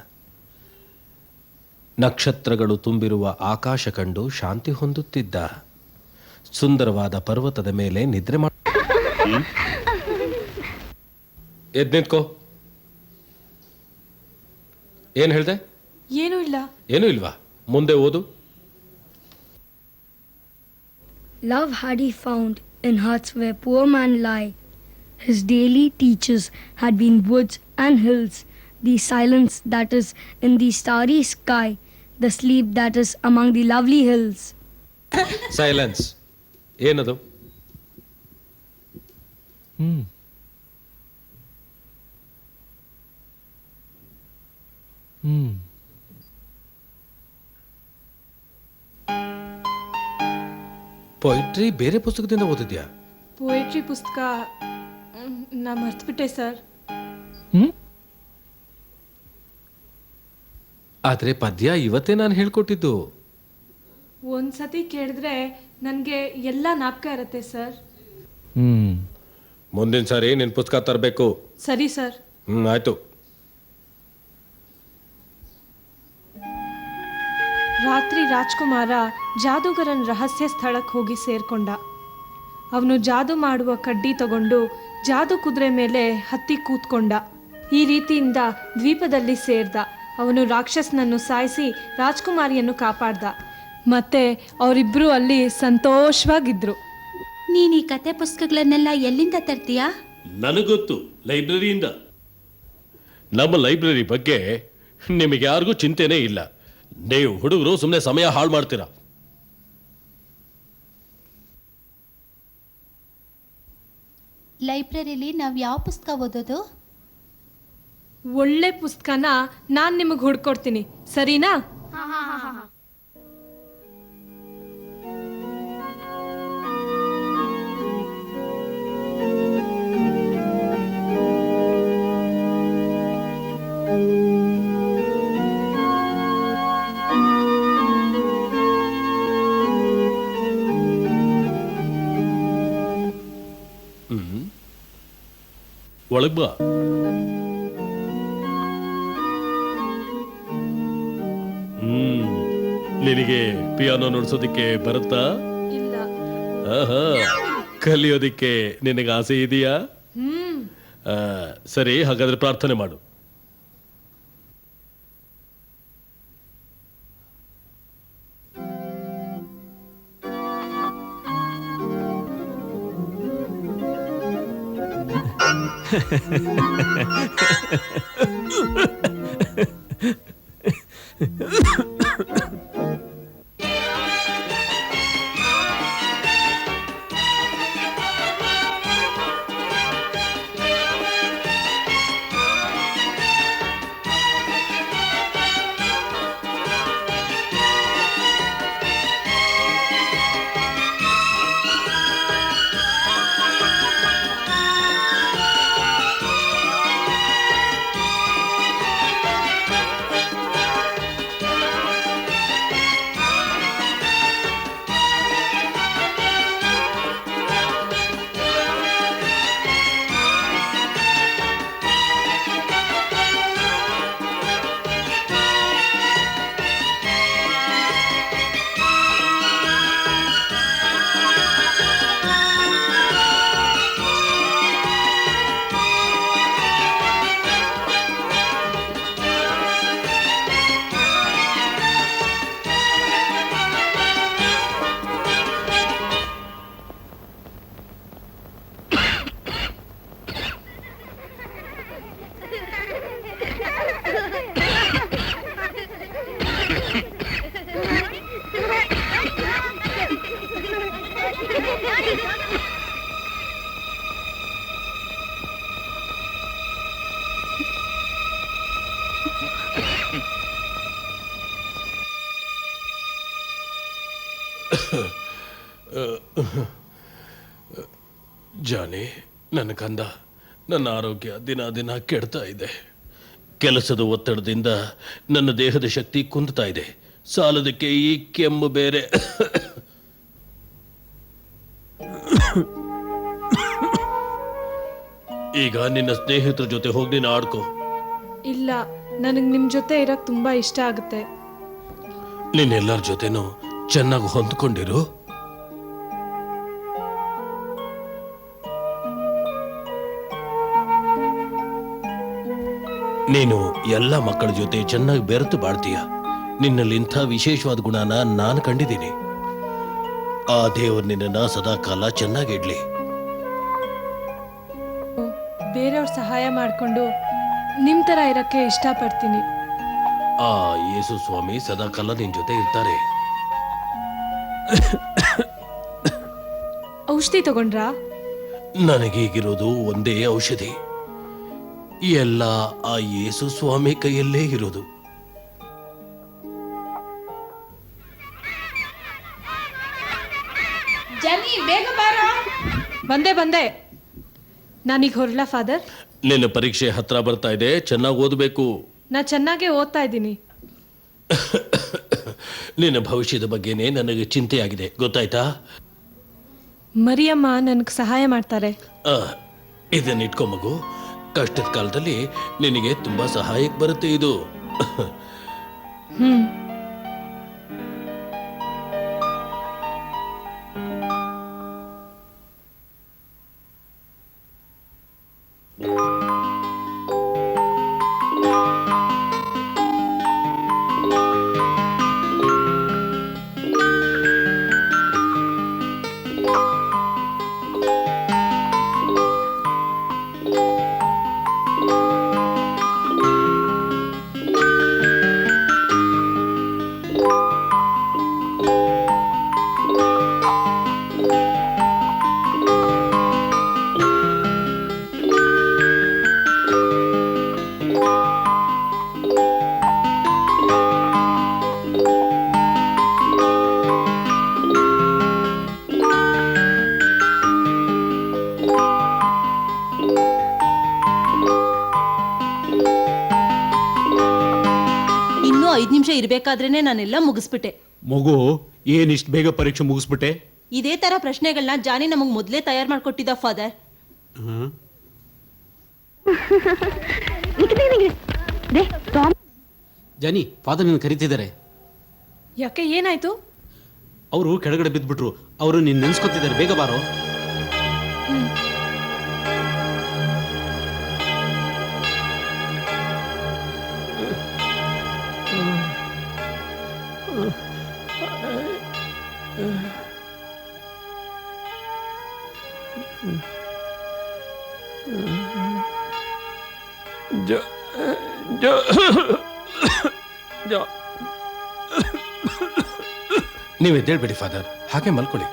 Speaker 4: ನಕ್ಷತ್ರಗಳು ತುಂಬಿರುವ ಆಕಾಶ ಕಂಡು ಶಾಂತಿ ಹೊಂದುತ್ತಿದ್ದ. ಸುಂದರವಾದ ಪರ್ವತದ ಮೇಲೆ ನಿದ್ರೆ ಮಾಡ.
Speaker 3: ಎದ್ ನಿಂತ್ಕೋ. ಏನ್ ಹೇಳ್ದೆ?
Speaker 1: ಏನೂ ಇಲ್ಲ.
Speaker 3: ಏನೂ ಇಲ್ವಾ? ಮುಂದೆ ಓದು.
Speaker 9: Love had he found in huts where poor men lie. His daily teachers had been woods and hills, the silence that is in the starry sky, the sleep that is among the lovely hills.
Speaker 3: Silence. ಏನದು?
Speaker 8: Hmm. Hmm.
Speaker 4: Poetry ಬೇರೆ ಪುಸ್ತಕದಿಂದ ಓದಿದ್ಯಾ?
Speaker 1: Poetry ಪುಸ್ತಕ ನಾ ಮರ್ತ್ಬಿಟ್ಟೆ sir.
Speaker 8: Hmm?
Speaker 4: ಆದ್ರೆ ಪದ್ಯ ಇವತ್ತೇ ನಾನು ಹೇಳ್ಕೊಟ್ಟಿದ್ದು.
Speaker 1: ಒಂದ್ಸತಿ ಕೇಳಿದ್ರೆ ನನಗೆ ಎಲ್ಲ ಜ್ಞಾಪಕ ಇರುತ್ತೆ ಸರ್.
Speaker 8: Hmm.
Speaker 3: ಮುಂದಿನ ಸಾರಿ ನಿನ್ ಪುಸ್ತಕ ತರಬೇಕು.
Speaker 1: ಸರಿ ಸರ್.
Speaker 3: ಆಯ್ತು.
Speaker 1: ರಾತ್ರಿ ರಾಜ್ಕುಮಾರ ಜಾದೂಗರನ್ ರಹಸ್ಯ ಸ್ಥಳಕ್ಕೆ ಹೋಗಿ ಸೇರ್ಕೊಂಡ. ಅವನು ಜಾದು ಮಾಡುವ ಕಡ್ಡಿ ತಗೊಂಡು ಜಾದು ಕುದುರೆ ಮೇಲೆ ಹತ್ತಿ ಕೂತ್ಕೊಂಡ. ಈ ರೀತಿಯಿಂದ ದ್ವೀಪದಲ್ಲಿ ಸೇರ್ದ. ಅವನು ರಾಕ್ಷಸನನ್ನು ಸಾಯಿಸಿ ರಾಜ್ಕುಮಾರಿಯನ್ನು ಕಾಪಾಡ್ದ. ಮತ್ತೆ ಅವರಿಬ್ಬರು ಅಲ್ಲಿ ಸಂತೋಷವಾಗಿದ್ರು.
Speaker 5: ನೀನು ಈ ಕತೆ ಪುಸ್ತಕಗಳನ್ನೆಲ್ಲ ಎಲ್ಲಿಂದ ತರ್ತೀಯಾ?
Speaker 4: ನನಗೊತ್ತು, ಲೈಬ್ರರಿಯಿಂದ. ನಮ್ಮ ಲೈಬ್ರರಿ ಬಗ್ಗೆ ನಿಮಗೆ ಯಾರಿಗೂ ಚಿಂತೆನೇ ಇಲ್ಲ. ನೀವು ಹುಡುಗರು ಸುಮ್ಮನೆ ಸಮಯ ಹಾಳು ಮಾಡ್ತೀರಾ.
Speaker 5: ಲೈಬ್ರರಿಲಿ ನಾವು ಯಾವ ಪುಸ್ತಕ ಓದೋದು?
Speaker 1: ಒಳ್ಳೆ ಪುಸ್ತಕನ ನಾನು ನಿಮಗೆ ಹುಡ್ಕೊಡ್ತೀನಿ, ಸರಿನಾ?
Speaker 4: ಒಳಗ್ ಬಾ. ನಿನಗೆ ಪಿಯಾನೋ ನುಡ್ಸೋದಿಕ್ಕೆ ಬರುತ್ತಾ?
Speaker 1: ಇಲ್ಲ.
Speaker 4: ಆಹಾ, ಕಲಿಯೋದಿಕ್ಕೆ ನಿನಗೆ ಆಸೆ ಇದೆಯಾ? ಸರಿ, ಹಾಗಾದ್ರೆ ಪ್ರಾರ್ಥನೆ ಮಾಡು. ಜಾನಿ, ನನ್ನ ಕಂದ, ನನ್ನ ಆರೋಗ್ಯ ದಿನ ದಿನ ಕೆಡ್ತಾ ಇದೆ. ಕೆಲಸದ ಒತ್ತಡದಿಂದ ನನ್ನ ದೇಹದ ಶಕ್ತಿ ಕುಂದುತ್ತಾ ಇದೆ. ಸಾಲದಕ್ಕೆ ಈ ಕೆಮ್ಮು ಬೇರೆ. ಈಗ ನಿನ್ನ ಸ್ನೇಹಿತರ ಜೊತೆ ಹೋಗಿ ನೀನು ಆಡ್ಕೋ.
Speaker 1: ಇಲ್ಲ, ನನಗೆ ನಿಮ್ಮ ಜೊತೆ ಇರಕ್ಕೆ ತುಂಬ ಇಷ್ಟ ಆಗುತ್ತೆ.
Speaker 4: ನಿನ್ನೆಲ್ಲರ ಜೊತೆನೂ ಚೆನ್ನಾಗಿ ಹೊಂದ್ಕೊಂಡಿರು. ನೀನು ಎಲ್ಲ ಮಕ್ಕಳ ಜೊತೆ ಚೆನ್ನಾಗಿ ಬೆರೆತು ಬಾಳ್ತೀಯ. ನಿನ್ನಲ್ಲಿ ಇಂಥ ವಿಶೇಷವಾದ ಗುಣನ ನಾನು ಕಂಡಿದ್ದೀನಿ. ಆ ದೇವರು ನಿನ್ನನ್ನ ಸದಾ ಕಾಲ ಚೆನ್ನಾಗಿಡ್ಲಿ.
Speaker 1: ಬೇರೆಯವ್ರ ಸಹಾಯ ಮಾಡಿಕೊಂಡು ನಿಮ್ಮ ಥರ ಇರೋಕ್ಕೆ ಇಷ್ಟಪಡ್ತೀನಿ.
Speaker 4: ಆ ಯೇಸು ಸ್ವಾಮಿ ಸದಾ ಕಾಲ ನಿನ್ ಜೊತೆ ಇರ್ತಾರೆ.
Speaker 1: ಔಷಧಿ ತಗೊಂಡ್ರಾ?
Speaker 4: ನನಗೀಗಿರೋದು ಒಂದೇ ಔಷಧಿ. ಎಲ್ಲ ಆ ಯೇಸು ಸ್ವಾಮಿ ಕೈಯಲ್ಲೇ ಇರೋದು.
Speaker 1: ಬಂದೆ. ನಾನೀಗ ಹೊರಡ್ಲಾ ಫಾದರ್?
Speaker 4: ನಿನ್ನ ಪರೀಕ್ಷೆ ಹತ್ರ ಬರ್ತಾ ಇದೆ, ಚೆನ್ನಾಗಿ ಓದಬೇಕು.
Speaker 1: ನಾ ಚೆನ್ನಾಗೇ ಓದ್ತಾ ಇದ್ದೀನಿ.
Speaker 4: ನಿನ್ನ ಭವಿಷ್ಯದ ಬಗ್ಗೆನೇ ನನಗೆ ಚಿಂತೆಯಾಗಿದೆ, ಗೊತ್ತಾಯ್ತಾ?
Speaker 1: ಮರಿಯಮ್ಮ ನನಗೆ ಸಹಾಯ ಮಾಡ್ತಾರೆ.
Speaker 4: ಇದನ್ನ ಇಟ್ಕೊ ಮಗು. ಕಷ್ಟದ ಕಾಲದಲ್ಲಿ ನಿನಗೆ ತುಂಬಾ ಸಹಾಯಕ್ಕೆ ಬರುತ್ತೆ ಇದು.
Speaker 1: ಹ್ಮ್.
Speaker 2: ಇನ್ನೂ 5 ನಿಮಿಷ ಇರಬೇಕಾದ್ರೇನೆ ನಾನೆಲ್ಲ ಮುಗಿಸ್ಬಿಟ್ಟೆ.
Speaker 6: ಮಗು, ಏನ್ ಇಷ್ಟು ಬೇಗ ಪರೀಕ್ಷೆ ಮುಗಿಸ್ಬಿಟ್ಟೆ?
Speaker 2: ಇದೇ ತರ ಪ್ರಶ್ನೆಗಳನ್ನ ಜಾನಿ ನಮಗ್ ಮೊದ್ಲೇ ತಯಾರು ಮಾಡ್ಕೊಟ್ಟಿದ್ದ ಫಾದರ್.
Speaker 6: ಜಾನಿ, ಫಾದರ್ ನಿನ್ನ ಕರೀತಿದ್ದಾರೆ.
Speaker 1: ಯಾಕೆ, ಏನಾಯ್ತು?
Speaker 6: ಅವರು ಕೆಳಗಡೆ ಬಿದ್ದ್ಬಿಟ್ರು. ಅವರು ನಿನ್ನ ನೆನ್ಸ್ಕೊತಿದ್ದಾರೆ, ಬೇಗ ಬಾರೋ.
Speaker 3: ನೀವೆದ್ದೇಳ್ಬೇಡಿ ಫಾದರ್, ಹಾಗೆ ಮಲ್ಕೊಳ್ಳಿ.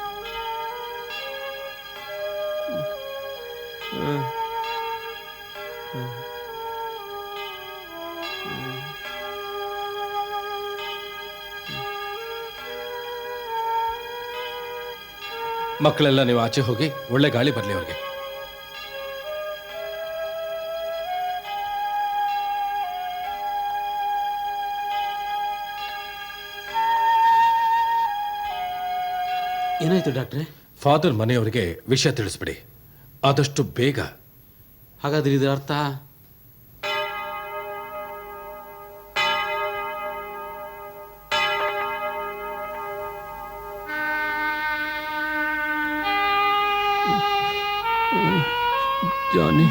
Speaker 3: ಮಕ್ಕಳೆಲ್ಲ ನೀವು ಆಚೆ ಹೋಗಿ ಒಳ್ಳೆ ಗಾಳಿ ಬರಲಿ ಅವ್ರಿಗೆ.
Speaker 6: ಏನಾಯ್ತು ಡಾಕ್ಟ್ರೆ?
Speaker 3: ಫಾದರ್ ಮನೆಯವರಿಗೆ ವಿಷಯ ತಿಳಿಸ್ಬಿಡಿ, ಆದಷ್ಟು ಬೇಗ.
Speaker 6: ಹಾಗಾದ್ರೆ ಇದರ ಅರ್ಥ?
Speaker 4: ಜಾನಿ,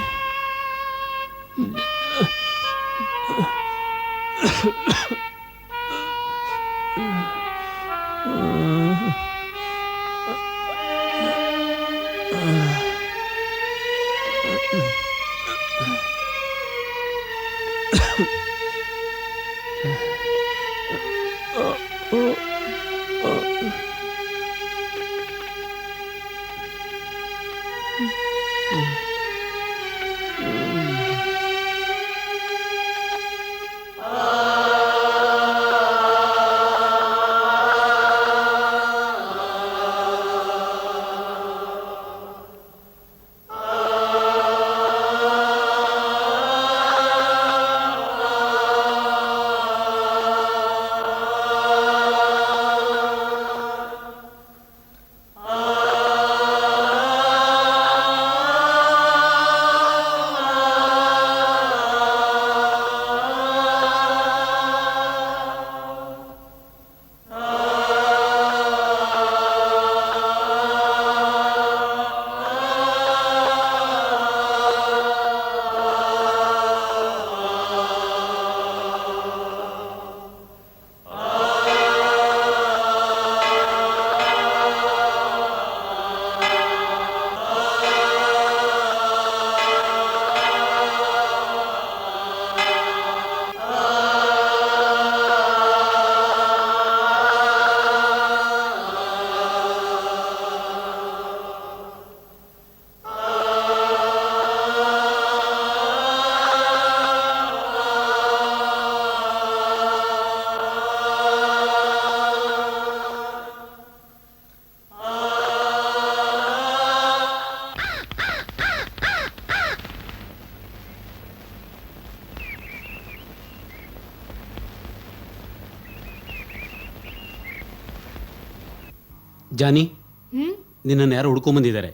Speaker 6: ಜಾನಿ,
Speaker 1: ಹ್ಞೂ
Speaker 6: ನಿನ್ನನ್ನು ಯಾರೋ ಹುಡ್ಕೊಂಬಂದಿದ್ದಾರೆ.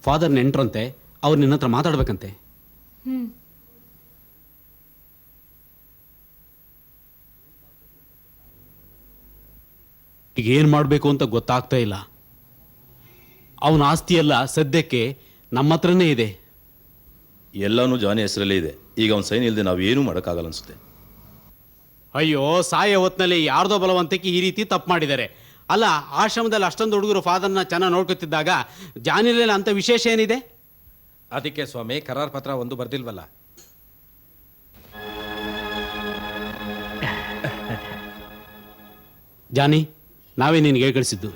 Speaker 6: ಫಾದರ್ ನೆಂಟ್ರಂತೆ, ಅವ್ರು ನಿನ್ನ ಹತ್ರ ಮಾತಾಡ್ಬೇಕಂತೆ.
Speaker 1: ಹ್ಞೂ
Speaker 6: ಈಗ ಏನು ಮಾಡಬೇಕು ಅಂತ ಗೊತ್ತಾಗ್ತಾ ಇಲ್ಲ. ಅವನ ಆಸ್ತಿ ಎಲ್ಲ ಸದ್ಯಕ್ಕೆ ನಮ್ಮ ಹತ್ರನೇ ಇದೆ.
Speaker 10: ಎಲ್ಲನೂ ಜಾನಿ ಹೆಸರಲ್ಲೇ ಇದೆ. ಈಗ ಅವ್ನ ಸೈನ್ ಇಲ್ಲದೆ ನಾವು ಏನೂ ಮಾಡೋಕ್ಕಾಗಲ್ಲ ಅನ್ಸುತ್ತೆ.
Speaker 6: ಅಯ್ಯೋ, ಸಾಯ ಹೊತ್ನಲ್ಲಿ ಯಾರ್ದೋ ಬಲವಂತಕ್ಕೆ ಈ ರೀತಿ ತಪ್ಪು ಮಾಡಿದ್ದಾರೆ. ಅಲ್ಲ, ಆಶ್ರಮದಲ್ಲಿ ಅಷ್ಟೊಂದು ಹುಡುಗರು ಫಾದರ್ನ ಚೆನ್ನಾಗಿ ನೋಡ್ಕೊತಿದ್ದಾಗ ಜಾನಿಲೆಲ್ಲ ಅಂತ ವಿಶೇಷ ಏನಿದೆ?
Speaker 3: ಅದಕ್ಕೆ ಸ್ವಾಮಿ ಕರಾರ್ ಪತ್ರ ಒಂದು ಬರ್ದಿಲ್ವಲ್ಲ.
Speaker 6: ಜಾನಿ, ನಾವೇ ನಿನಗೆ ಹೇಳಿ ಕಳಿಸಿದ್ದು.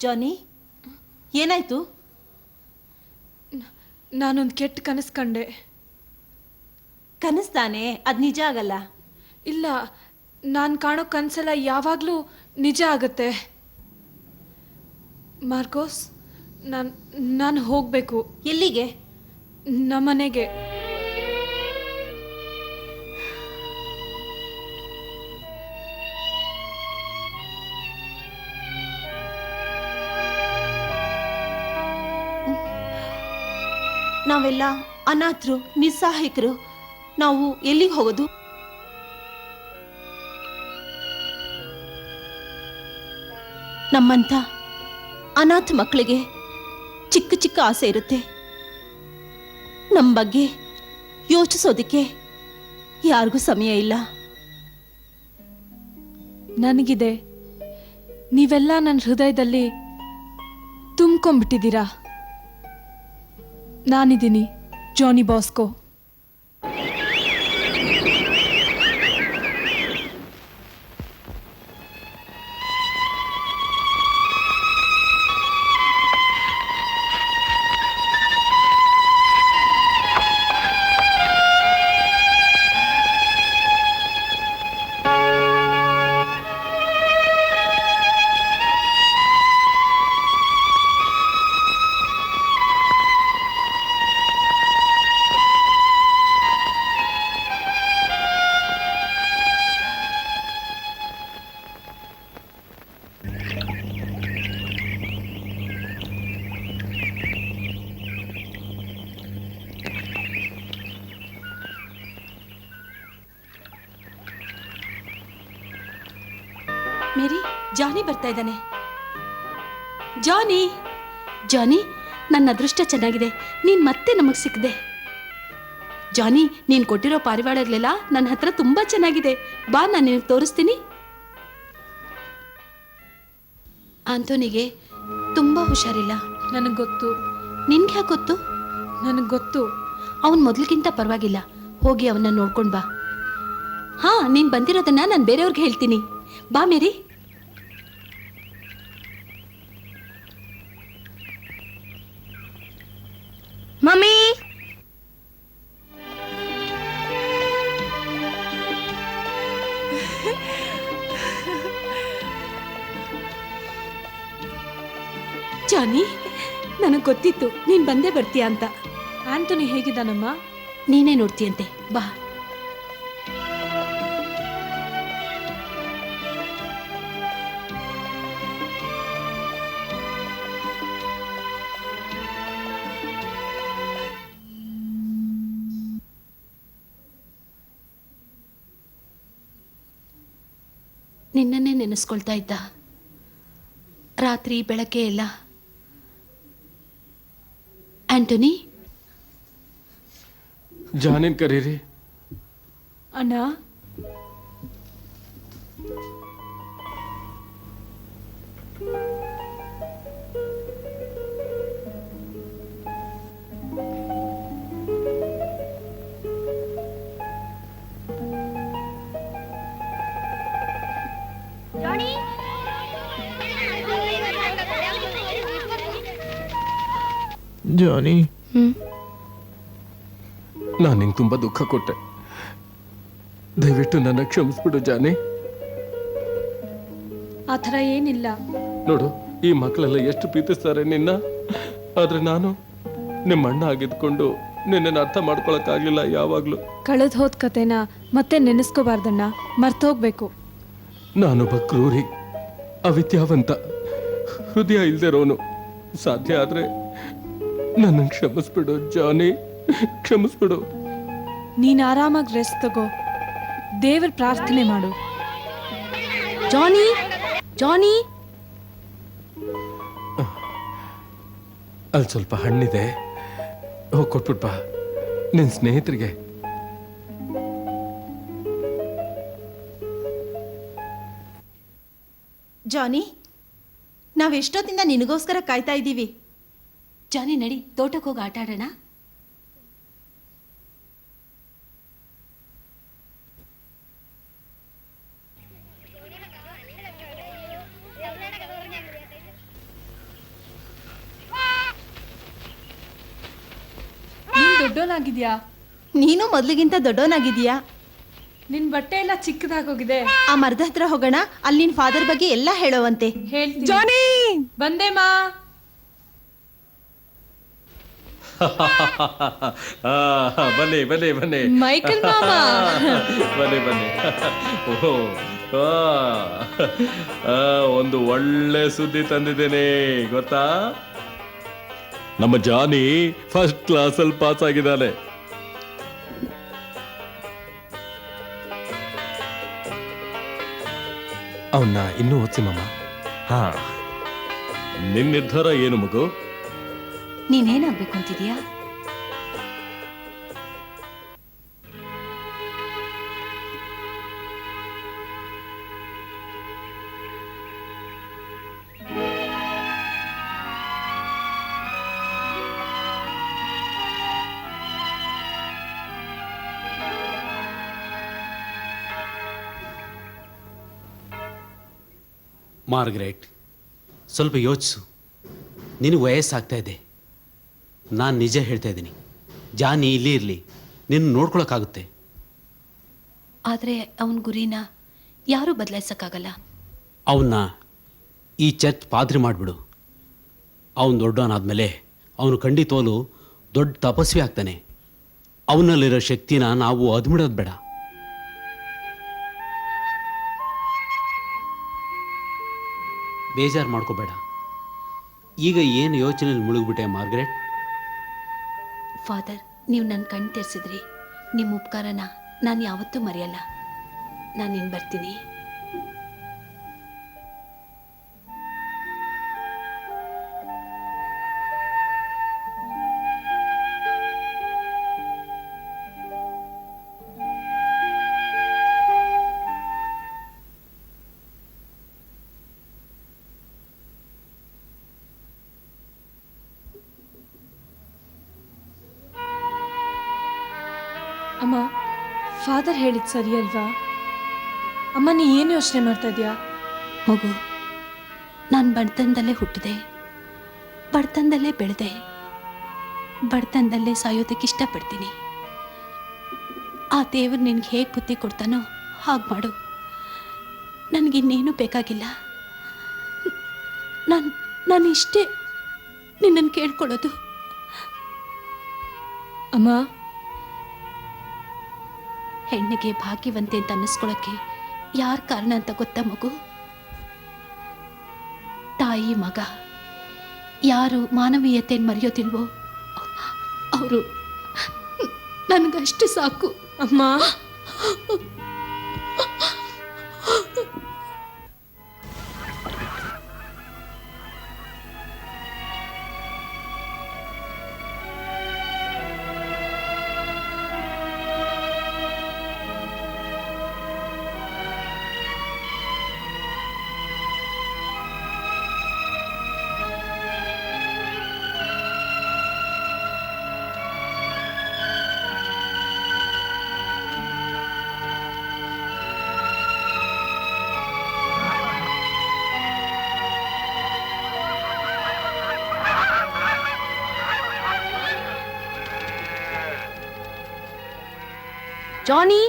Speaker 2: ಜಾನಿ, ಏನಾಯ್ತು?
Speaker 1: ನಾನೊಂದು ಕೆಟ್ಟ ಕನಸು ಕಂಡೆ.
Speaker 2: ಕನಸ್ತಾನೆ, ಅದು ನಿಜ ಆಗಲ್ಲ.
Speaker 1: ಇಲ್ಲ, ನಾನು ಕಾಣೋ ಕನಸೆಲ್ಲ ಯಾವಾಗಲೂ ನಿಜ ಆಗುತ್ತೆ. ಮಾರ್ಕೋಸ್, ನಾನು ಹೋಗಬೇಕು.
Speaker 2: ಎಲ್ಲಿಗೆ?
Speaker 1: ನಮ್ಮನೆಗೆ.
Speaker 2: ನಾವೆಲ್ಲ ಅನಾಥರು, ನಿಸ್ಸಹಾಯಕರು. ನಾವು ಎಲ್ಲಿಗೆ ಹೋಗೋದು? ನಮ್ಮಂಥ ಅನಾಥ ಮಕ್ಕಳಿಗೆ ಚಿಕ್ಕ ಚಿಕ್ಕ ಆಸೆ ಇರುತ್ತೆ. ನಮ್ಮ ಬಗ್ಗೆ ಯೋಚಿಸೋದಕ್ಕೆ ಯಾರಿಗೂ ಸಮಯ ಇಲ್ಲ.
Speaker 1: ನನಗಿದೆ. ನೀವೆಲ್ಲ ನನ್ನ ಹೃದಯದಲ್ಲಿ ತುಂಬ್ಕೊಂಡ್ಬಿಟ್ಟಿದ್ದೀರಾ. ನಾನಿದ್ದೀನಿ, ಜಾನಿ ಬಾಸ್ಕೋ.
Speaker 2: ಮೇರಿ, ಜಾನಿ ಬರ್ತಾ ಇದ್ದಾನೆ. ಜಾನಿ, ಜಾನಿ, ನನ್ನ ಅದೃಷ್ಟ ಚೆನ್ನಾಗಿದೆ. ನೀನ್ ಮತ್ತೆ ನಮಗ್ ಸಿಕ್ದೆ. ಜಾನಿ, ನೀನ್ ಕೊಟ್ಟಿರೋ ಪಾರಿವಾಳಗಳೆಲ್ಲ ನನ್ನ ಹತ್ರ ತುಂಬಾ ಚೆನ್ನಾಗಿದೆ. ಬಾ, ನಾನು ನಿನಗೆ ತೋರಿಸ್ತೀನಿ. ಆಂಟೋನಿಗೆ ತುಂಬಾ ಹುಷಾರಿಲ್ಲ.
Speaker 1: ನನಗೆ ಗೊತ್ತು.
Speaker 2: ನಿನ್ಗೆ ಯಾಕೆ ಗೊತ್ತು?
Speaker 1: ನನಗೆ ಗೊತ್ತು.
Speaker 2: ಅವನ್ ಮೊದ್ಲಿಗಿಂತ ಪರವಾಗಿಲ್ಲ. ಹೋಗಿ ಅವನ್ನ ನೋಡ್ಕೊಂಡ್ ಬಾ. ಹಾ, ನೀನ್ ಬಂದಿರೋದನ್ನ ನಾನು ಬೇರೆಯವ್ರಿಗೆ ಹೇಳ್ತೀನಿ. ಬಾ ಮೇರಿ.
Speaker 9: Mummy!
Speaker 2: ಜಾನಿ, ನನಗೆ ಗೊತ್ತಿತ್ತು ನೀನ್ ಬಂದೇ ಬರ್ತೀಯ ಅಂತ.
Speaker 1: ಆಂಟೋನಿ ಹೇಗಿದ್ದಾನಮ್ಮ?
Speaker 2: ನೀನೇ ನೋಡ್ತೀಯಂತೆ. ಬಾ. ನಿನ್ನನ್ನೇ ನೆನೆಸ್ಕೊಳ್ತಾ ಇದ್ದ. ರಾತ್ರಿ ಬೆಳಗ್ಗೆ ಎಲ್ಲ. ಆಂಟೋನಿ,
Speaker 3: ಜಾನಿನ್ ಕರೀರಿ.
Speaker 1: ಅಣ್ಣ,
Speaker 8: Johnny.
Speaker 4: ನಾನು ನಿಂಗೆ ತುಂಬಾ ದುಃಖ ಕೊಟ್ಟೆ. ದಯವಿಟ್ಟು ನನ್ನ ಕ್ಷಮಿಸ್ಬಿಡು ಜಾನಿ.
Speaker 1: ಆ ಥರ ಏನಿಲ್ಲ.
Speaker 4: ನೋಡು, ಈ ಮಕ್ಕಳೆಲ್ಲ ಎಷ್ಟು ಪ್ರೀತಿಸ್ತಾರೆ ನಿನ್ನ. ಆದ್ರೆ ನಾನು ನಿಮ್ಮ ಅಣ್ಣ ಆಗಿದ್ಕೊಂಡು ನಿನ್ನನ್ನು ಅರ್ಥ ಮಾಡ್ಕೊಳಕ್ಕಾಗ್ಲಿಲ್ಲ ಯಾವಾಗ್ಲೂ.
Speaker 1: ಕಳೆದು ಹೋದ ಕತೆನ ಮತ್ತೆ ನೆನೆಸ್ಕೋಬಾರ್ದಣ್ಣ, ಮರ್ತೋಗ್ಬೇಕು.
Speaker 4: ನಾನೊಬ್ಬ ಕ್ರೂರಿ, ಅವಿದ್ಯಾವಂತ, ಹೃದಯ ಇಲ್ದಿರೋನು. ಸಾಧ್ಯ ಆದ್ರೆ ನನ್ನ ಕ್ಷಮಿಸ್ಬಿಡು ಜಾನಿ, ಕ್ಷಮಿಸ್ಬಿಡು.
Speaker 1: ನೀನ್ ಆರಾಮಾಗಿ ರೆಸ್ಟ್ ತಗೋ, ದೇವ್ರ ಪ್ರಾರ್ಥನೆ ಮಾಡು.
Speaker 2: ಜಾನಿ, ಜಾನಿ,
Speaker 4: ಅಲ್ಲಿ ಸ್ವಲ್ಪ ಹಣ್ಣಿದೆ, ಹೋಗಿ ಕೊಟ್ಬಿಟ್ ಬಾ ನಿನ್ನ ಸ್ನೇಹಿತರಿಗೆ.
Speaker 2: ಜಾನಿ, ನಾವೆಷ್ಟೊತ್ತಿಂದ ನಿನಗೋಸ್ಕರ ಕಾಯ್ತಾ ಇದ್ದೀವಿ.
Speaker 5: ಜಾನಿ ನಡಿ, ತೋಟಕ್ಕೆ ಹೋಗಿ ಆಟ ಆಡೋಣ.
Speaker 1: ನೀನ್ ದೊಡ್ಡೋನಾಗಿದ್ಯಾ?
Speaker 2: ನೀನು ಮೊದ್ಲಿಗಿಂತ ದೊಡ್ಡವನಾಗಿದೀಯಾ.
Speaker 1: ನಿನ್ ಬಟ್ಟೆ ಎಲ್ಲ ಚಿಕ್ಕದಾಗೋಗಿದೆ.
Speaker 2: ಆ ಮರದ ಹತ್ರ ಹೋಗೋಣ, ಅಲ್ಲಿ ನಿನ್ ಫಾದರ್ ಬಗ್ಗೆ ಎಲ್ಲ ಹೇಳೋವಂತೆ.
Speaker 1: ಹೇಳ್ತೀನಿ. ಜಾನಿ ಬಂದೆ ಮಾ.
Speaker 4: ಬನ್ನಿ ಬನ್ನಿ ಬನ್ನಿ
Speaker 1: ಮೈಕಲ್ ಮಾಮ.
Speaker 4: ಬನ್ನಿ ಬನ್ನಿ. ಓಹೋ, ಒಂದು ಒಳ್ಳೆ ಸುದ್ದಿ ತಂದಿದ್ದೇನೆ ಗೊತ್ತಾ? ನಮ್ಮ ಜಾನಿ ಫಸ್ಟ್ ಕ್ಲಾಸ್ ಅಲ್ಲಿ ಪಾಸ್ ಆಗಿದ್ದಾನೆ. ಅವನ್ನ ಇನ್ನೂ ಓದಿಸಿ ಮಾಮ. ಹಾ, ನಿನ್ನ ನಿರ್ಧಾರ ಏನು ಮಗು?
Speaker 5: ನೀನೇನಾಗ್ಬೇಕು ಅಂತಿದೀಯಾ?
Speaker 6: ಮಾರ್ಗ್ರೆಟ್, ಸ್ವಲ್ಪ ಯೋಚಿಸು. ನಿನಗೆ ವಯಸ್ಸಾಗ್ತಾ ಇದೆ. ನಾನು ನಿಜ ಹೇಳ್ತಾ ಇದ್ದೀನಿ. ಜಾನಿ ಇಲ್ಲಿ ಇರಲಿ, ನಿನ್ನ ನೋಡ್ಕೊಳಕ್ಕಾಗುತ್ತೆ.
Speaker 5: ಆದರೆ ಅವನ ಗುರಿನ ಯಾರೂ ಬದಲಾಯಿಸೋಕ್ಕಾಗಲ್ಲ.
Speaker 6: ಅವನ್ನ ಈ ಚರ್ಚ್ ಪಾದ್ರಿ ಮಾಡಿಬಿಡು. ಅವನು ದೊಡ್ಡವನಾದ್ಮೇಲೆ ಅವನು ಖಂಡಿತವೂ ದೊಡ್ಡ ತಪಸ್ವಿ ಆಗ್ತಾನೆ. ಅವನಲ್ಲಿರೋ ಶಕ್ತಿನ ನಾವು ಅದ್ಬಿಡೋದು ಬೇಡ. ಬೇಜಾರು ಮಾಡ್ಕೋಬೇಡ. ಈಗ ಏನು ಯೋಚನೆಯಲ್ಲಿ ಮುಳುಗ್ಬಿಟ್ಟೆ ಮಾರ್ಗ್ರೆಟ್?
Speaker 5: ಫಾದರ್, ನೀವು ನನ್ನ ಕಣ್ಣು ತೆರೆಸಿದ್ರಿ. ನಿಮ್ಮ ಉಪಕಾರನ ನಾನು ಯಾವತ್ತೂ ಮರೆಯಲ್ಲ. ನಾನು ಇನ್ನು ಬರ್ತೀನಿ.
Speaker 1: ಅಮ್ಮ, ಫಾದರ್ ಹೇಳಿದ್ ಸರಿ ಅಲ್ವಾ? ಅಮ್ಮ, ನೀ ಏನು ಯೋಚನೆ ಮಾಡ್ತಾ ಇದೀಯಾ?
Speaker 5: ಮಗು, ನಾನು ಬಡತನದಲ್ಲೇ ಹುಟ್ಟಿದೆ, ಬಡತನದಲ್ಲೇ ಬೆಳೆದೆ, ಬಡತನದಲ್ಲೇ ಸಾಯೋದಕ್ಕೆ ಇಷ್ಟಪಡ್ತೀನಿ. ಆ ದೇವರು ನಿನಗೆ ಹೇಗೆ ಬುದ್ಧಿ ಕೊಡ್ತಾನೋ ಹಾಗೆ ಮಾಡು. ನನಗಿನ್ನೇನು ಬೇಕಾಗಿಲ್ಲ. ನಾನು ಇಷ್ಟೇ ನಿನ್ನನ್ನು ಕೇಳ್ಕೊಳ್ಳೋದು.
Speaker 1: ಅಮ್ಮ,
Speaker 5: ಹೆಣ್ಣಿಗೆ ಭಾಗ್ಯವಂತೆ ಅಂತ ಅನ್ನಿಸ್ಕೊಳ್ಳೋಕ್ಕೆ ಯಾರ ಕಾರಣ ಅಂತ ಗೊತ್ತಾ ಮಗು? ತಾಯಿ ಮಗ ಯಾರು ಮಾನವೀಯತೆಯನ್ನು ಮರೆಯೋದಿಲ್ವೋ ಅವರು ನನಗಷ್ಟು ಸಾಕು.
Speaker 1: ಅಮ್ಮ,
Speaker 5: ಜಾನಿ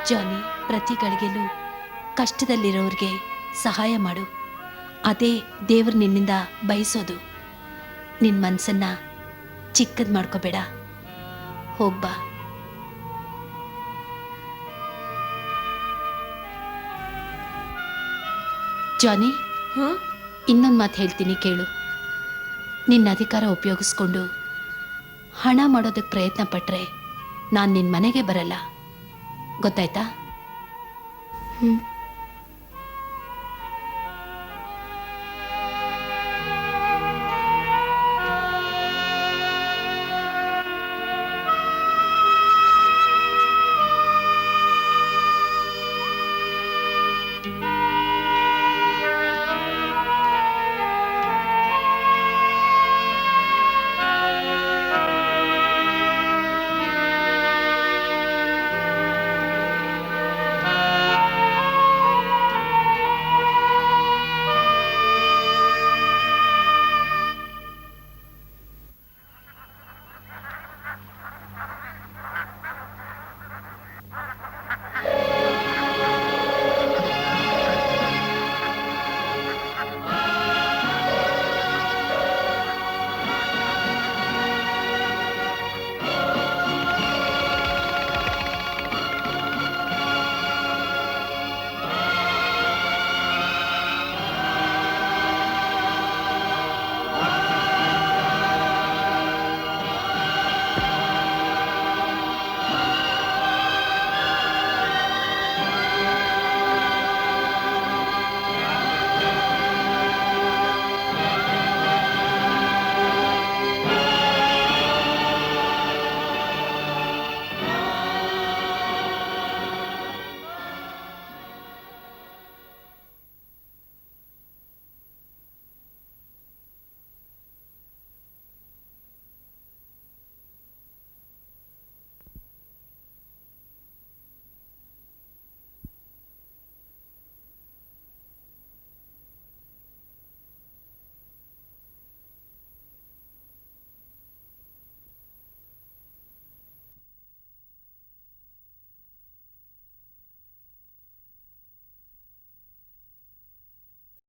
Speaker 5: ಜಾನಿ, ಪ್ರತಿ ಗಳಿಗೆಲೂ ಕಷ್ಟದಲ್ಲಿರೋರಿಗೆ ಸಹಾಯ ಮಾಡು. ಅದೇ ದೇವ್ರು ನಿನ್ನಿಂದ ಬಯಸೋದು. ನಿನ್ನ ಮನಸ್ಸನ್ನ ಚಿಕ್ಕದು ಮಾಡ್ಕೋಬೇಡ. ಹೋಗ್ಬಾ. ಜಾನಿ, ಇನ್ನೊಂದು ಮಾತು ಹೇಳ್ತೀನಿ ಕೇಳು. ನಿನ್ನ ಅಧಿಕಾರ ಉಪಯೋಗಿಸ್ಕೊಂಡು ಹಣ ಮಾಡೋದಕ್ಕೆ ಪ್ರಯತ್ನ ಪಟ್ಟರೆ ನಾನು ನಿನ್ನ ಮನೆಗೆ ಬರಲ್ಲ. ಗೊತ್ತಾಯ್ತಾ?